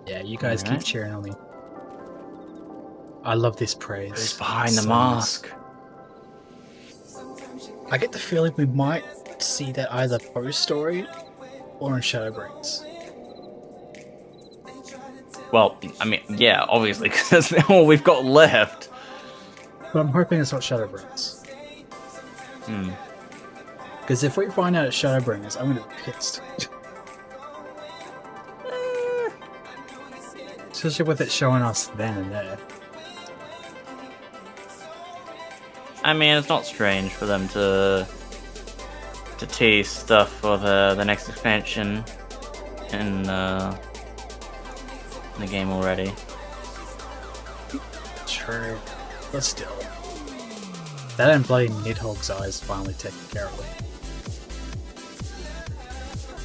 [SPEAKER 3] Yeah, you guys keep cheering on me. I love this praise.
[SPEAKER 4] Who's behind the mask?
[SPEAKER 3] I get the feeling we might see that either post-story or in Shadowbringers.
[SPEAKER 4] Well, I mean, yeah, obviously, because that's all we've got left.
[SPEAKER 3] But I'm hoping it's not Shadowbringers. Because if we find out it's Shadowbringers, I'm going to be pissed. Especially with it showing us then and there.
[SPEAKER 4] I mean, it's not strange for them to tease stuff for the next expansion in the game already.
[SPEAKER 3] True, but still, that and bloody Nidhogg's eyes finally taken care of.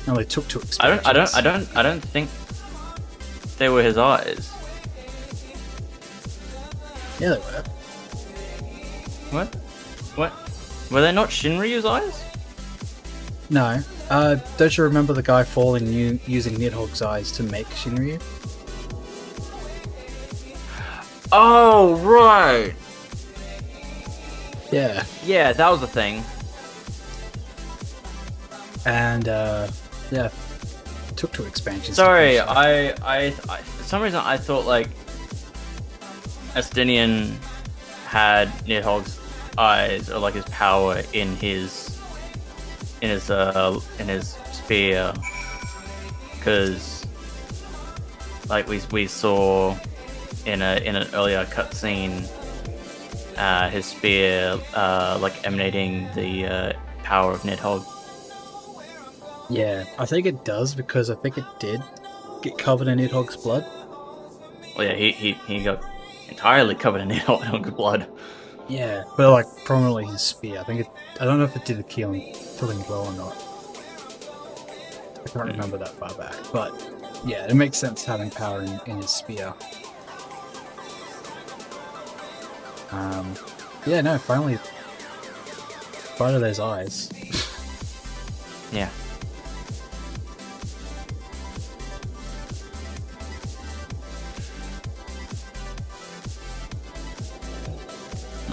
[SPEAKER 3] It only took 2 expansions.
[SPEAKER 4] I don't think they were his eyes.
[SPEAKER 3] Yeah, they were.
[SPEAKER 4] What? What? Were they not Shinryu's eyes?
[SPEAKER 3] No. Don't you remember the guy falling using Nidhogg's eyes to make Shinryu?
[SPEAKER 4] Oh, right.
[SPEAKER 3] Yeah.
[SPEAKER 4] Yeah, that was the thing.
[SPEAKER 3] And yeah, took 2 expansions.
[SPEAKER 4] Sorry,
[SPEAKER 3] to finish it.
[SPEAKER 4] I for some reason I thought like Estinian had Nidhogg's eyes or like his power in his spear, because like we saw in an earlier cutscene his spear like emanating the power of Nidhogg.
[SPEAKER 3] Yeah, I think it does, because I think it did get covered in Nidhogg's blood.
[SPEAKER 4] Well, yeah, he got entirely covered in Nidhogg's blood.
[SPEAKER 3] Yeah, but like prominently his spear. I don't know if it did the killing blow or not. I can't remember that far back, but yeah, it makes sense having power in his spear. Yeah, no, finally, part of those eyes.
[SPEAKER 4] Yeah.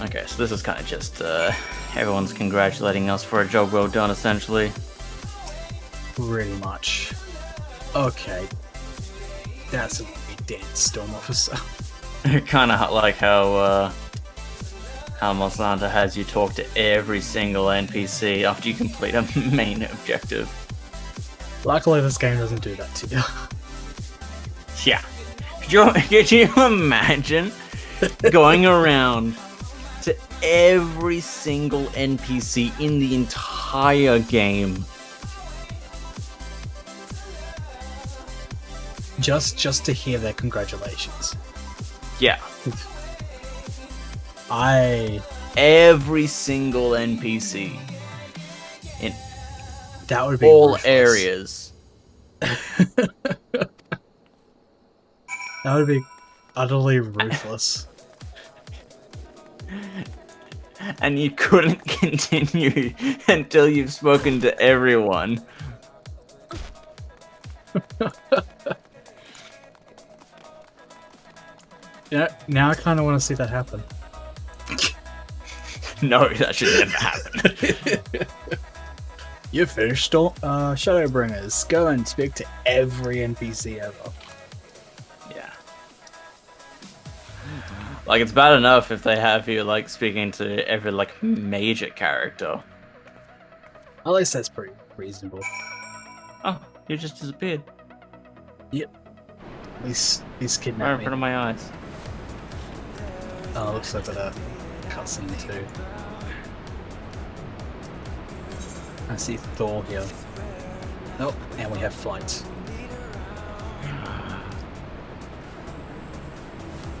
[SPEAKER 4] Okay, so this is kind of just everyone's congratulating us for a job well done, essentially.
[SPEAKER 3] Pretty much. Okay. That's a big dance, Storm Officer.
[SPEAKER 4] Kind of like how Monster Hunter has you talk to every single NPC after you complete a main objective.
[SPEAKER 3] Luckily, this game doesn't do that to you.
[SPEAKER 4] Yeah. Could you imagine going around to every single NPC in the entire game?
[SPEAKER 3] Just to hear their congratulations.
[SPEAKER 4] Yeah. Every single NPC in
[SPEAKER 3] that would be
[SPEAKER 4] all
[SPEAKER 3] ruthless.
[SPEAKER 4] areas.
[SPEAKER 3] That would be utterly ruthless.
[SPEAKER 4] And you couldn't continue until you've spoken to everyone.
[SPEAKER 3] Yeah, now I kind of want to see that happen.
[SPEAKER 4] No, that should never happen.
[SPEAKER 3] You finished Shadowbringers. Go and speak to every NPC ever.
[SPEAKER 4] Yeah. Like, it's bad enough if they have you, like, speaking to every, like, major character.
[SPEAKER 3] At least that's pretty reasonable.
[SPEAKER 4] Oh, you just disappeared.
[SPEAKER 3] Yep. At least he's
[SPEAKER 4] Right
[SPEAKER 3] kidnapped
[SPEAKER 4] in
[SPEAKER 3] me.
[SPEAKER 4] front of my eyes.
[SPEAKER 3] Oh, looks like a cutscene too. I see Thor here. Oh, and we have flights.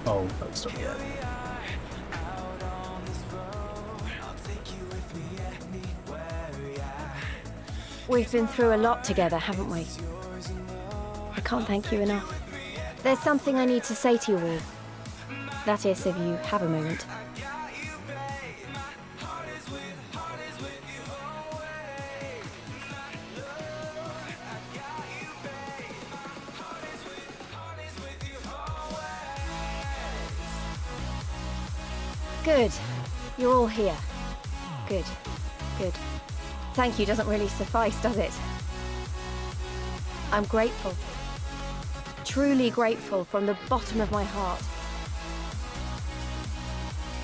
[SPEAKER 3] Oh, that's not yet.
[SPEAKER 10] We've been through a lot together, haven't we? I can't thank you enough. There's something I need to say to you all. That is, if you have a moment. Good. You're all here. Good. Good. Thank you doesn't really suffice, does it? I'm grateful. Truly grateful from the bottom of my heart.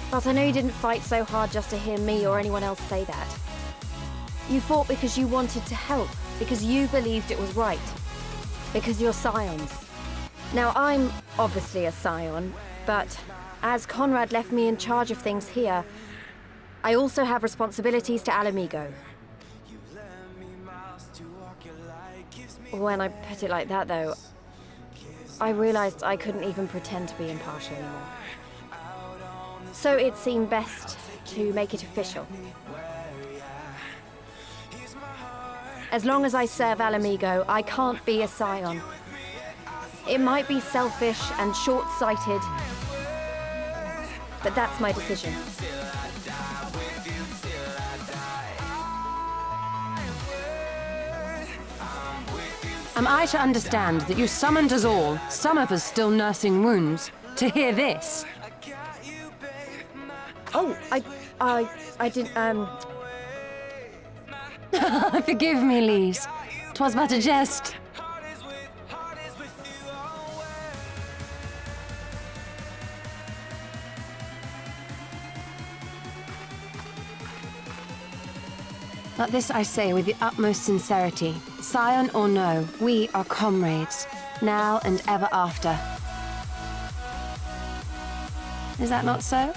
[SPEAKER 10] But I know you didn't fight so hard just to hear me or anyone else say that. You fought because you wanted to help, because you believed it was right, because you're scions. Now, I'm obviously a scion, but as Conrad left me in charge of things here, I also have responsibilities to Alamigo. When I put it like that, though, I realized I couldn't even pretend to be impartial anymore. So it seemed best to make it official. As long as I serve Alamigo, I can't be a scion. It might be selfish and short-sighted, but that's my decision.
[SPEAKER 11] Am I to understand that you summoned us all, some of us still nursing wounds, to hear this?
[SPEAKER 10] Oh, I didn't,
[SPEAKER 11] Forgive me, Lise. 'Twas but a jest. But this I say with the utmost sincerity. Scion or no, we are comrades, now and ever after. Is that not so?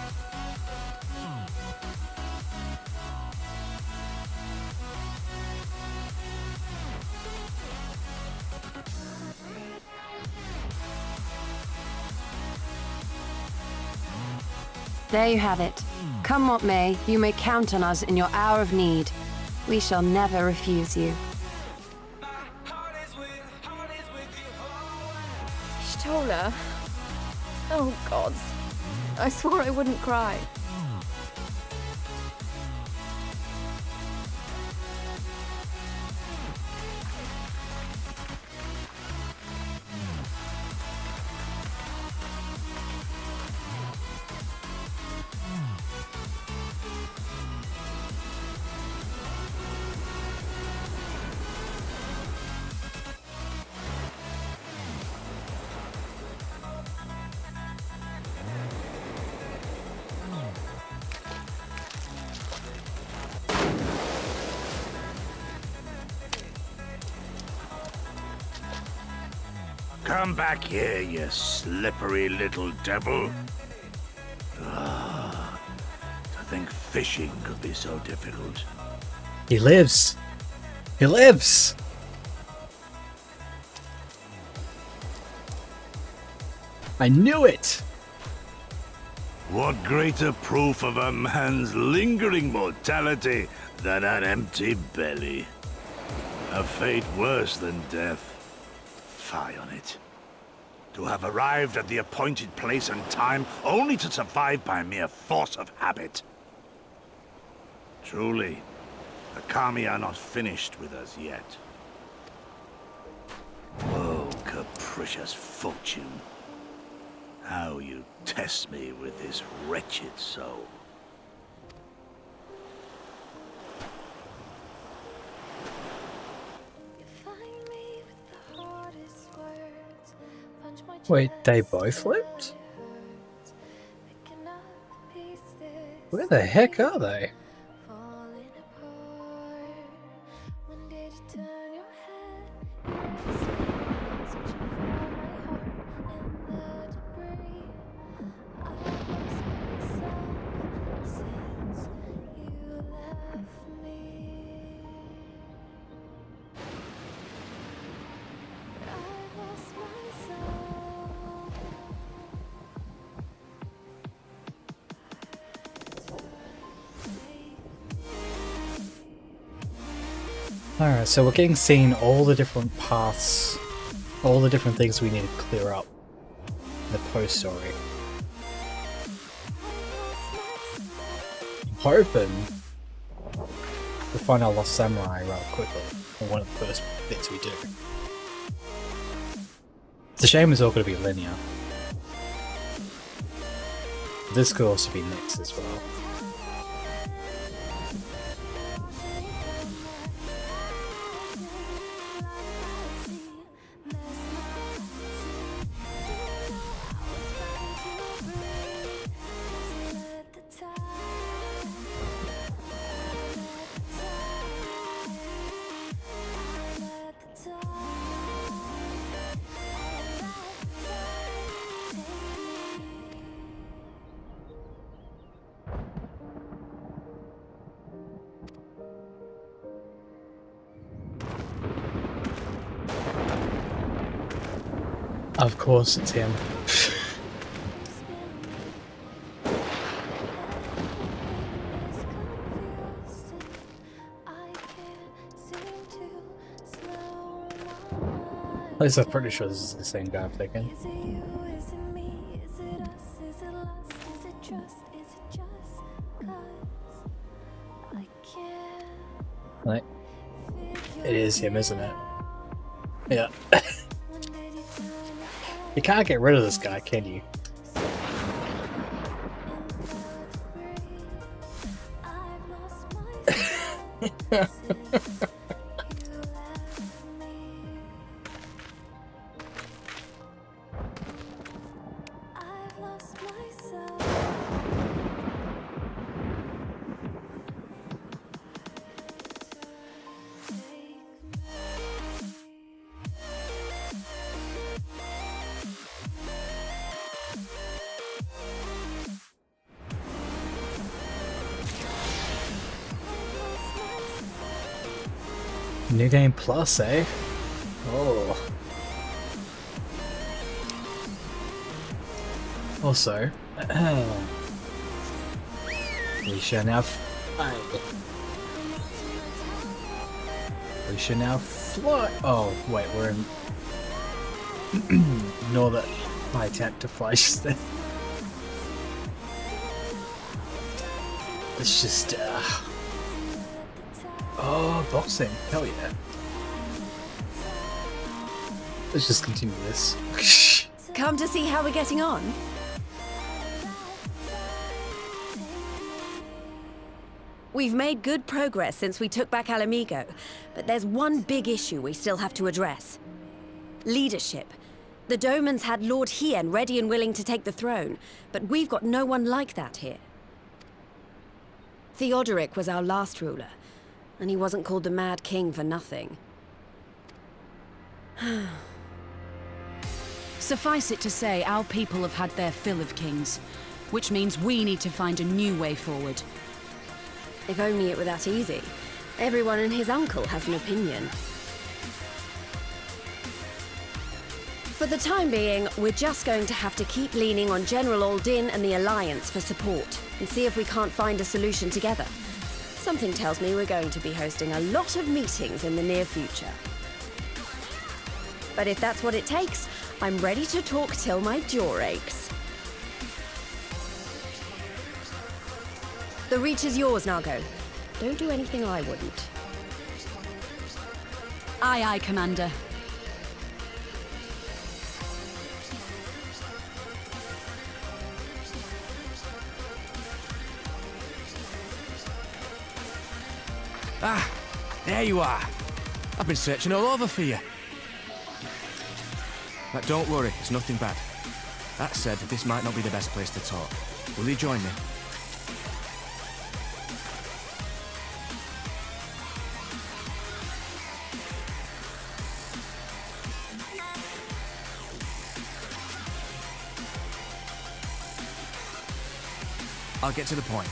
[SPEAKER 11] There you have it. Come what may, you may count on us in your hour of need. We shall never refuse you.
[SPEAKER 10] Stola. Oh, God. I swore I wouldn't cry.
[SPEAKER 12] Come back here, you slippery little devil. Ah, to think fishing could be so difficult.
[SPEAKER 3] He lives. He lives. I knew it.
[SPEAKER 12] What greater proof of a man's lingering mortality than an empty belly? A fate worse than death. Fie on it. To have arrived at the appointed place and time only to survive by mere force of habit. Truly, the Kami are not finished with us yet. Oh, capricious fortune. How you test me with this wretched soul.
[SPEAKER 3] Wait, they both lived? Where the heck are they? Alright, so we're getting seen all the different paths, all the different things we need to clear up in the post-story. I'm hoping to find our lost samurai rather quickly, or one of the first bits we do. It's a shame it's all going to be linear. This could also be next as well. Of course it's him. At least I'm pretty sure this is the same guy I'm thinking.
[SPEAKER 2] Is it you, is it me, is it us, is it lust, is it trust?
[SPEAKER 3] Like, it is him, isn't it? Yeah. You can't get rid of this guy, can you? New Game Plus, eh? Oh. Also, we shall now fly. Oh, wait, we're in. Ignore that my attempt to fly just then. It's just. Oh, boxing. Hell yeah. Let's just continue this.
[SPEAKER 10] Come to see how we're getting on? We've made good progress since we took back Alamigo, but there's one big issue we still have to address. Leadership. The Domans had Lord Hien ready and willing to take the throne, but we've got no one like that here. Theodoric was our last ruler, and he wasn't called the Mad King for nothing.
[SPEAKER 13] Suffice it to say, our people have had their fill of kings, which means we need to find a new way forward.
[SPEAKER 10] If only it were that easy. Everyone and his uncle has an opinion. For the time being, we're just going to have to keep leaning on General Aldin and the Alliance for support, and see if we can't find a solution together. Something tells me we're going to be hosting a lot of meetings in the near future. But if that's what it takes, I'm ready to talk till my jaw aches. The Reach is yours, Nago. Don't do anything I wouldn't.
[SPEAKER 13] Aye, aye, Commander.
[SPEAKER 14] Ah, there you are. I've been searching all over for you. But don't worry, it's nothing bad. That said, this might not be the best place to talk. Will you join me? I'll get to the point.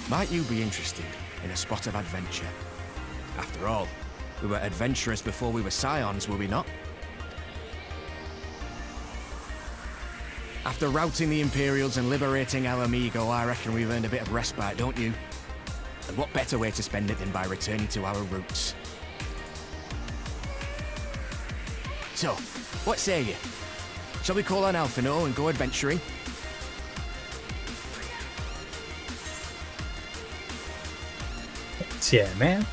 [SPEAKER 14] Might you be interested in a spot of adventure? After all, we were adventurous before we were scions, were we not? After routing the Imperials and liberating Alamigo, I reckon we've earned a bit of respite, don't you? And what better way to spend it than by returning to our roots? So, what say you? Shall we call on Alphino and go adventuring?
[SPEAKER 3] Yeah, man.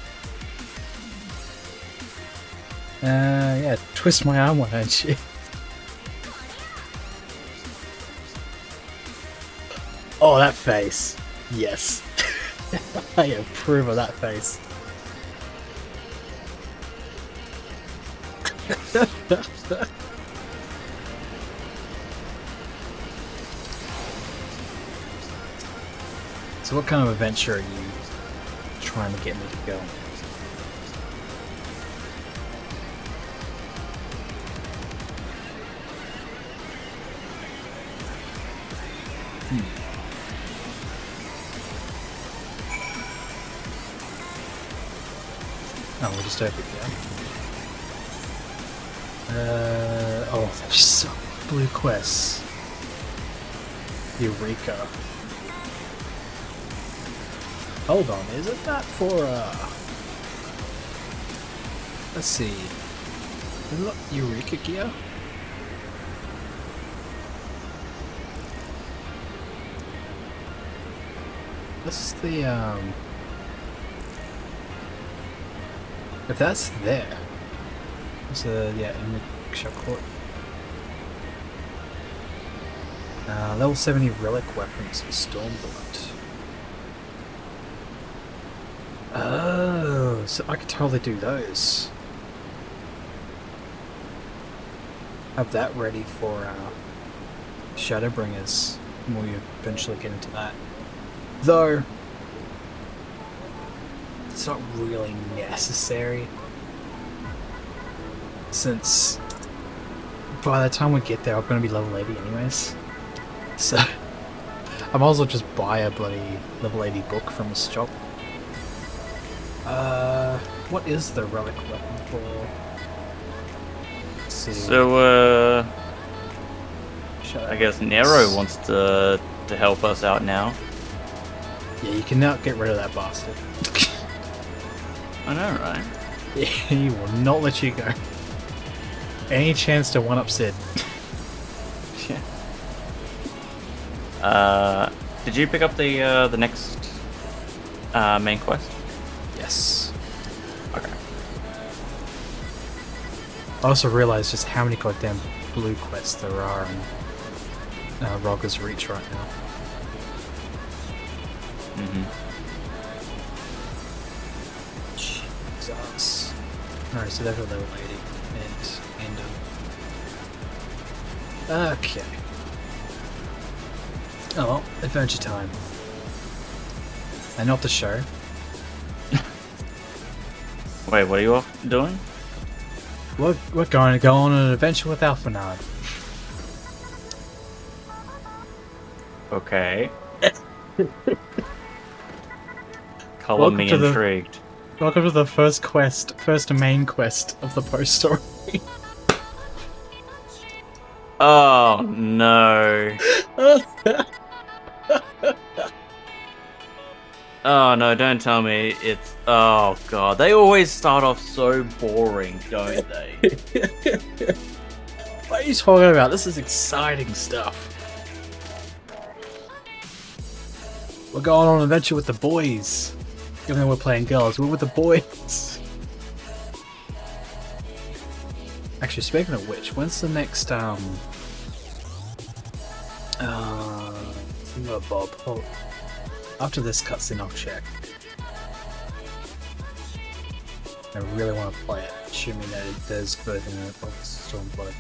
[SPEAKER 3] Yeah, twist my arm, why don't you? Oh, that face. Yes. I approve of that face. So what kind of adventure are you trying to get me to go? Oh, we're just over here. Oh, there's some blue quests. Eureka. Hold on, isn't that for, let's see. Look, Eureka gear? This is the, if that's there, it's yeah, in the shop court. Level 70 relic weapons for Stormblood. Oh, so I could totally do those. Have that ready for Shadowbringers when we eventually get into that. Though, it's not really necessary, since by the time we get there I'm going to be level 80 anyways. So, I might as well just buy a bloody level 80 book from the shop. What is the relic weapon for? Let's see.
[SPEAKER 4] So, I guess Nero wants to help us out now.
[SPEAKER 3] Yeah, you cannot get rid of that bastard.
[SPEAKER 4] I know, right?
[SPEAKER 3] Yeah, he will not let you go. Any chance to one-up Sid.
[SPEAKER 4] Yeah. Did you pick up the next main quest?
[SPEAKER 3] Yes.
[SPEAKER 4] Okay.
[SPEAKER 3] I also realized just how many goddamn blue quests there are in Rogger's Reach right now. Jesus. Alright, so that's a level 80 and end of. Okay. Oh well, adventure time. And not the show.
[SPEAKER 4] Wait, what are you off doing?
[SPEAKER 3] We're going to go on an adventure with Alphanard.
[SPEAKER 4] Okay. Color me intrigued.
[SPEAKER 3] Welcome to the first main quest of the post story.
[SPEAKER 4] Oh no. Oh no, don't tell me it's... Oh god, they always start off so boring, don't they?
[SPEAKER 3] What are you talking about? This is exciting stuff. We're going on an adventure with the boys. Even though we're playing girls, we're with the boys. Actually, speaking of which, when's the next, Bob, hold. After this cutscene, I'll check. I really want to play it, assuming that there's version of Stormblood.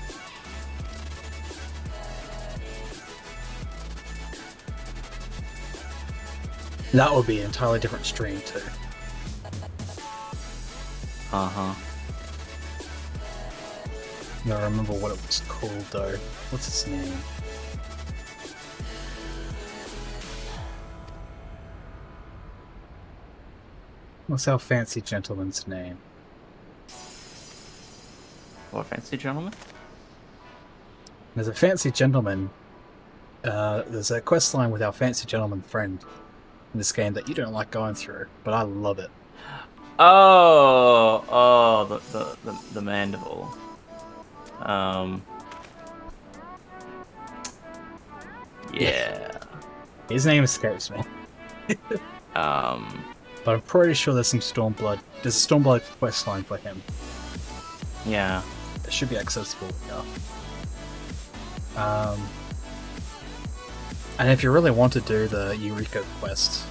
[SPEAKER 3] That would be an entirely different stream too.
[SPEAKER 4] Uh-huh.
[SPEAKER 3] I don't remember what it was called though. What's its name? What's our fancy gentleman's name?
[SPEAKER 4] What fancy gentleman?
[SPEAKER 3] There's a fancy gentleman. There's a quest line with our fancy gentleman friend in this game that you don't like going through, but I love it.
[SPEAKER 4] Oh, the Mandible. Yeah.
[SPEAKER 3] His name escapes me. But I'm pretty sure there's some Stormblood. There's a Stormblood quest line for him.
[SPEAKER 4] Yeah.
[SPEAKER 3] It should be accessible, yeah. And if you really want to do the Eureka quest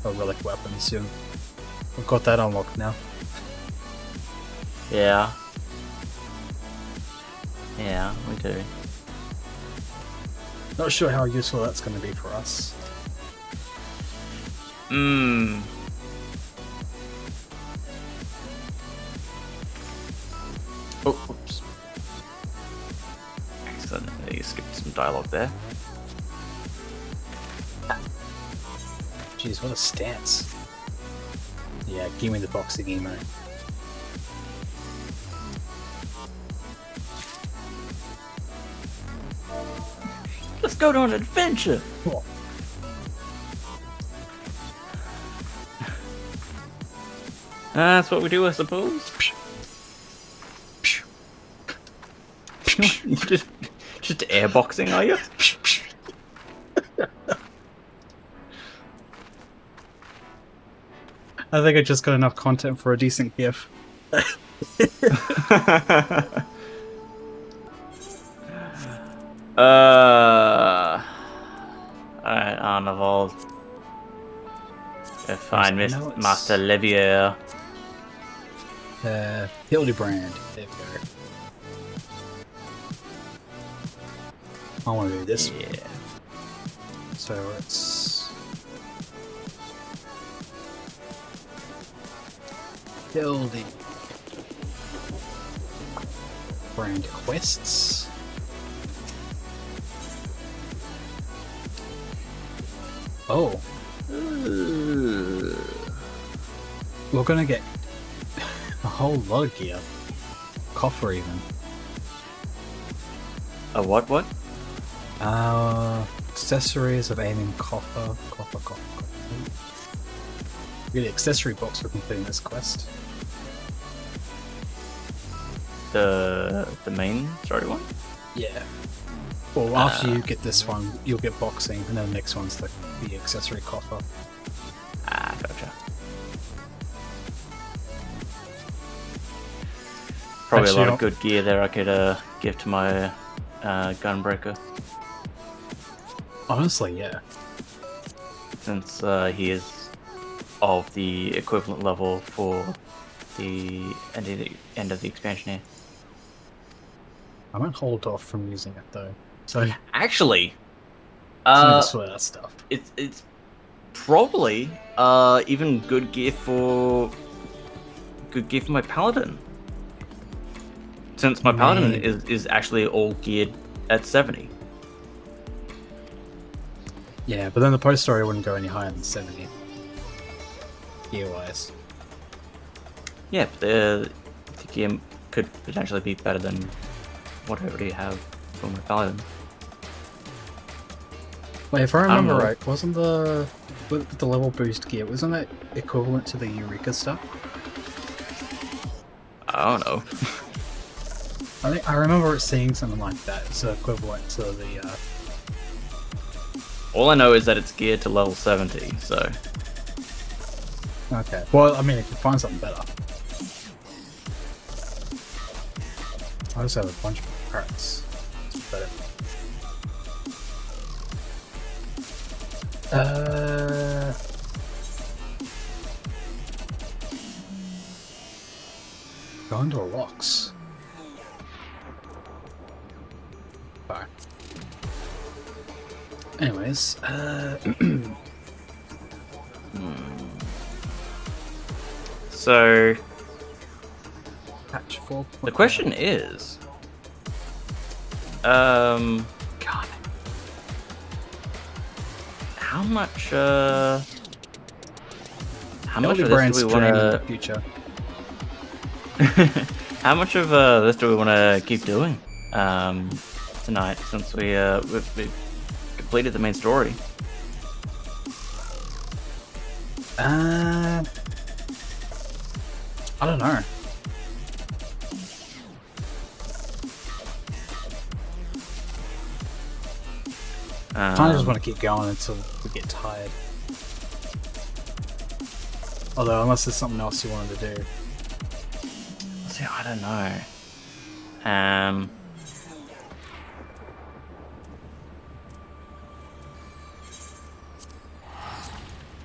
[SPEAKER 3] for relic weapons, we've got that unlocked now.
[SPEAKER 4] Yeah. Yeah, we do.
[SPEAKER 3] Not sure how useful that's going to be for us.
[SPEAKER 4] Oh, oops. Accidentally skipped some dialogue there.
[SPEAKER 3] Jeez, what a stance. Yeah, give me the boxing emo.
[SPEAKER 4] Let's go on an adventure!
[SPEAKER 3] Cool.
[SPEAKER 4] That's what we do, I suppose. just airboxing, are you?
[SPEAKER 3] I think I just got enough content for a decent GIF.
[SPEAKER 4] Alright, on evolved. Find
[SPEAKER 3] notes.
[SPEAKER 4] Master Livier.
[SPEAKER 3] Hildibrand. There we go. I want to do this.
[SPEAKER 4] Yeah.
[SPEAKER 3] So it's Hildibrand quests. Oh. We're gonna get a whole lot of gear. Coffer even.
[SPEAKER 4] A what?
[SPEAKER 3] Accessories of aiming coffer. Really, accessory box for completing this quest.
[SPEAKER 4] The main story one?
[SPEAKER 3] Yeah. Well, after you get this one, you'll get boxing, and then the next one's the accessory coffer.
[SPEAKER 4] Ah, gotcha. Probably
[SPEAKER 3] Actually,
[SPEAKER 4] a lot of good gear there I could give to my gunbreaker.
[SPEAKER 3] Honestly, yeah.
[SPEAKER 4] Since he is of the equivalent level for the end of the expansion here.
[SPEAKER 3] I might hold off from using it though. So
[SPEAKER 4] actually,
[SPEAKER 3] that stuff.
[SPEAKER 4] It's probably even good gear for my paladin. Since my paladin is actually all geared at 70.
[SPEAKER 3] Yeah, but then the post story wouldn't go any higher than 70. Gear wise.
[SPEAKER 4] Yeah, but the gear could potentially be better than what I already have for my paladin.
[SPEAKER 3] Wait, if I remember right, wasn't the level boost gear, wasn't that equivalent to the Eureka stuff?
[SPEAKER 4] I don't know.
[SPEAKER 3] I remember seeing something like that. It's equivalent to the.
[SPEAKER 4] All I know is that it's geared to level 70, so.
[SPEAKER 3] Okay. Well, I mean, if you find something better. I just have a bunch of parrots. It's better. Gondor locks. Alright. Anyways,
[SPEAKER 4] So
[SPEAKER 3] patch 4.
[SPEAKER 4] the question is, God, how much of this do we want to?
[SPEAKER 3] Future.
[SPEAKER 4] How much of this do we want to keep doing tonight? Since we've completed the main story.
[SPEAKER 3] I don't know. I kind of just want to keep going until we get tired. Although, unless there's something else you wanted to do.
[SPEAKER 4] See, I don't know.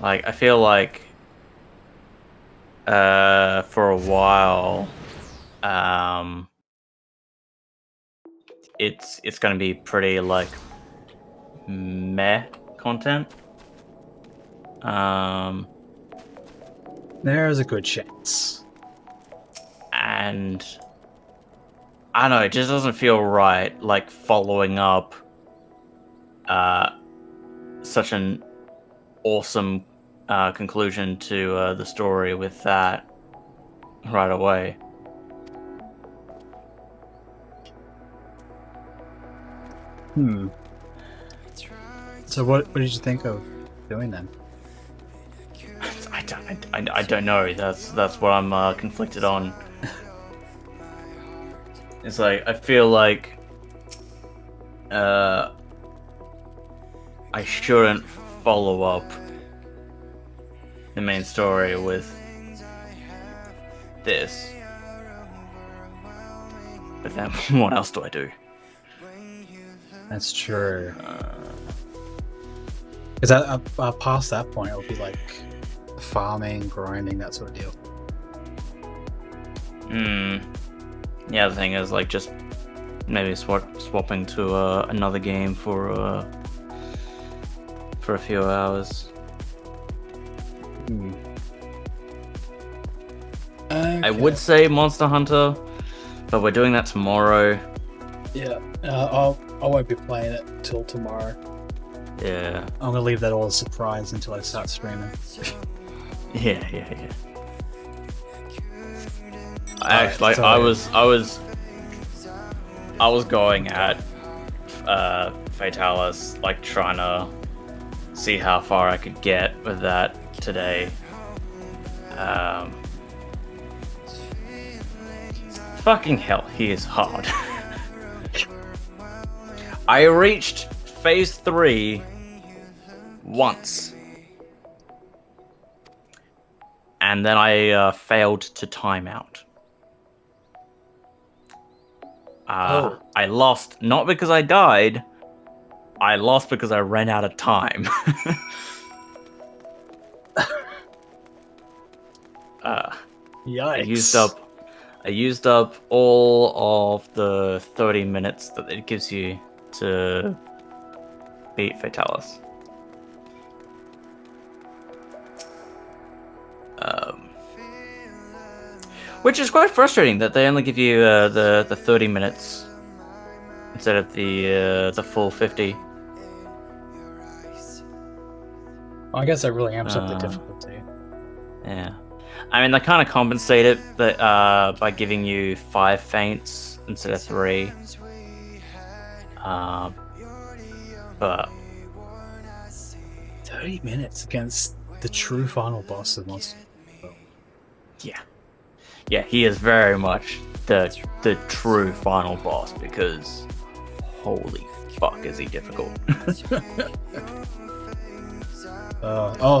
[SPEAKER 4] Like, I feel like for a while, it's gonna be pretty like meh content.
[SPEAKER 3] There's a good chance.
[SPEAKER 4] And I don't know, it just doesn't feel right, like following up such an awesome conclusion to the story with that right away.
[SPEAKER 3] So what did you think of doing then?
[SPEAKER 4] I don't know. That's what I'm conflicted on. It's like I feel like I shouldn't follow up the main story with this. But then, what else do I do?
[SPEAKER 3] That's true. Because past that point, it'll be like farming, grinding, that sort of deal.
[SPEAKER 4] Yeah, the thing is, like, just maybe swapping to another game for a few hours.
[SPEAKER 3] Okay.
[SPEAKER 4] I would say Monster Hunter, but we're doing that tomorrow.
[SPEAKER 3] Yeah, I won't be playing it till tomorrow.
[SPEAKER 4] Yeah.
[SPEAKER 3] I'm gonna leave that all a surprise until I start streaming.
[SPEAKER 4] Yeah. Actually, I was going at Fatalis, like trying to see how far I could get with that today. Fucking hell, he is hard. I reached phase 3 once. And then I failed to time out. I lost, not because I died, I lost because I ran out of time.
[SPEAKER 3] Yikes.
[SPEAKER 4] I used up all of the 30 minutes that it gives you to beat Fatalis. Which is quite frustrating that they only give you the 30 minutes instead of the full 50.
[SPEAKER 3] Well, I guess that really amps up the difficulty.
[SPEAKER 4] Yeah. I mean, they kind of compensate it by giving you 5 feints instead of 3. But
[SPEAKER 3] 30 minutes against the true final boss of Monster.
[SPEAKER 4] Yeah, he is very much the true final boss because holy fuck is he difficult.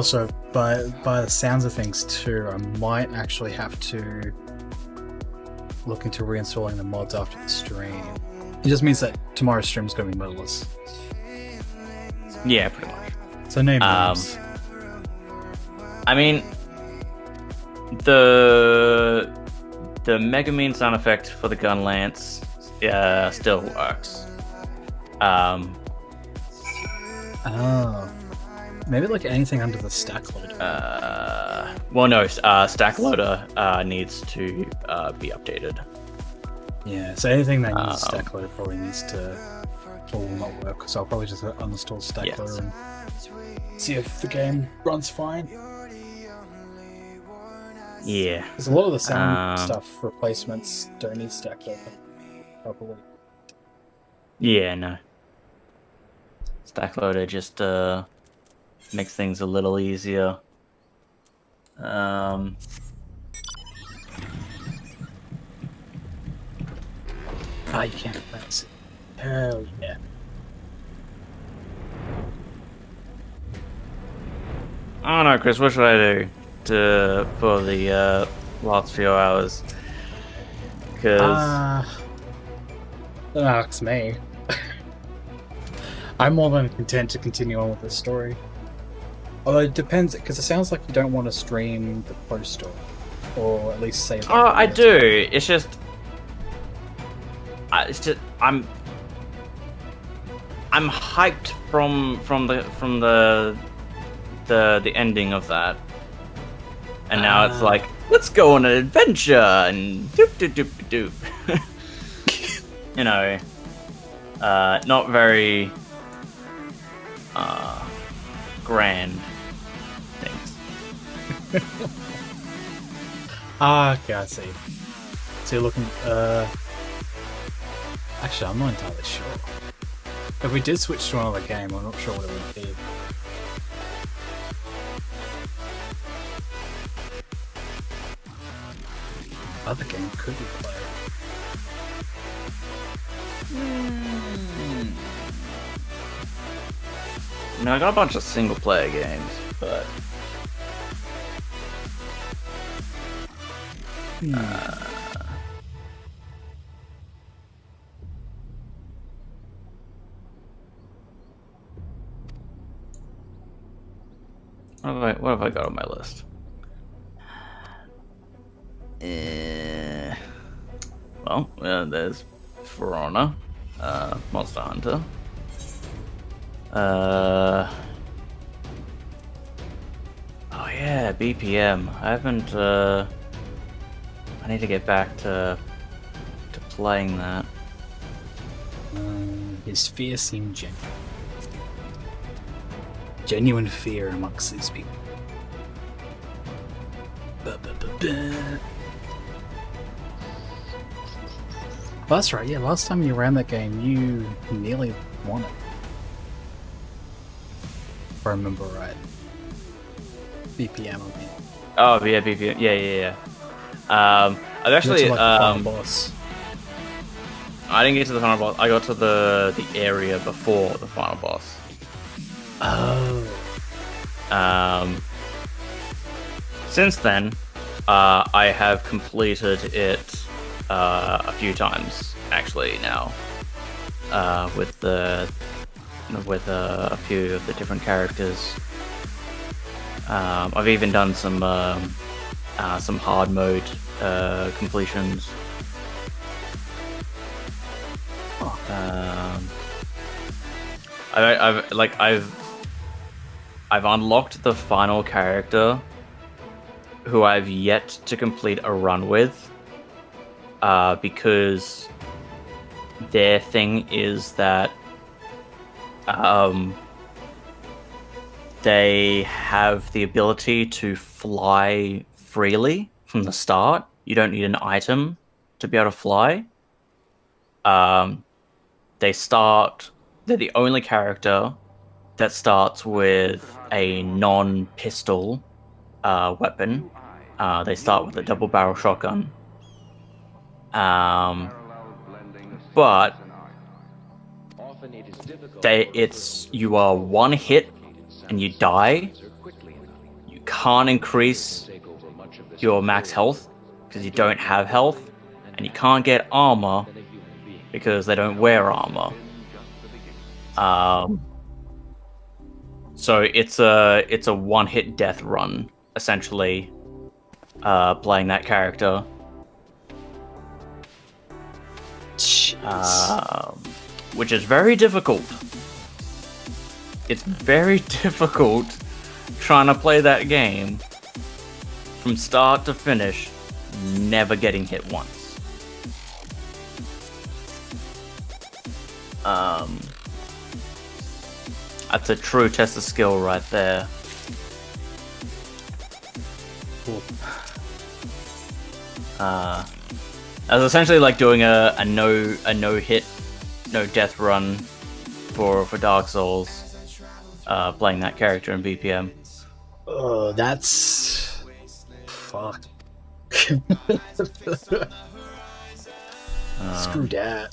[SPEAKER 3] So by the sounds of things too, I might actually have to look into reinstalling the mods after the stream. It just means that tomorrow's stream is going to be modelless.
[SPEAKER 4] Yeah, pretty much.
[SPEAKER 3] So no mods.
[SPEAKER 4] I mean, the Megamine sound effect for the gun lance still works.
[SPEAKER 3] Maybe like anything under the stack loader.
[SPEAKER 4] Well, no, stack loader needs to be updated.
[SPEAKER 3] Yeah, so anything that needs stack loader probably needs to will not work. So I'll probably just uninstall stack loader and see if the game runs fine.
[SPEAKER 4] Yeah.
[SPEAKER 3] Because a lot of the sound stuff replacements don't need stack loader. Probably.
[SPEAKER 4] Yeah, no. Stack loader just makes things a little easier.
[SPEAKER 3] You can't pronounce it. Hell yeah.
[SPEAKER 4] I don't know, Chris, what should I do for the last few hours? Because
[SPEAKER 3] don't ask me. I'm more than content to continue on with the story. Although it depends, because it sounds like you don't want to stream the post story, or at least save.
[SPEAKER 4] I do. It's just I'm hyped from the ending of that, and now it's like, let's go on an adventure and doop. You know, not very grand things.
[SPEAKER 3] Okay, I see. So you're looking. Actually, I'm not entirely sure. If we did switch to another game, I'm not sure what it would be. Other game could we play?
[SPEAKER 4] I got a bunch of single player games, but What have I got on my list? Well, there's For Honor, Monster Hunter. Oh yeah, BPM. I haven't. I need to get back to playing that.
[SPEAKER 3] His fear seemed genuine. Genuine fear amongst these people. Well, that's right, yeah, last time you ran that game, you nearly won it. If I remember right. BPM, I mean.
[SPEAKER 4] Oh, yeah, BPM. Yeah. I've actually,
[SPEAKER 3] like the final boss.
[SPEAKER 4] I didn't get to the final boss. I got to the area before the final boss.
[SPEAKER 3] Oh.
[SPEAKER 4] Since then, I have completed it a few times actually now, with a few of the different characters. I've even done some hard mode completions. I've unlocked the final character who I've yet to complete a run with, because their thing is that they have the ability to fly freely from the start. You don't need an item to be able to fly. They're the only character that starts with a non-pistol weapon. They start with a double barrel shotgun. But you are one hit and you die. You can't increase your max health because you don't have health, and you can't get armor because they don't wear armor. So it's a one-hit death run essentially, playing that character. Which is very difficult. It's very difficult trying to play that game from start to finish, never getting hit once. That's a true test of skill right there. I was essentially like doing a no hit, no death run for Dark Souls, playing that character in BPM.
[SPEAKER 3] Oh, that's fuck. Screw that.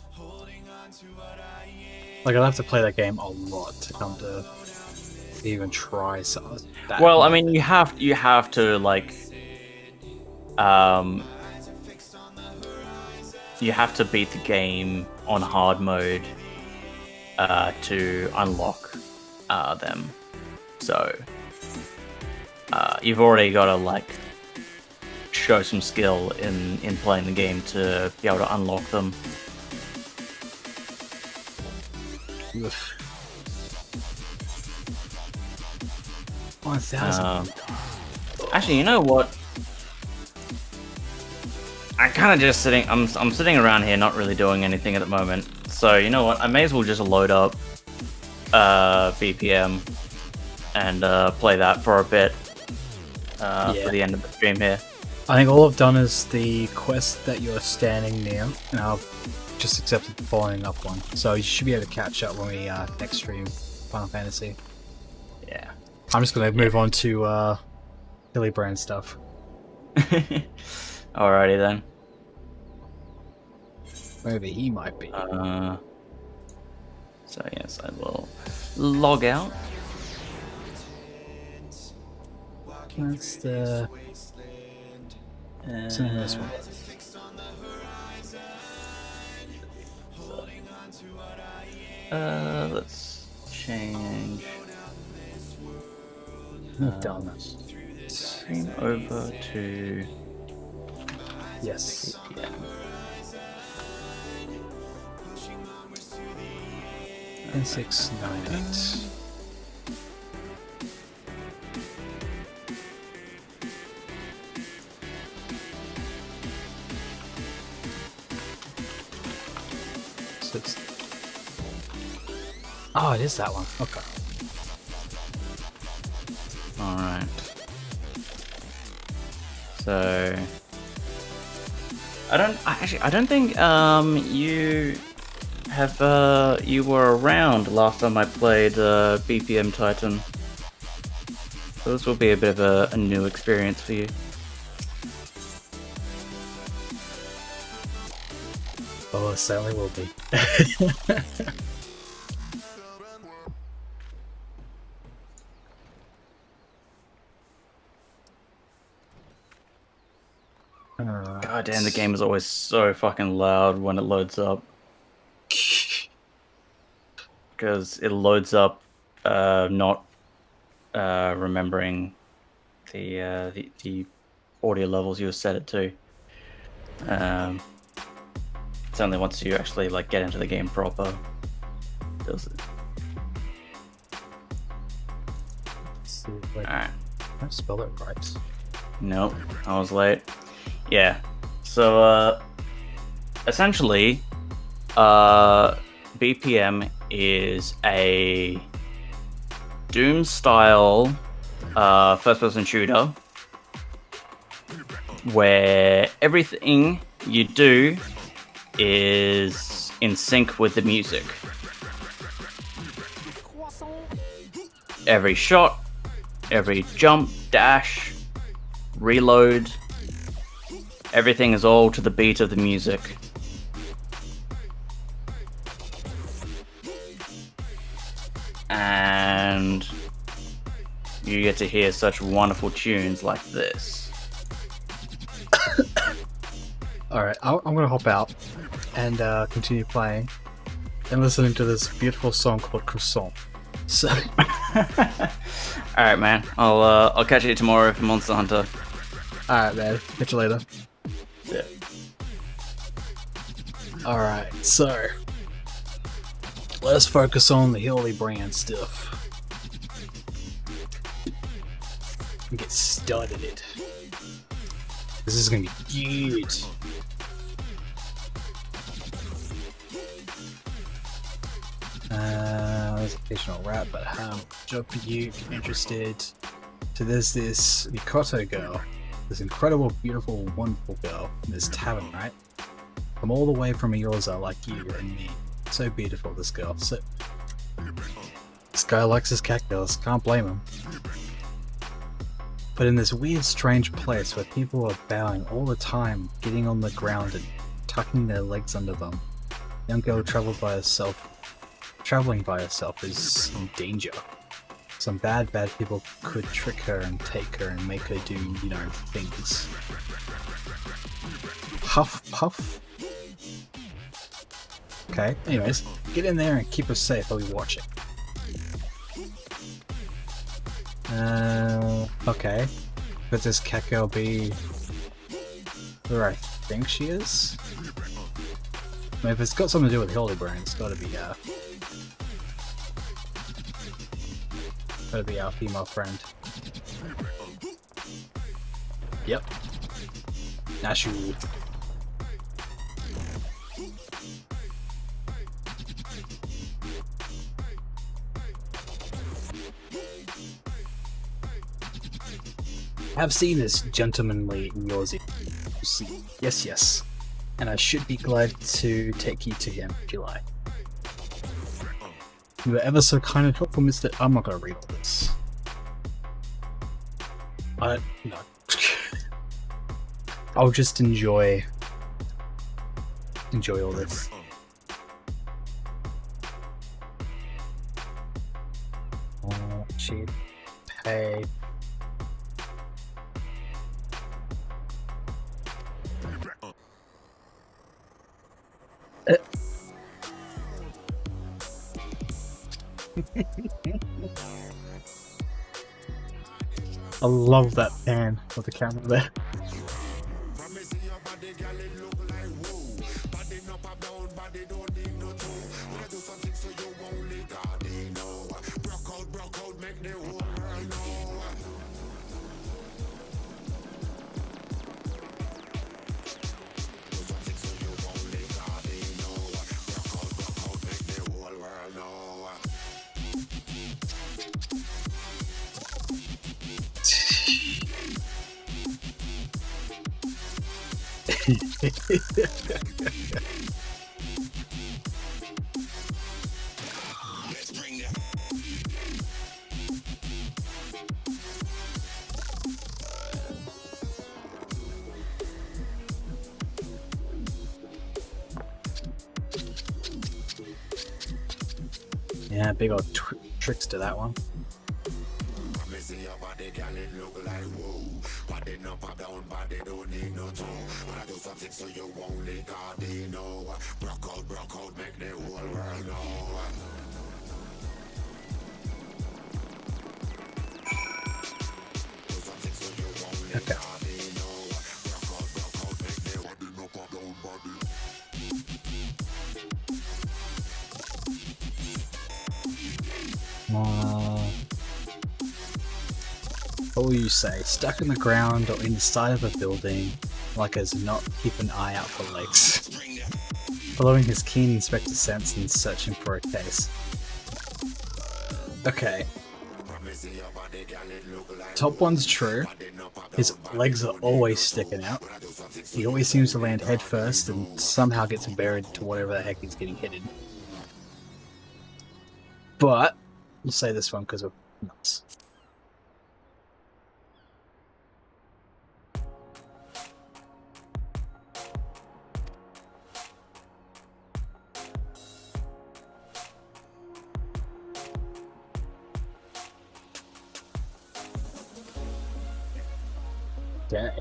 [SPEAKER 3] Like, I'll have to play that game a lot to come to even try something.
[SPEAKER 4] Well, I mean, you have to like, you have to beat the game on hard mode to unlock them. So you've already got to like show some skill in playing the game to be able to unlock them.
[SPEAKER 3] 1,000.
[SPEAKER 4] Actually, you know what? I'm kind of just sitting. I'm sitting around here, not really doing anything at the moment. So you know what? I may as well just load up BPM and play that for a bit for the end of the stream here.
[SPEAKER 3] I think all I've done is the quest that you're standing near, and I've just accepted the following up one. So you should be able to catch up when we next stream Final Fantasy.
[SPEAKER 4] Yeah.
[SPEAKER 3] I'm just gonna move on to Hildibrand stuff.
[SPEAKER 4] Alrighty then.
[SPEAKER 3] Wherever he might be.
[SPEAKER 4] So yes, I will log out.
[SPEAKER 3] That's the What's the name of this one?
[SPEAKER 4] Let's change.
[SPEAKER 3] Move down this.
[SPEAKER 4] Stream over to.
[SPEAKER 3] Yes.
[SPEAKER 4] Yeah.
[SPEAKER 3] And 698. Oh, it is that one. Okay.
[SPEAKER 4] Alright. So I don't think you were around last time I played BPM Titan. So this will be a bit of a new experience for you.
[SPEAKER 3] Oh, it certainly will be.
[SPEAKER 4] God damn, the game is always so fucking loud when it loads up. Because it loads up not remembering the audio levels you set it to. It's only once you actually like get into the game proper does it. Alright.
[SPEAKER 3] I spell it right.
[SPEAKER 4] Nope, I was late. Yeah. So essentially BPM is a Doom style first person shooter where everything you do is in sync with the music. Every shot, every jump, dash, reload, everything is all to the beat of the music. And you get to hear such wonderful tunes like this.
[SPEAKER 3] Alright, I'm gonna hop out and continue playing and listening to this beautiful song called Croissant. So
[SPEAKER 4] alright, man. I'll catch you tomorrow for Monster Hunter.
[SPEAKER 3] Alright, man. Catch you later.
[SPEAKER 4] Yeah.
[SPEAKER 3] Alright, so let's focus on the Hildibrand stuff. And get started it. This is gonna be good. There's a occasional rap, but job for you if you're interested. So there's this Mikoto girl, this incredible, beautiful, wonderful girl in this tavern, right? Come all the way from Eorza like you and me. So beautiful, this girl. So this guy likes his cat girls, can't blame him. But in this weird, strange place where people are bowing all the time, getting on the ground and tucking their legs under them, a young girl traveling by herself is in danger. Some bad people could trick her and take her and make her do, you know, things. Huff, puff. Okay, anyways, get in there and keep her safe while we watch it. Okay. Could this cat girl be who I think she is? I mean, if it's got something to do with Hildibrand, it's gotta be our female friend. Yep. Nashu. I've seen this gentlemanly Yozi. Yes. And I should be glad to take you to him if you like. You were ever so kind and helpful, Mr. I'm not gonna read all this. No. I'll just enjoy all this. She'd pay. I love that pan of the camera there. Yeah, big old tricks to that one. Okay. What will you say? Stuck in the ground or inside of a building, like as not keep an eye out for legs. Following his keen inspector sense and searching for a case. Okay. Top one's true. His legs are always sticking out. He always seems to land head first and somehow gets buried to whatever the heck he's getting hit in. But we'll say this one because we're nuts. Okay.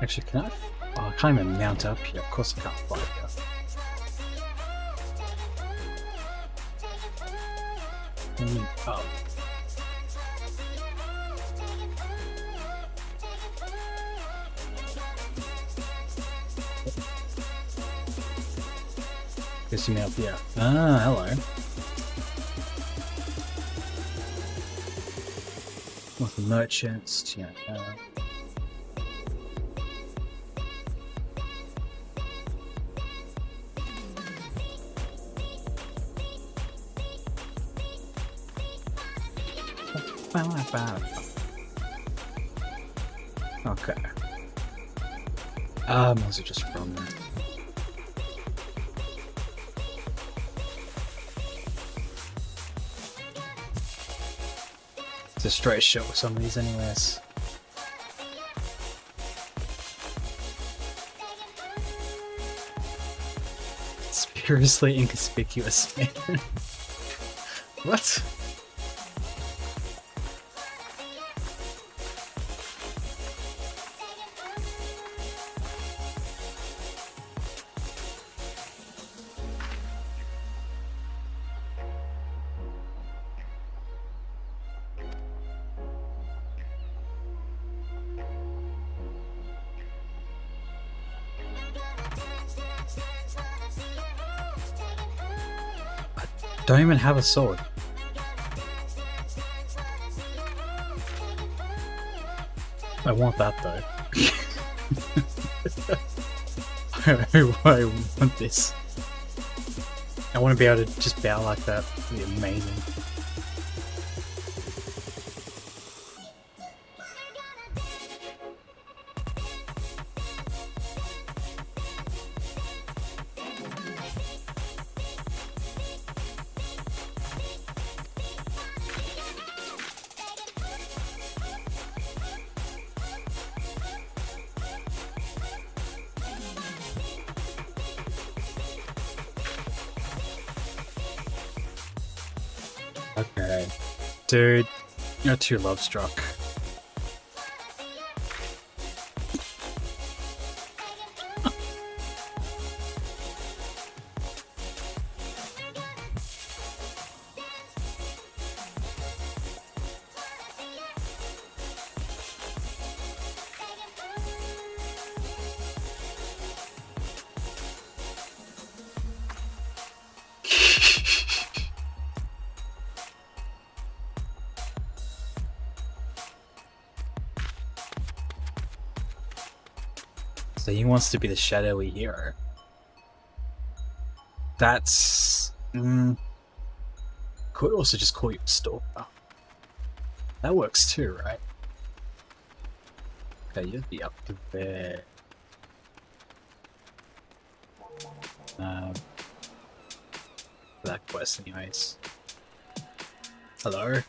[SPEAKER 3] Actually, can I? Oh, I can't even mount up here. Of course, I can't fly here. Oh. Guess you up here. Ah, hello. With the merchants, yeah. Okay. Was it just from there? It's a straight shot with some of these anyways. Spuriously inconspicuous, man. What? Don't even have a sword. I want that though. I want this. I want to be able to just bow like that. It'd be amazing. Okay. Dude, you're too love struck. So he wants to be the shadowy hero. That's... Could also just call you a stalker. That works too, right? Okay, you'd be up to there. That quest anyways. Hello?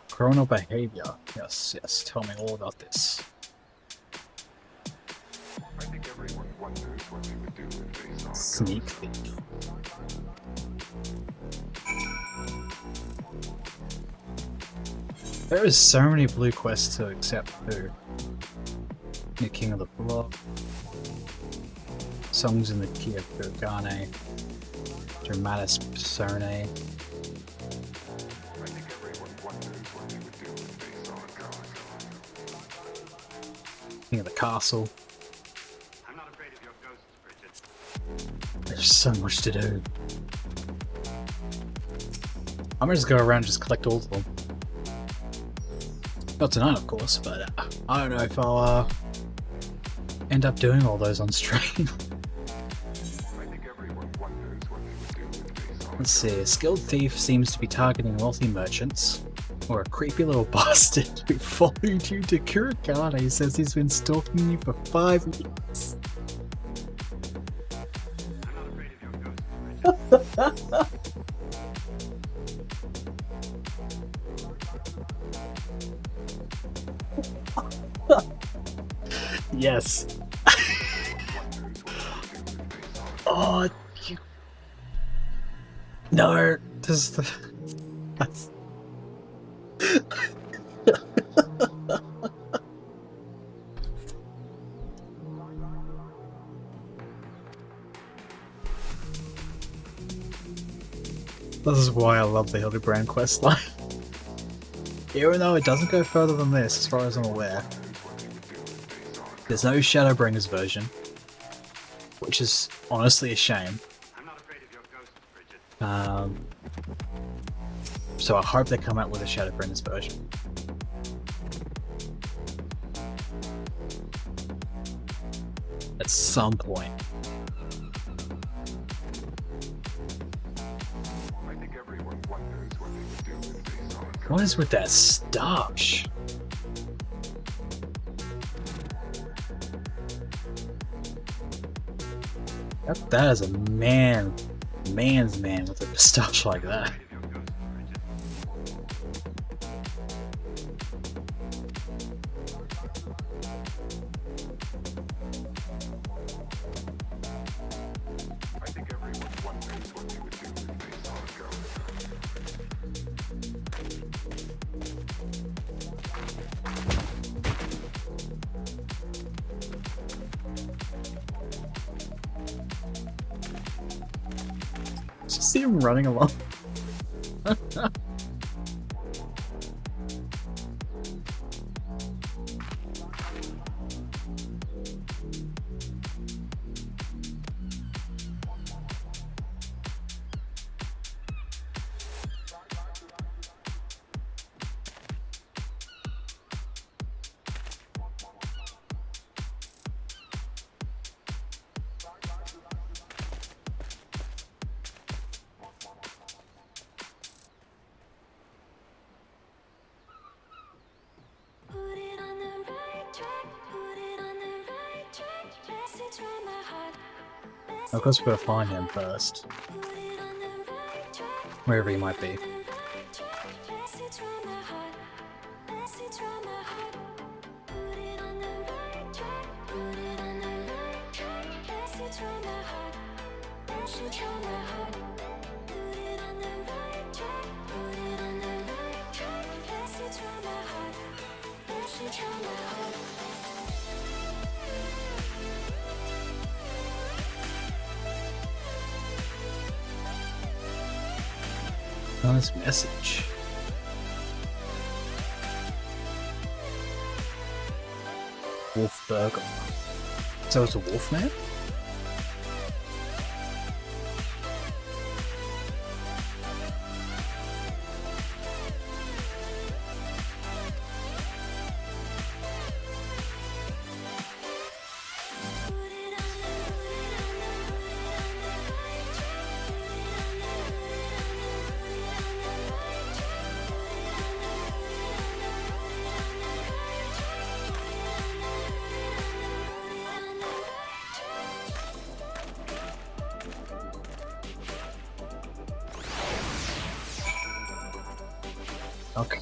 [SPEAKER 3] Criminal behavior. Yes, yes, tell me all about this.
[SPEAKER 15] I think everyone wonders what we would do if they saw a
[SPEAKER 3] Sneak thief. There is so many blue quests to accept too. The King of the Block. Songs in the Key of Gurgane. Dramatis Personae. King of the Castle.
[SPEAKER 15] I'm not afraid of your ghosts, Bridget.
[SPEAKER 3] There's so much to do. I'm gonna just go around and just collect all of them. Not tonight, of course, but I don't know if I'll end up doing all those on stream. Let's see, a skilled thief seems to be targeting wealthy merchants, or a creepy little bastard who followed you to Kurikane says he's been stalking you for 5 years. Yes. Oh, you... No, this is the... That's... This is why I love the Hildibrand questline. Even though it doesn't go further than this, as far as I'm aware. There's no Shadowbringers version, which is honestly a shame. So I hope they come out with a Shadowbringers version. At some point. What is with that stoush? That is a man's man with a moustache like that. Just see him running along. Of course, we've got to find him first. Wherever he might be. Nice message. Wolf Burger. So it's a wolf man? Okay.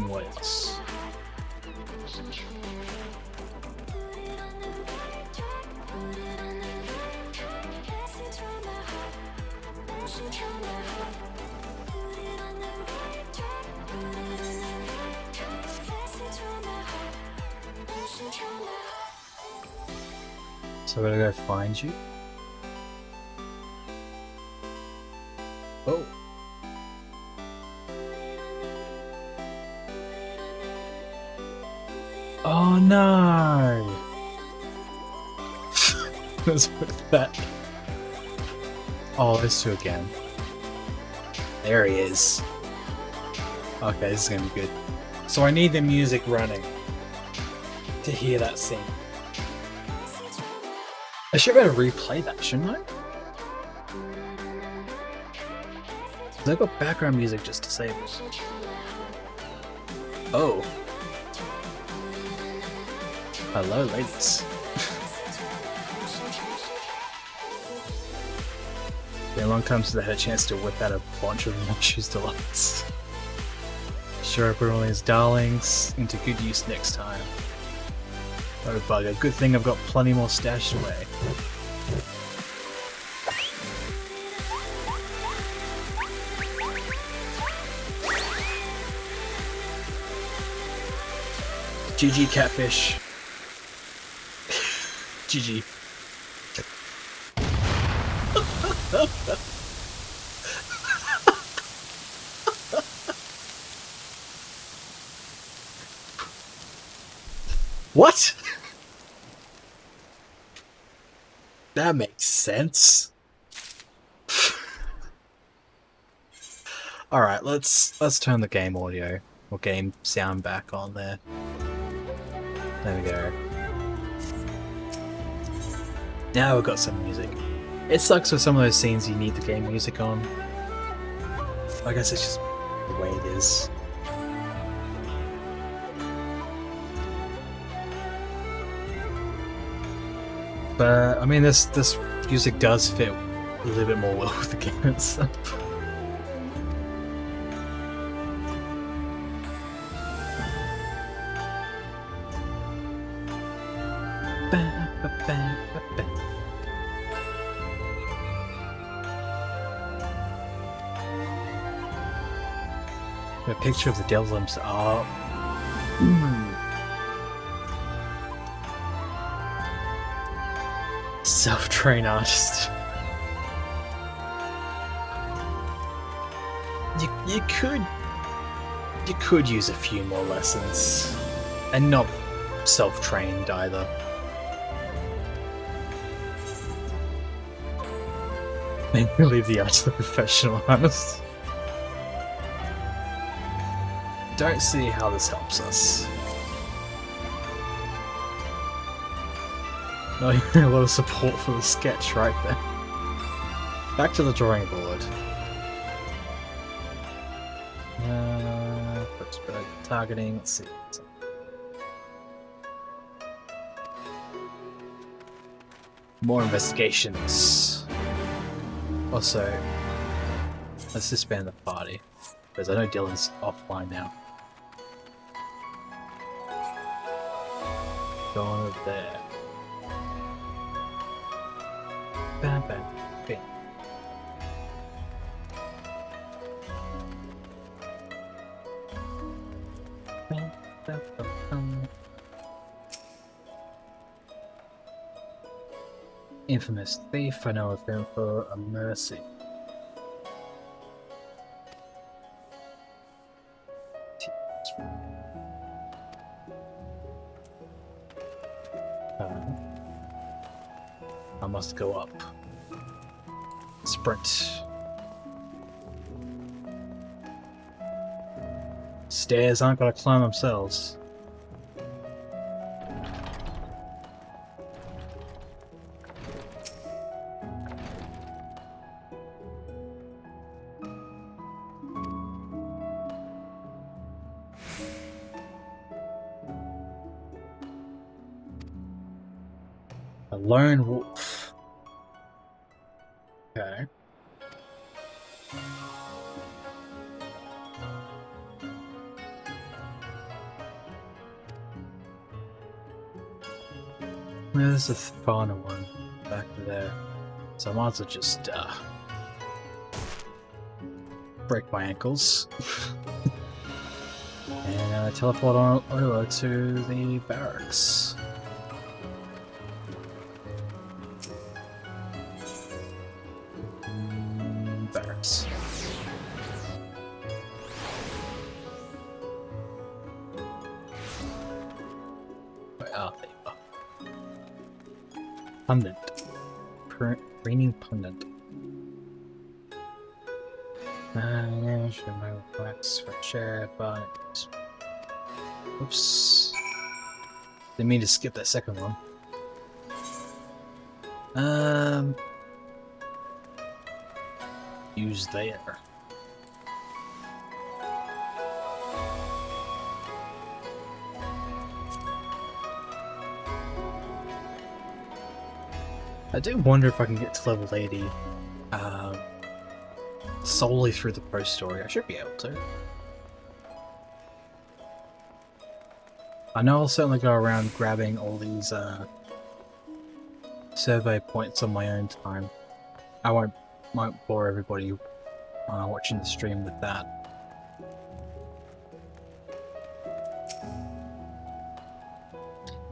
[SPEAKER 3] What else? So we're gonna go find you. Oh. Oh no! What's with that? Oh, there's two again. There he is. Okay, this is gonna be good. So I need the music running to hear that scene. I should be able to replay that, shouldn't I? 'Cause I've got background music just disabled. Oh. Hello, ladies. Been a long time since I had a chance to whip out a bunch of Munchies Delights. Sure, I put all these darlings into good use next time. Oh bugger, good thing I've got plenty more stashed away. GG catfish. GG. What? That makes sense. Alright, let's turn the game audio or game sound back on there. There we go. Now we've got some music. It sucks with some of those scenes you need the game music on. I guess it's just the way it is. But I mean, this music does fit a little bit more well with the game itself. A picture of the devil himself. Oh. Self-trained artist. You could use a few more lessons, and not self-trained either. Maybe leave the art to the professional artist. Don't see how this helps us. Not even a lot of support for the sketch right there. Back to the drawing board. Targeting, let's see. More investigations. Also, let's disband the party, because I know Dylan's offline now. Go on over there. Bam, bam, bam. Bam, bam, bam, bam. Infamous thief, I know of him for a mercy. I must go up. Sprint. Stairs aren't gonna climb themselves. A lone wolf. Okay. There's a finer one back there. So I might as well just break my ankles. And teleport on over to the barracks. Barracks. Where are they? Pundit. Reigning Pundit. Should my wax for chair, but oops. Didn't mean to skip that second one. Use there. I do wonder if I can get to level 80 solely through the pro story. I should be able to. I know I'll certainly go around grabbing all these survey points on my own time. I won't bore everybody watching the stream with that.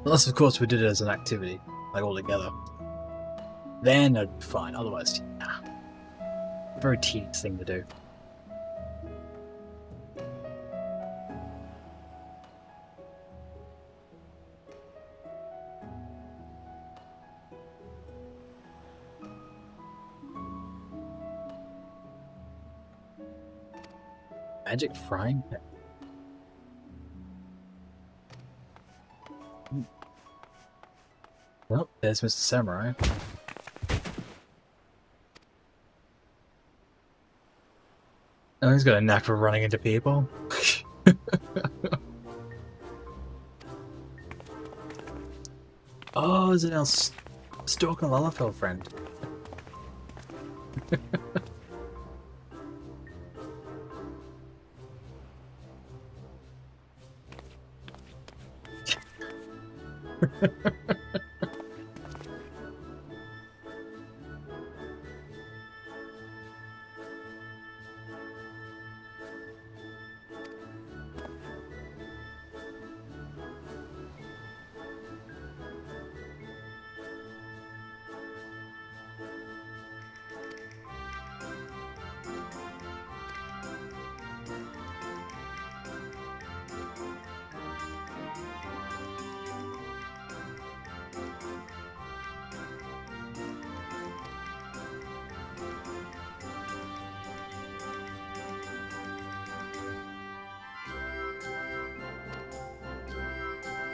[SPEAKER 3] Unless, of course, we did it as an activity, like all together. Then I'd be fine. Otherwise, nah. Very tedious thing to do. Magic frying pan. Well, there's Mr. Samurai. Oh, he's got a knack for running into people. Oh, is it our stalking Lalafell friend?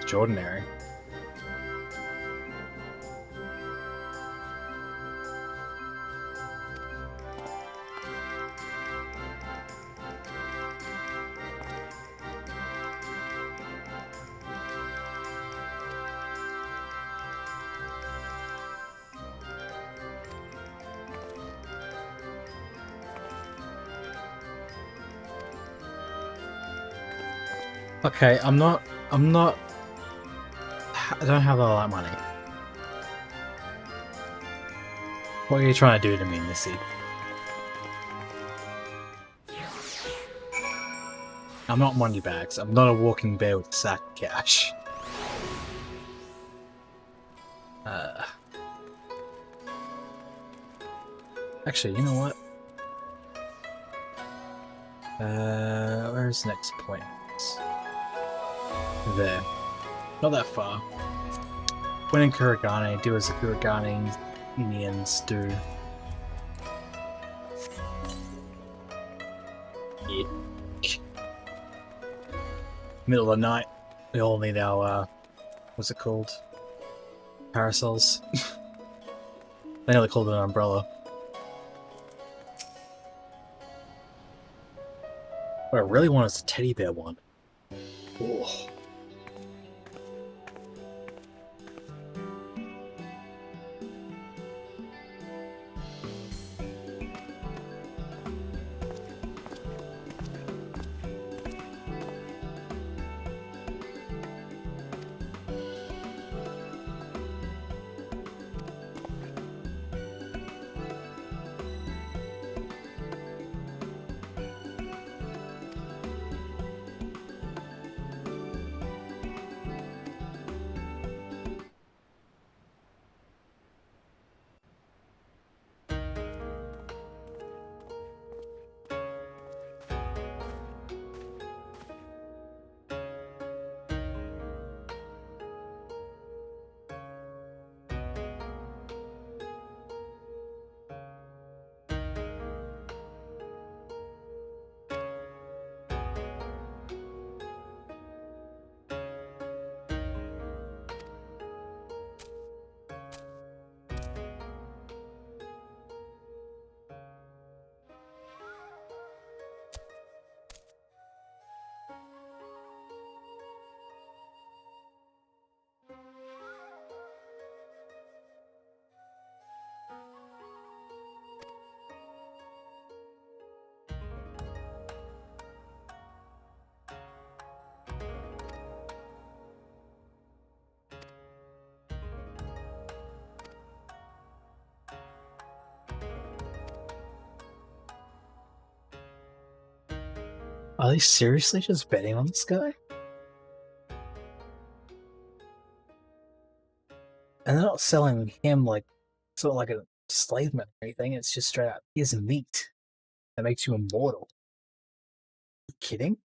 [SPEAKER 3] Extraordinary. Okay, I don't have all that money. What are you trying to do to me, Missy? I'm not money bags. I'm not a walking bear with a sack of cash. Actually, you know what? Where's the next point? There. Not that far. When in Kuragane, do as the Kuragane Indians do. Yeah. Middle of the night. We all need our, what's it called? Parasols. They nearly called it an umbrella. What I really want is a teddy bear one. Oh. Are they seriously just betting on this guy? And they're not selling him like sort of like a slave man or anything. It's just straight up, here's meat that makes you immortal. Are you kidding?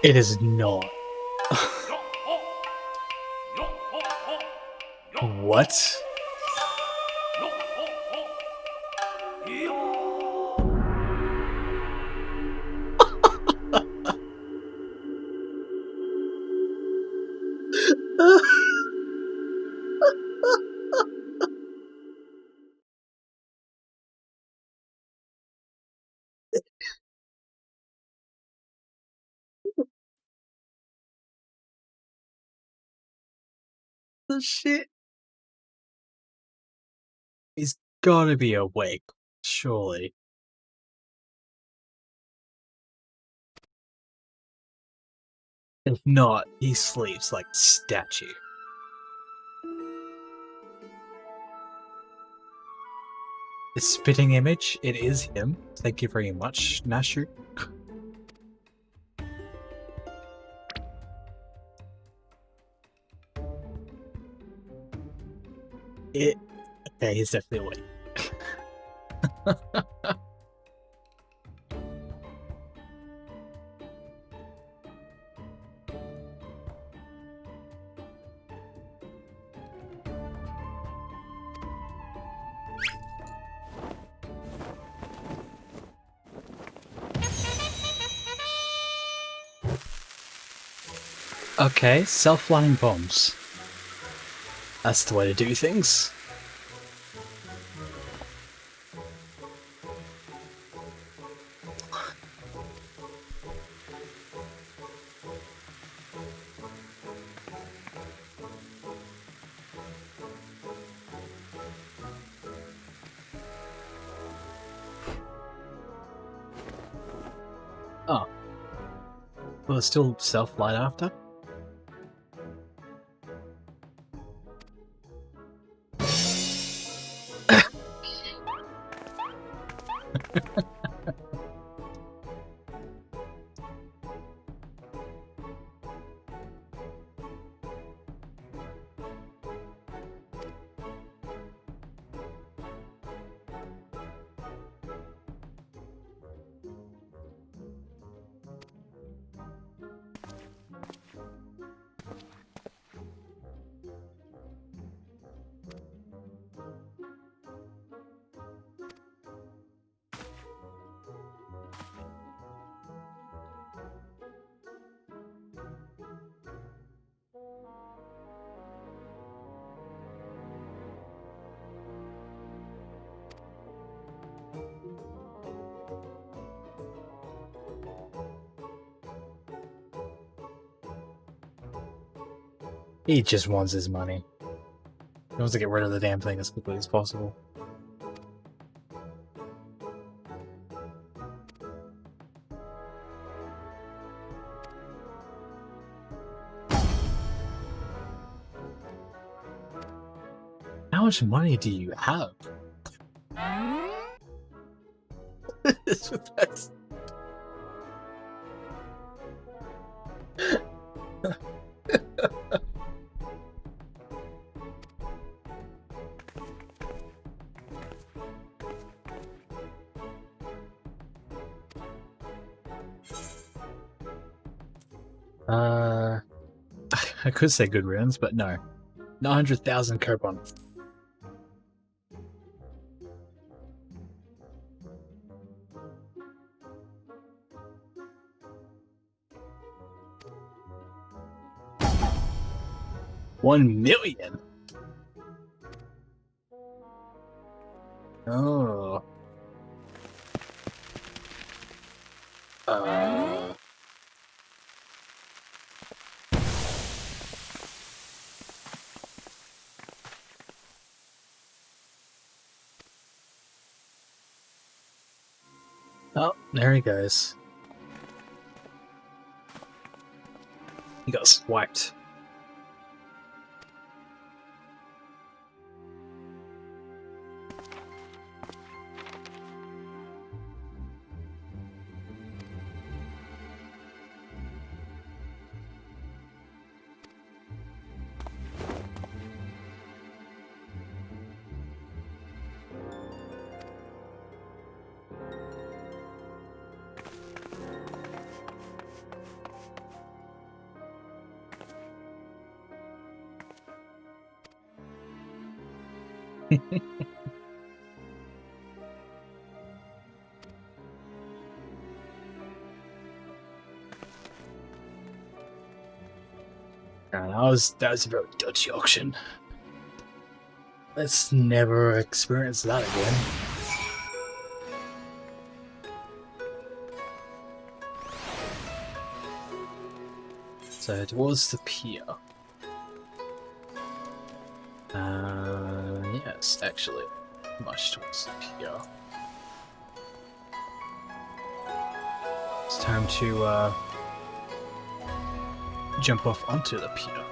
[SPEAKER 3] It is not. What? The shit. He's gotta be awake, surely. If not, he sleeps like a statue. The spitting image, it is him. Thank you very much, Nashu. Okay, he's definitely awake. Okay, self-lighting bombs. That's the way to do things. Oh. Will it still self-light after? He just wants his money. He wants to get rid of the damn thing as quickly as possible. How much money do you have? That's... I could say good riddance, but no. 900,000 Cobon. 1 million? Oh. Oh, there he goes. He got swiped. That was a very dodgy auction. Let's never experience that again. So towards the pier. Yes, actually, much towards the pier. It's time to jump off onto the pier.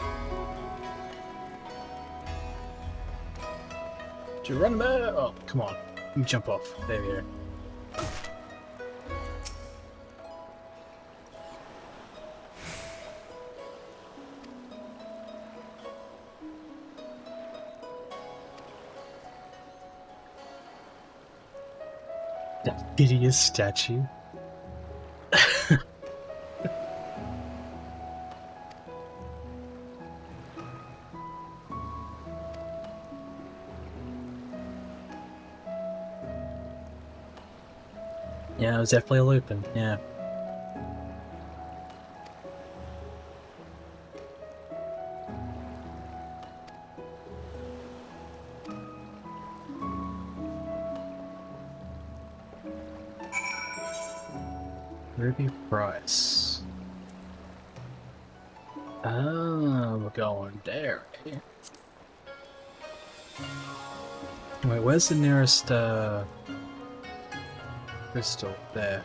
[SPEAKER 3] Geronimo! Oh, come on. Let me jump off. There we go. That hideous statue. Yeah, it was definitely looping, yeah. Ruby Price. Oh, we're going there, eh? Wait, where's the nearest, crystal? There.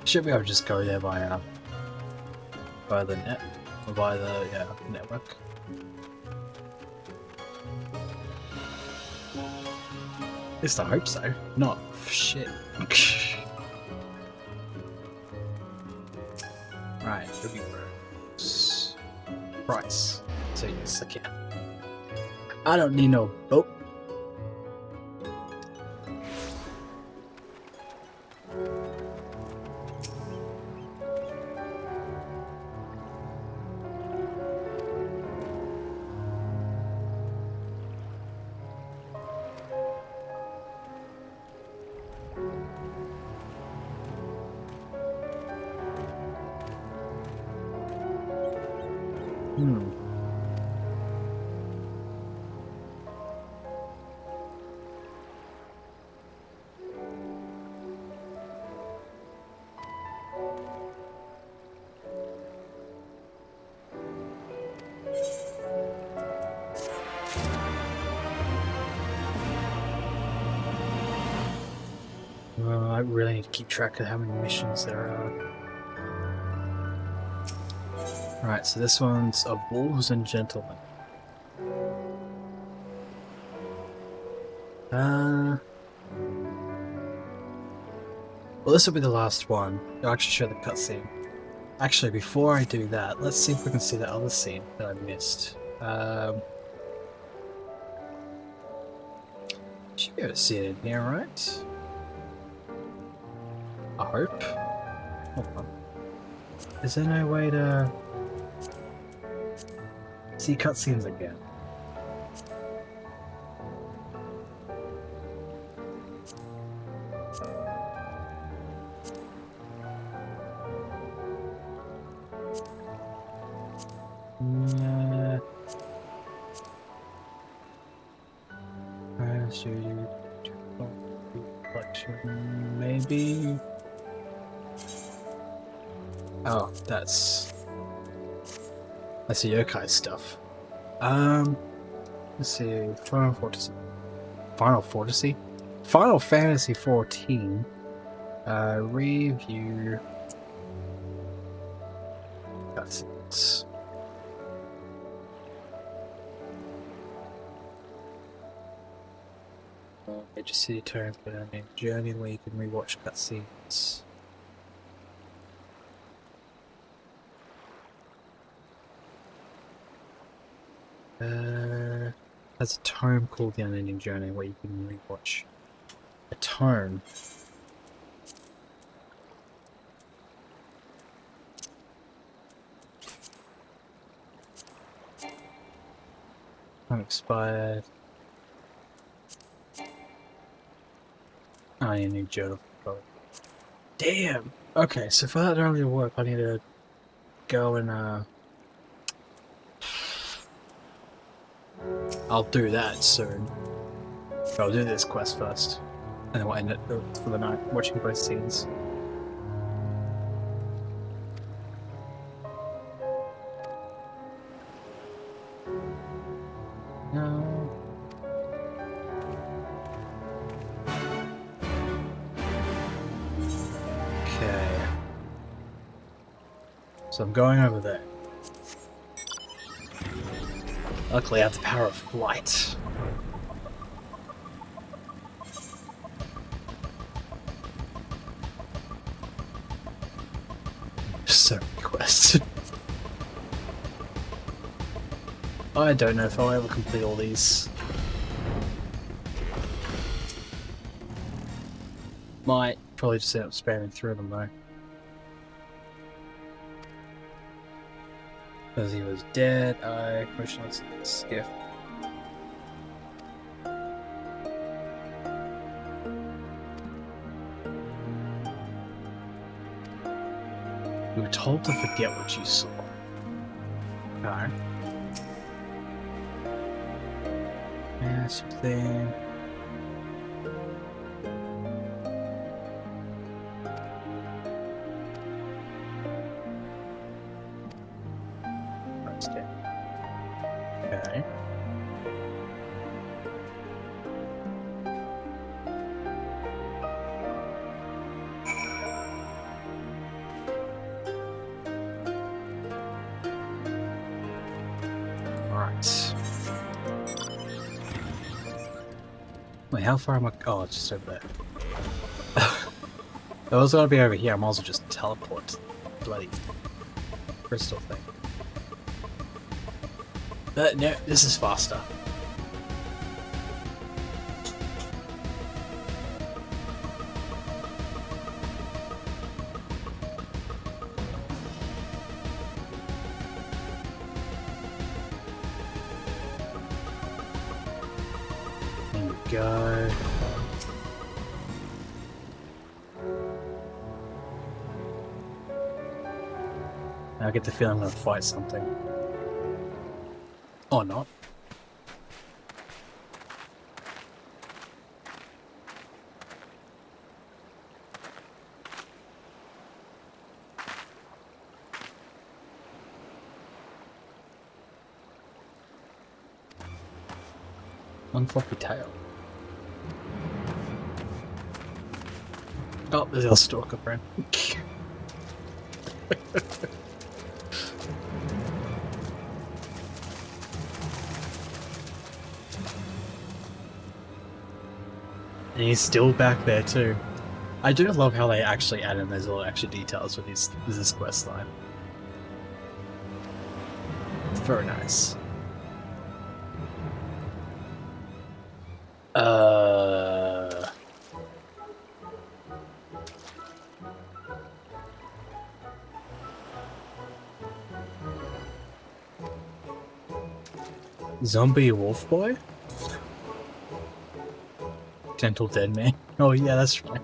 [SPEAKER 3] Should be able to just go there via the net, or via the, yeah, network. At least I hope so. Not shit. Right, Ruby Rose. Price. So yes, I can. I don't need no boat. I really need to keep track of how many missions there are. Alright, so this one's of Wolves and Gentlemen. Well, this will be the last one. I'll actually show the cutscene. Actually, before I do that, let's see if we can see the other scene that I missed. Should be able to see it in here, right? I hope. Hold on. Is there no way to see cutscenes again? Reflection, maybe. Oh, that's the yokai stuff. Let's see. Final Fantasy 14. Review. That's it. Major city turn for a named Journey where you can rewatch cutscenes. There's a tome called The Unending Journey where you can rewatch a tome. Time expired. I need a new journal. Damn! Okay, so for that to really work, I need to go and I'll do that soon. But I'll do this quest first. And then we'll end it for the night, watching both scenes. No. Okay. So I'm going over there. Luckily I have the power of flight. So many quests. I don't know if I'll ever complete all these. Might probably just end up spamming through them though. Because he was dead, I motionless skiff. We were told to forget what you saw. Okay. Yeah, something. Okay. Alright. Wait, how far am I? Oh, it's just over there. If I was gonna be over here, I might as well just teleport. Bloody crystal thing. But no, this is faster. There we go. I get the feeling I'm gonna fight something. Or not. One floppy tail. Oh, there's our stalker friend. And he's still back there too. I do love how they actually add in those little extra details with this quest line. It's very nice. Zombie wolf boy? Gentle dead man. Oh yeah, that's right.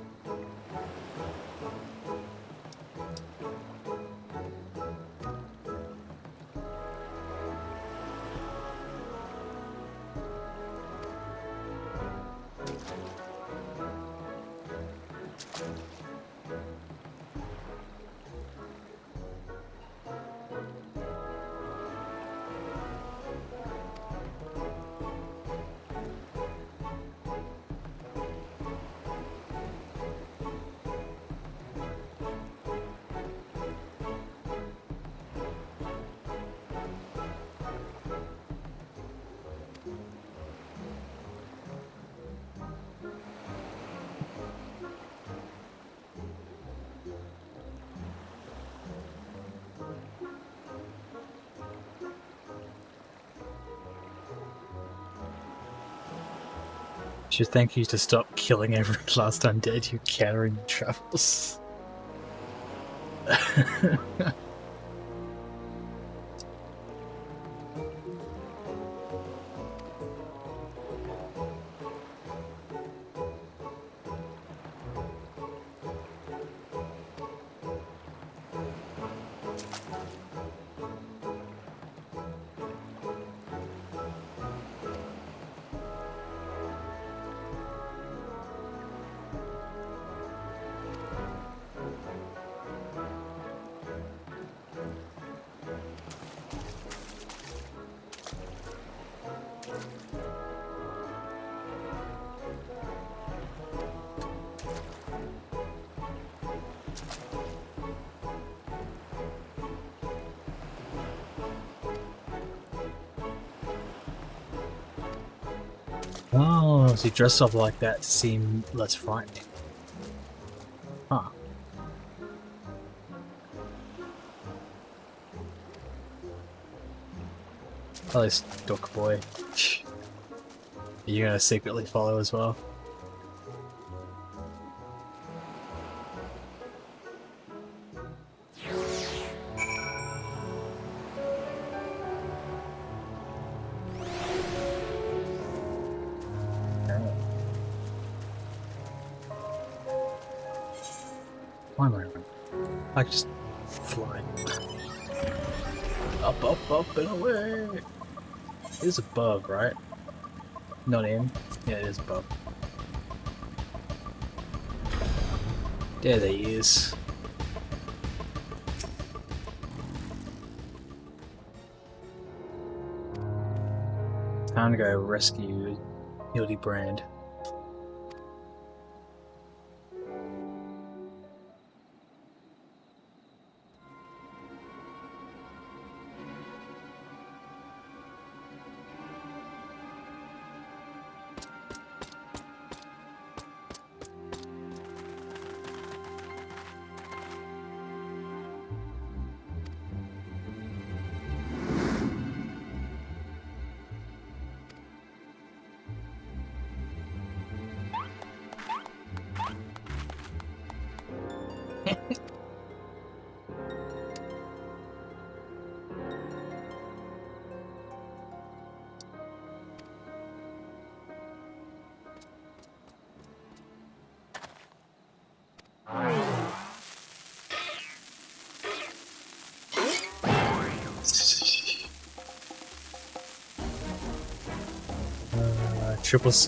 [SPEAKER 3] Should thank you to stop killing every last undead you encounter in your travels. Oh, so you dress up like that to seem less frightening. Huh. Hello, Duck Boy. Are you gonna secretly follow as well? Why am I running? I can just fly. Up, up, up, and away! It is above, right? Not in? Yeah, it is above. There he is. Time to go rescue Hildibrand.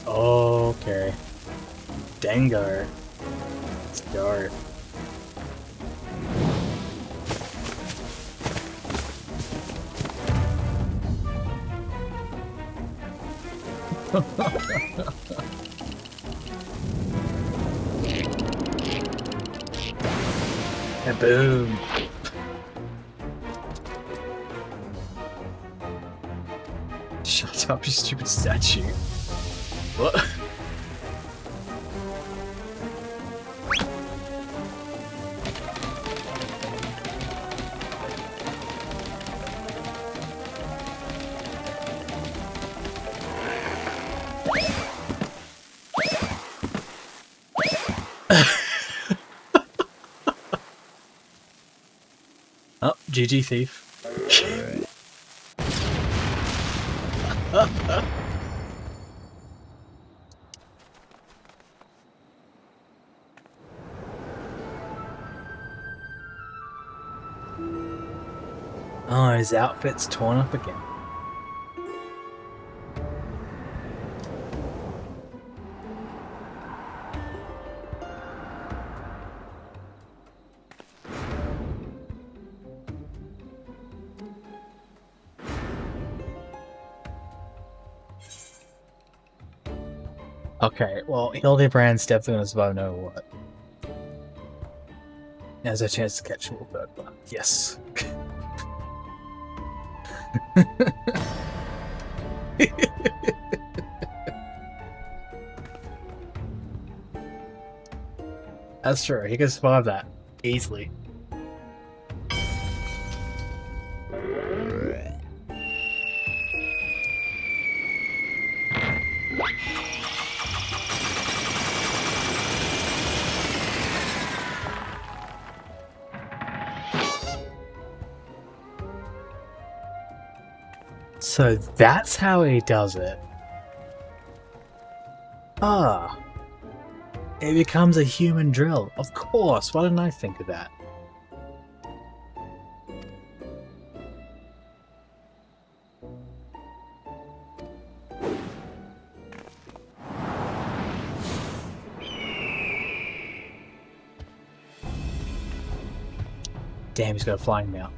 [SPEAKER 3] Oh, okay. Dango. Let's go. And boom. Shut up, you stupid statue. What? Oh, GG thief. Oh, his outfit's torn up again. Okay, well, Hildibrand's definitely gonna survive no matter what. He has a chance to catch a little bird, but yes. That's true, he can survive that easily. So that's how he does it. Ah. It becomes a human drill. Of course, why didn't I think of that? Damn, he's got a flying now.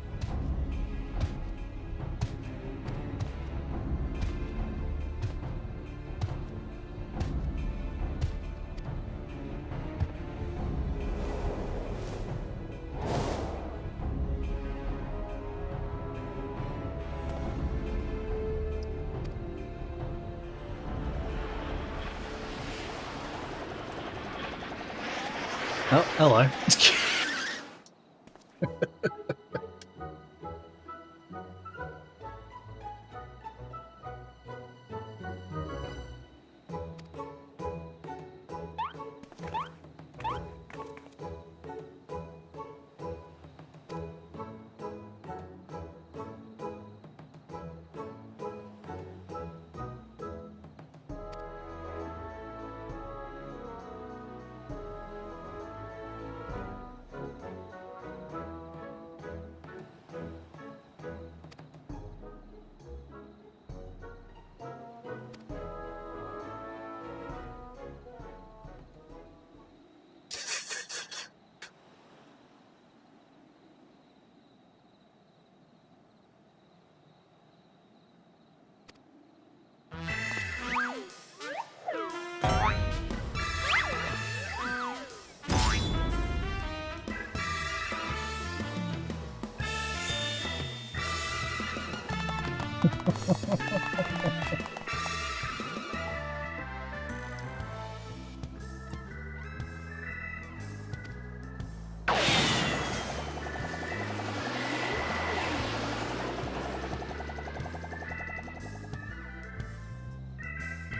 [SPEAKER 3] Oh, hello.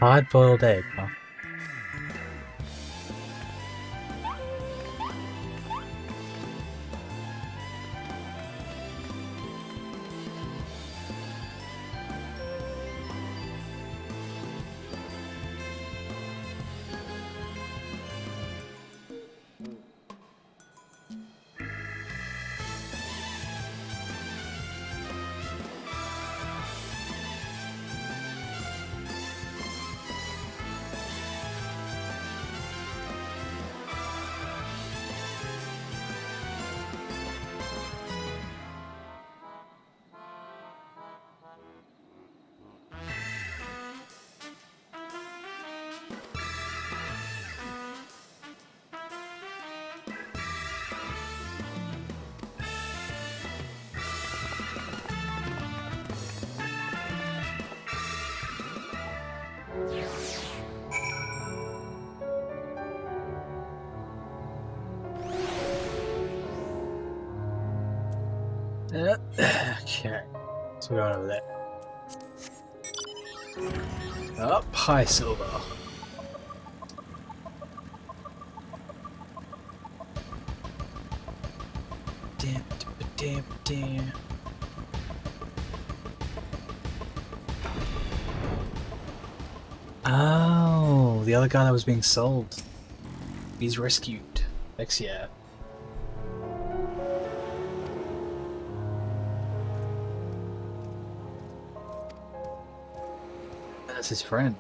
[SPEAKER 3] Hard-boiled egg, huh? Okay, so we're going over there. Up, hi, Silver. Damn, damn, damn. Oh, the other guy that was being sold. He's rescued. Heck yeah. That's his friend.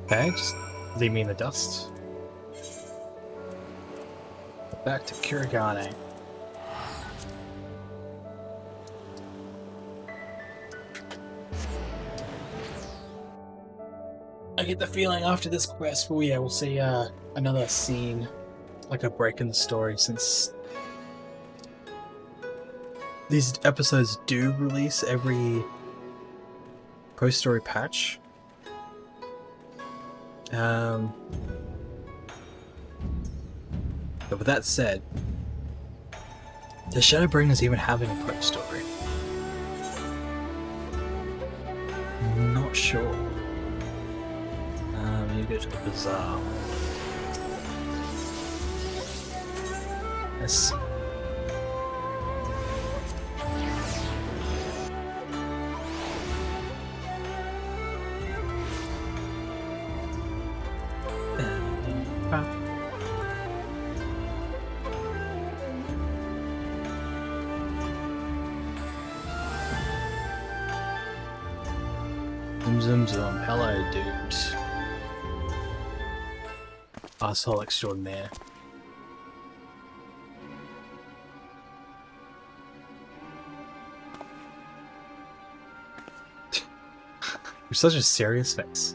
[SPEAKER 3] Okay, just leave me in the dust. Back to Kuragane. I get the feeling after this quest, we'll see another scene, like a break in the story, since these episodes do release every post-story patch. But with that said, does Shadowbringers even have any post-story? Not sure. You go to the bazaar. Let's see. Zoom. Hello, dude. Asshole extraordinaire. You're such a serious face.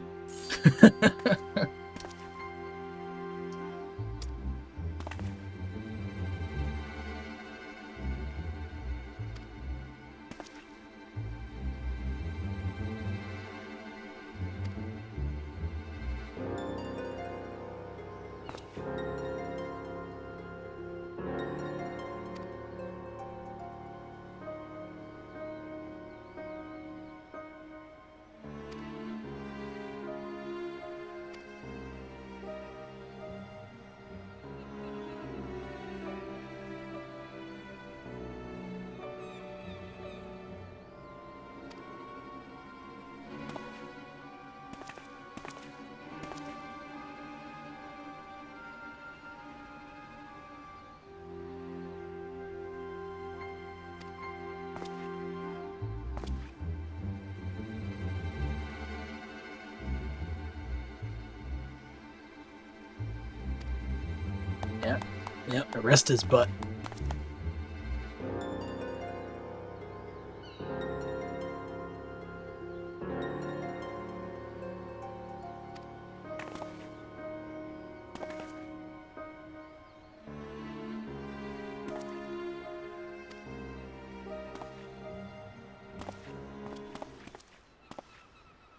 [SPEAKER 3] Yep, arrest his butt.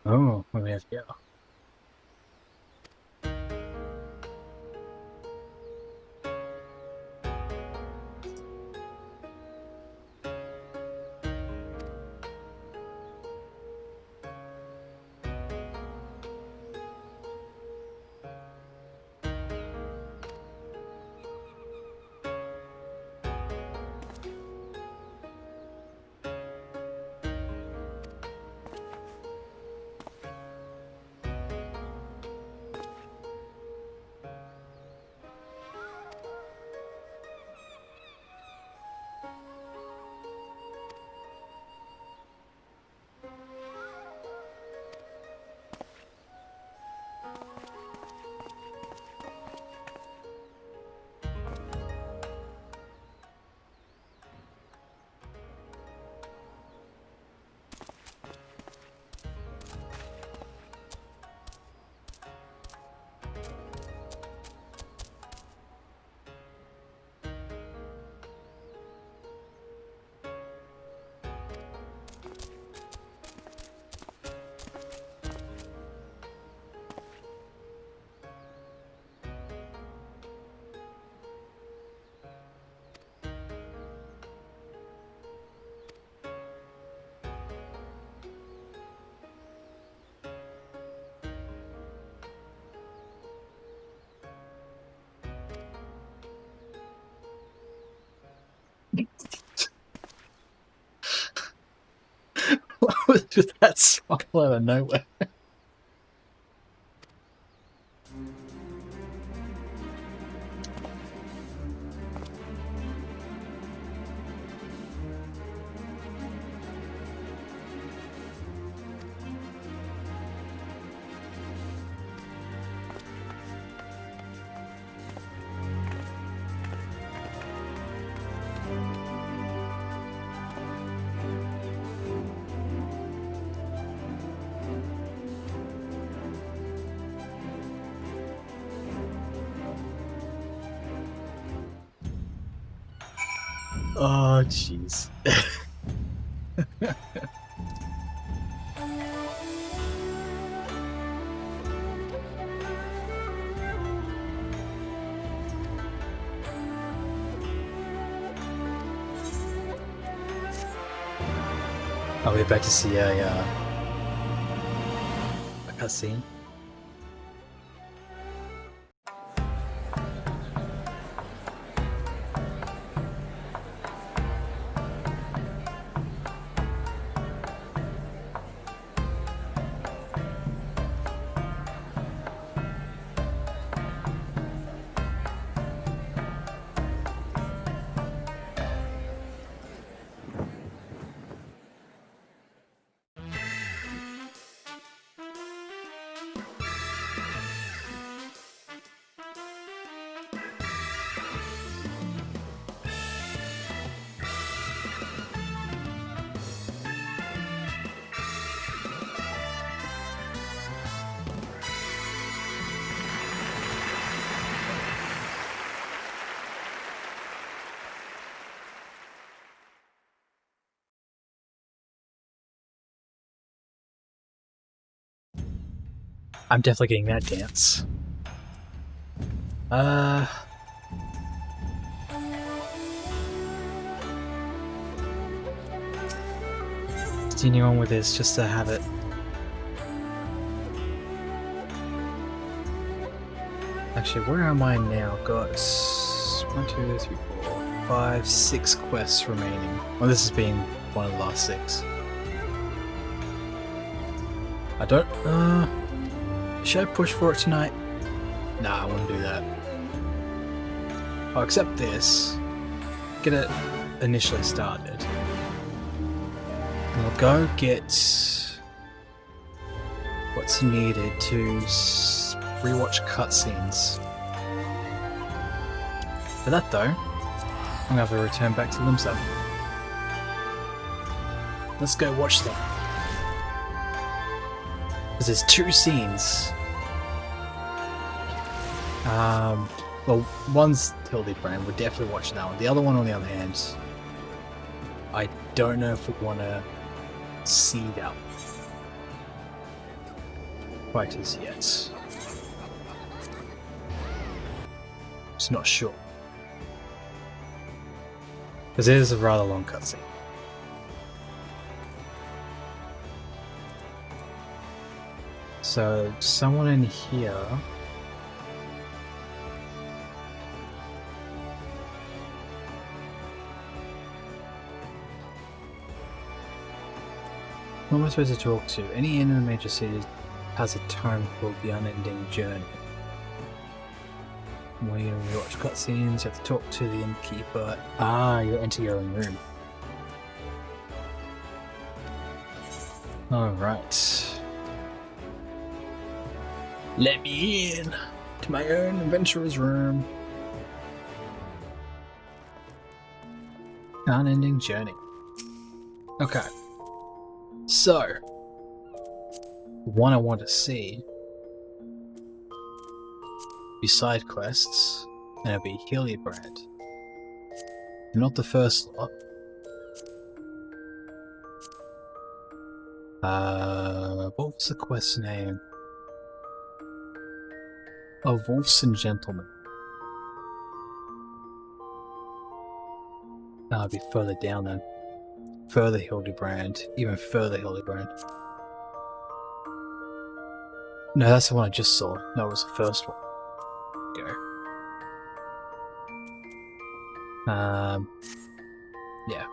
[SPEAKER 3] Oh, we have to go. What was with that smile out of nowhere? Oh, jeez. Are we about to see a cutscene? I'm definitely getting that dance. Continue on with this just to have it. Actually, where am I now? Got 1, 2, 3, 4, 5, 6 quests remaining. Well, this has been one of the last 6. I don't, should I push for it tonight? Nah, I wouldn't do that. I'll accept this. Get it initially started. And we'll go get what's needed to rewatch cutscenes. For that though, I'm gonna have to return back to Limsa. Let's go watch them. Because there's 2 scenes. Well, one's Hildibrand, we're definitely watching that one. The other one, on the other hand, I don't know if we want to see that quite as yet. Just not sure. Because it is a rather long cutscene. So, someone in here... Who am I supposed to talk to? Any inn in the major cities has a tome called The Unending Journey. When you watch cutscenes, you have to talk to the innkeeper. Ah, you enter your own room. Alright. Let me in to my own adventurer's room. Unending Journey. Okay. So, one I want to see be side quests, and it'll be Hildibrand. Not the first lot. What was the quest name? Oh, Wolves and Gentlemen. That'll be further down then. Further Hildibrand. Even further Hildibrand. No, that's the one I just saw. No, it was the first one. Go. Yeah.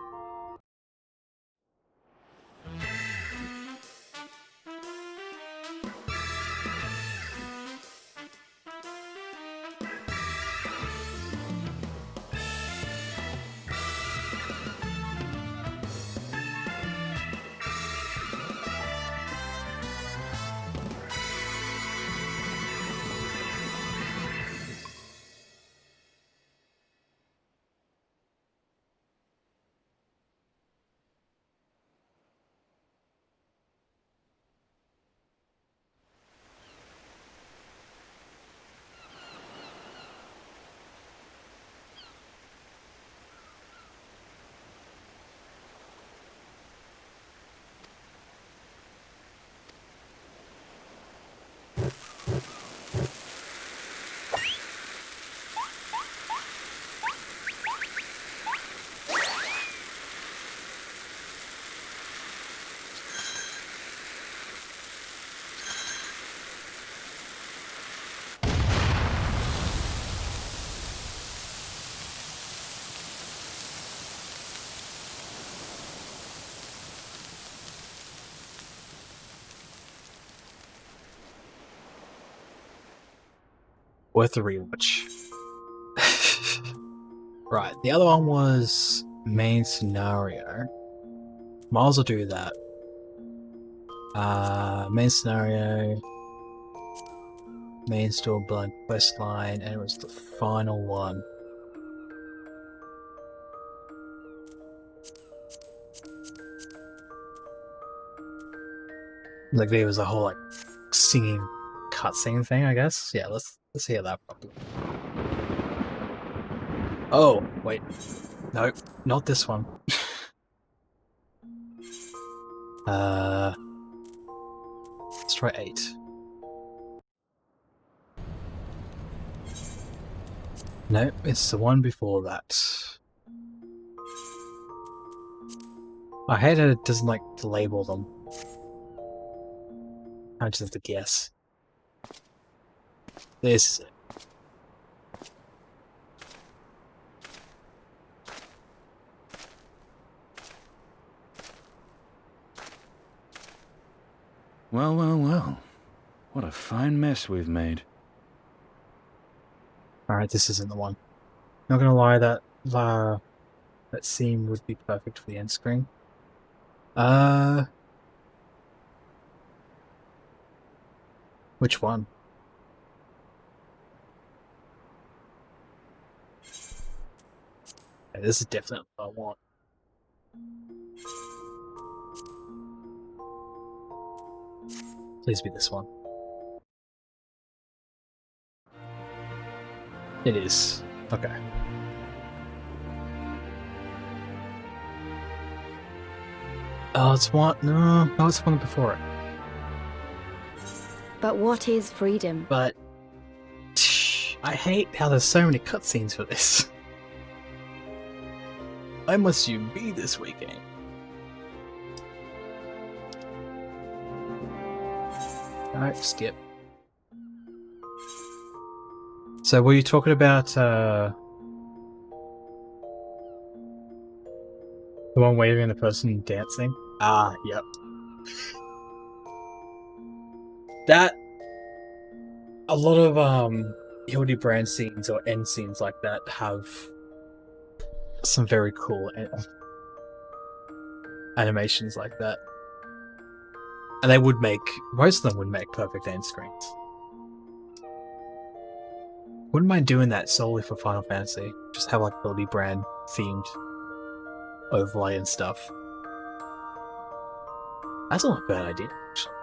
[SPEAKER 3] Worth a rewatch. Right, the other one was main scenario. Might as well do that. Main scenario, main store blood quest line, and it was the final one. Like there was a whole like singing cutscene thing, I guess. Yeah, let's hear that properly. Oh, wait. No, not this one. Let's try 8. No, it's the one before that. I hate that it doesn't like to label them. I just have to guess. This is it.
[SPEAKER 9] Well, well, well. What a fine mess we've made.
[SPEAKER 3] Alright, this isn't the one. Not gonna lie, that scene would be perfect for the end screen. Which one? Yeah, this is definitely what I want. Please be this one. It is. Okay. Oh, it's one. No, it's one before it.
[SPEAKER 10] But what is freedom?
[SPEAKER 3] But I hate how there's so many cutscenes for this. Why must you be this way, game? Alright, skip. So were you talking about the one waving and the person dancing? Ah, yep. That a lot of Hildibrand scenes or end scenes like that have some very cool animations like that. And they would make, most of them would make perfect end screens. Wouldn't mind doing that solely for Final Fantasy. Just have like Hildibrand themed overlay and stuff. That's not a bad idea, actually.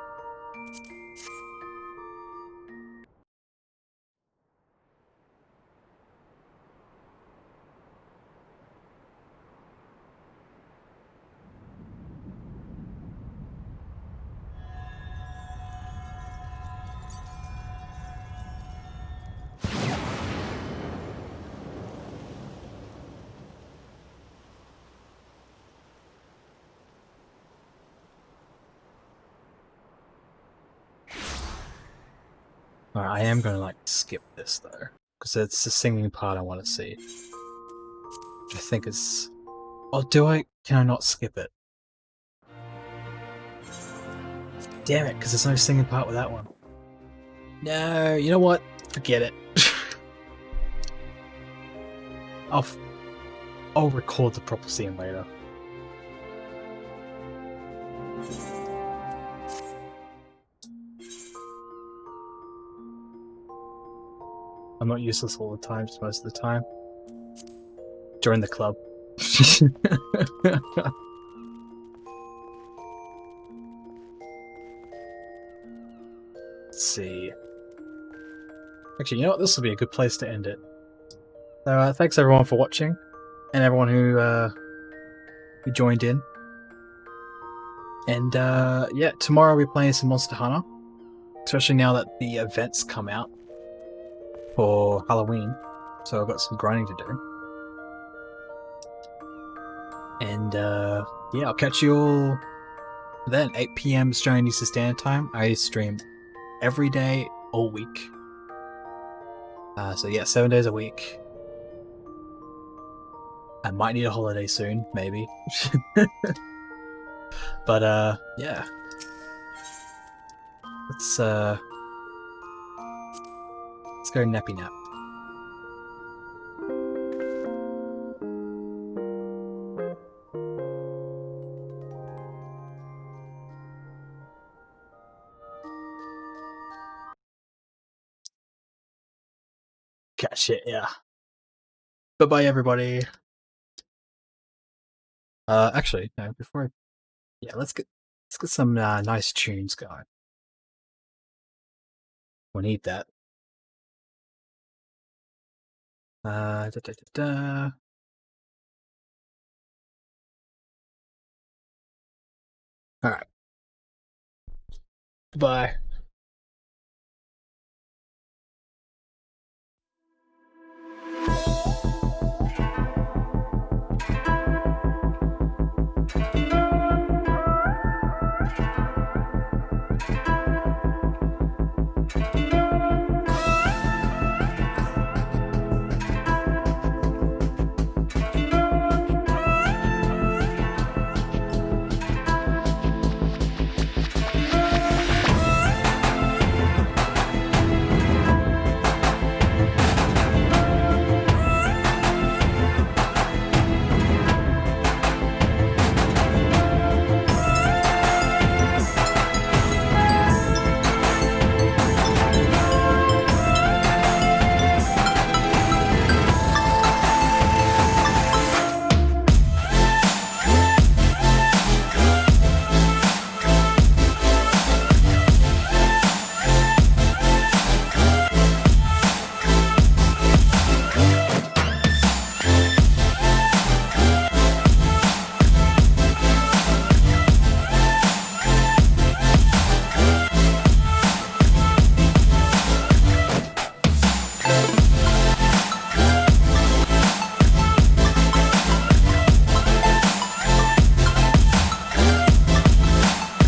[SPEAKER 3] Alright, I am gonna like skip this though, because it's the singing part I want to see. Which I think is... Oh, can I not skip it? Damn it, because there's no singing part with that one. No, you know what? Forget it. I'll record the proper scene later. I'm not useless all the time, just most of the time. Join the club. Let's see. Actually, you know what? This will be a good place to end it. So, thanks everyone for watching, and everyone who joined in. And yeah, tomorrow I'll be playing some Monster Hunter, especially now that the events come out for Halloween, so I've got some grinding to do. And yeah, I'll catch you all then. 8 PM Australian Eastern Standard Time. I stream every day, all week. So yeah, 7 days a week. I might need a holiday soon, maybe. But yeah. Let's Let's go nappy nap. Catch it, yeah. Bye-bye, everybody. Actually, no, before I... Yeah, let's get some nice tunes going. We need that. Da, da, da, da. Alright. Bye.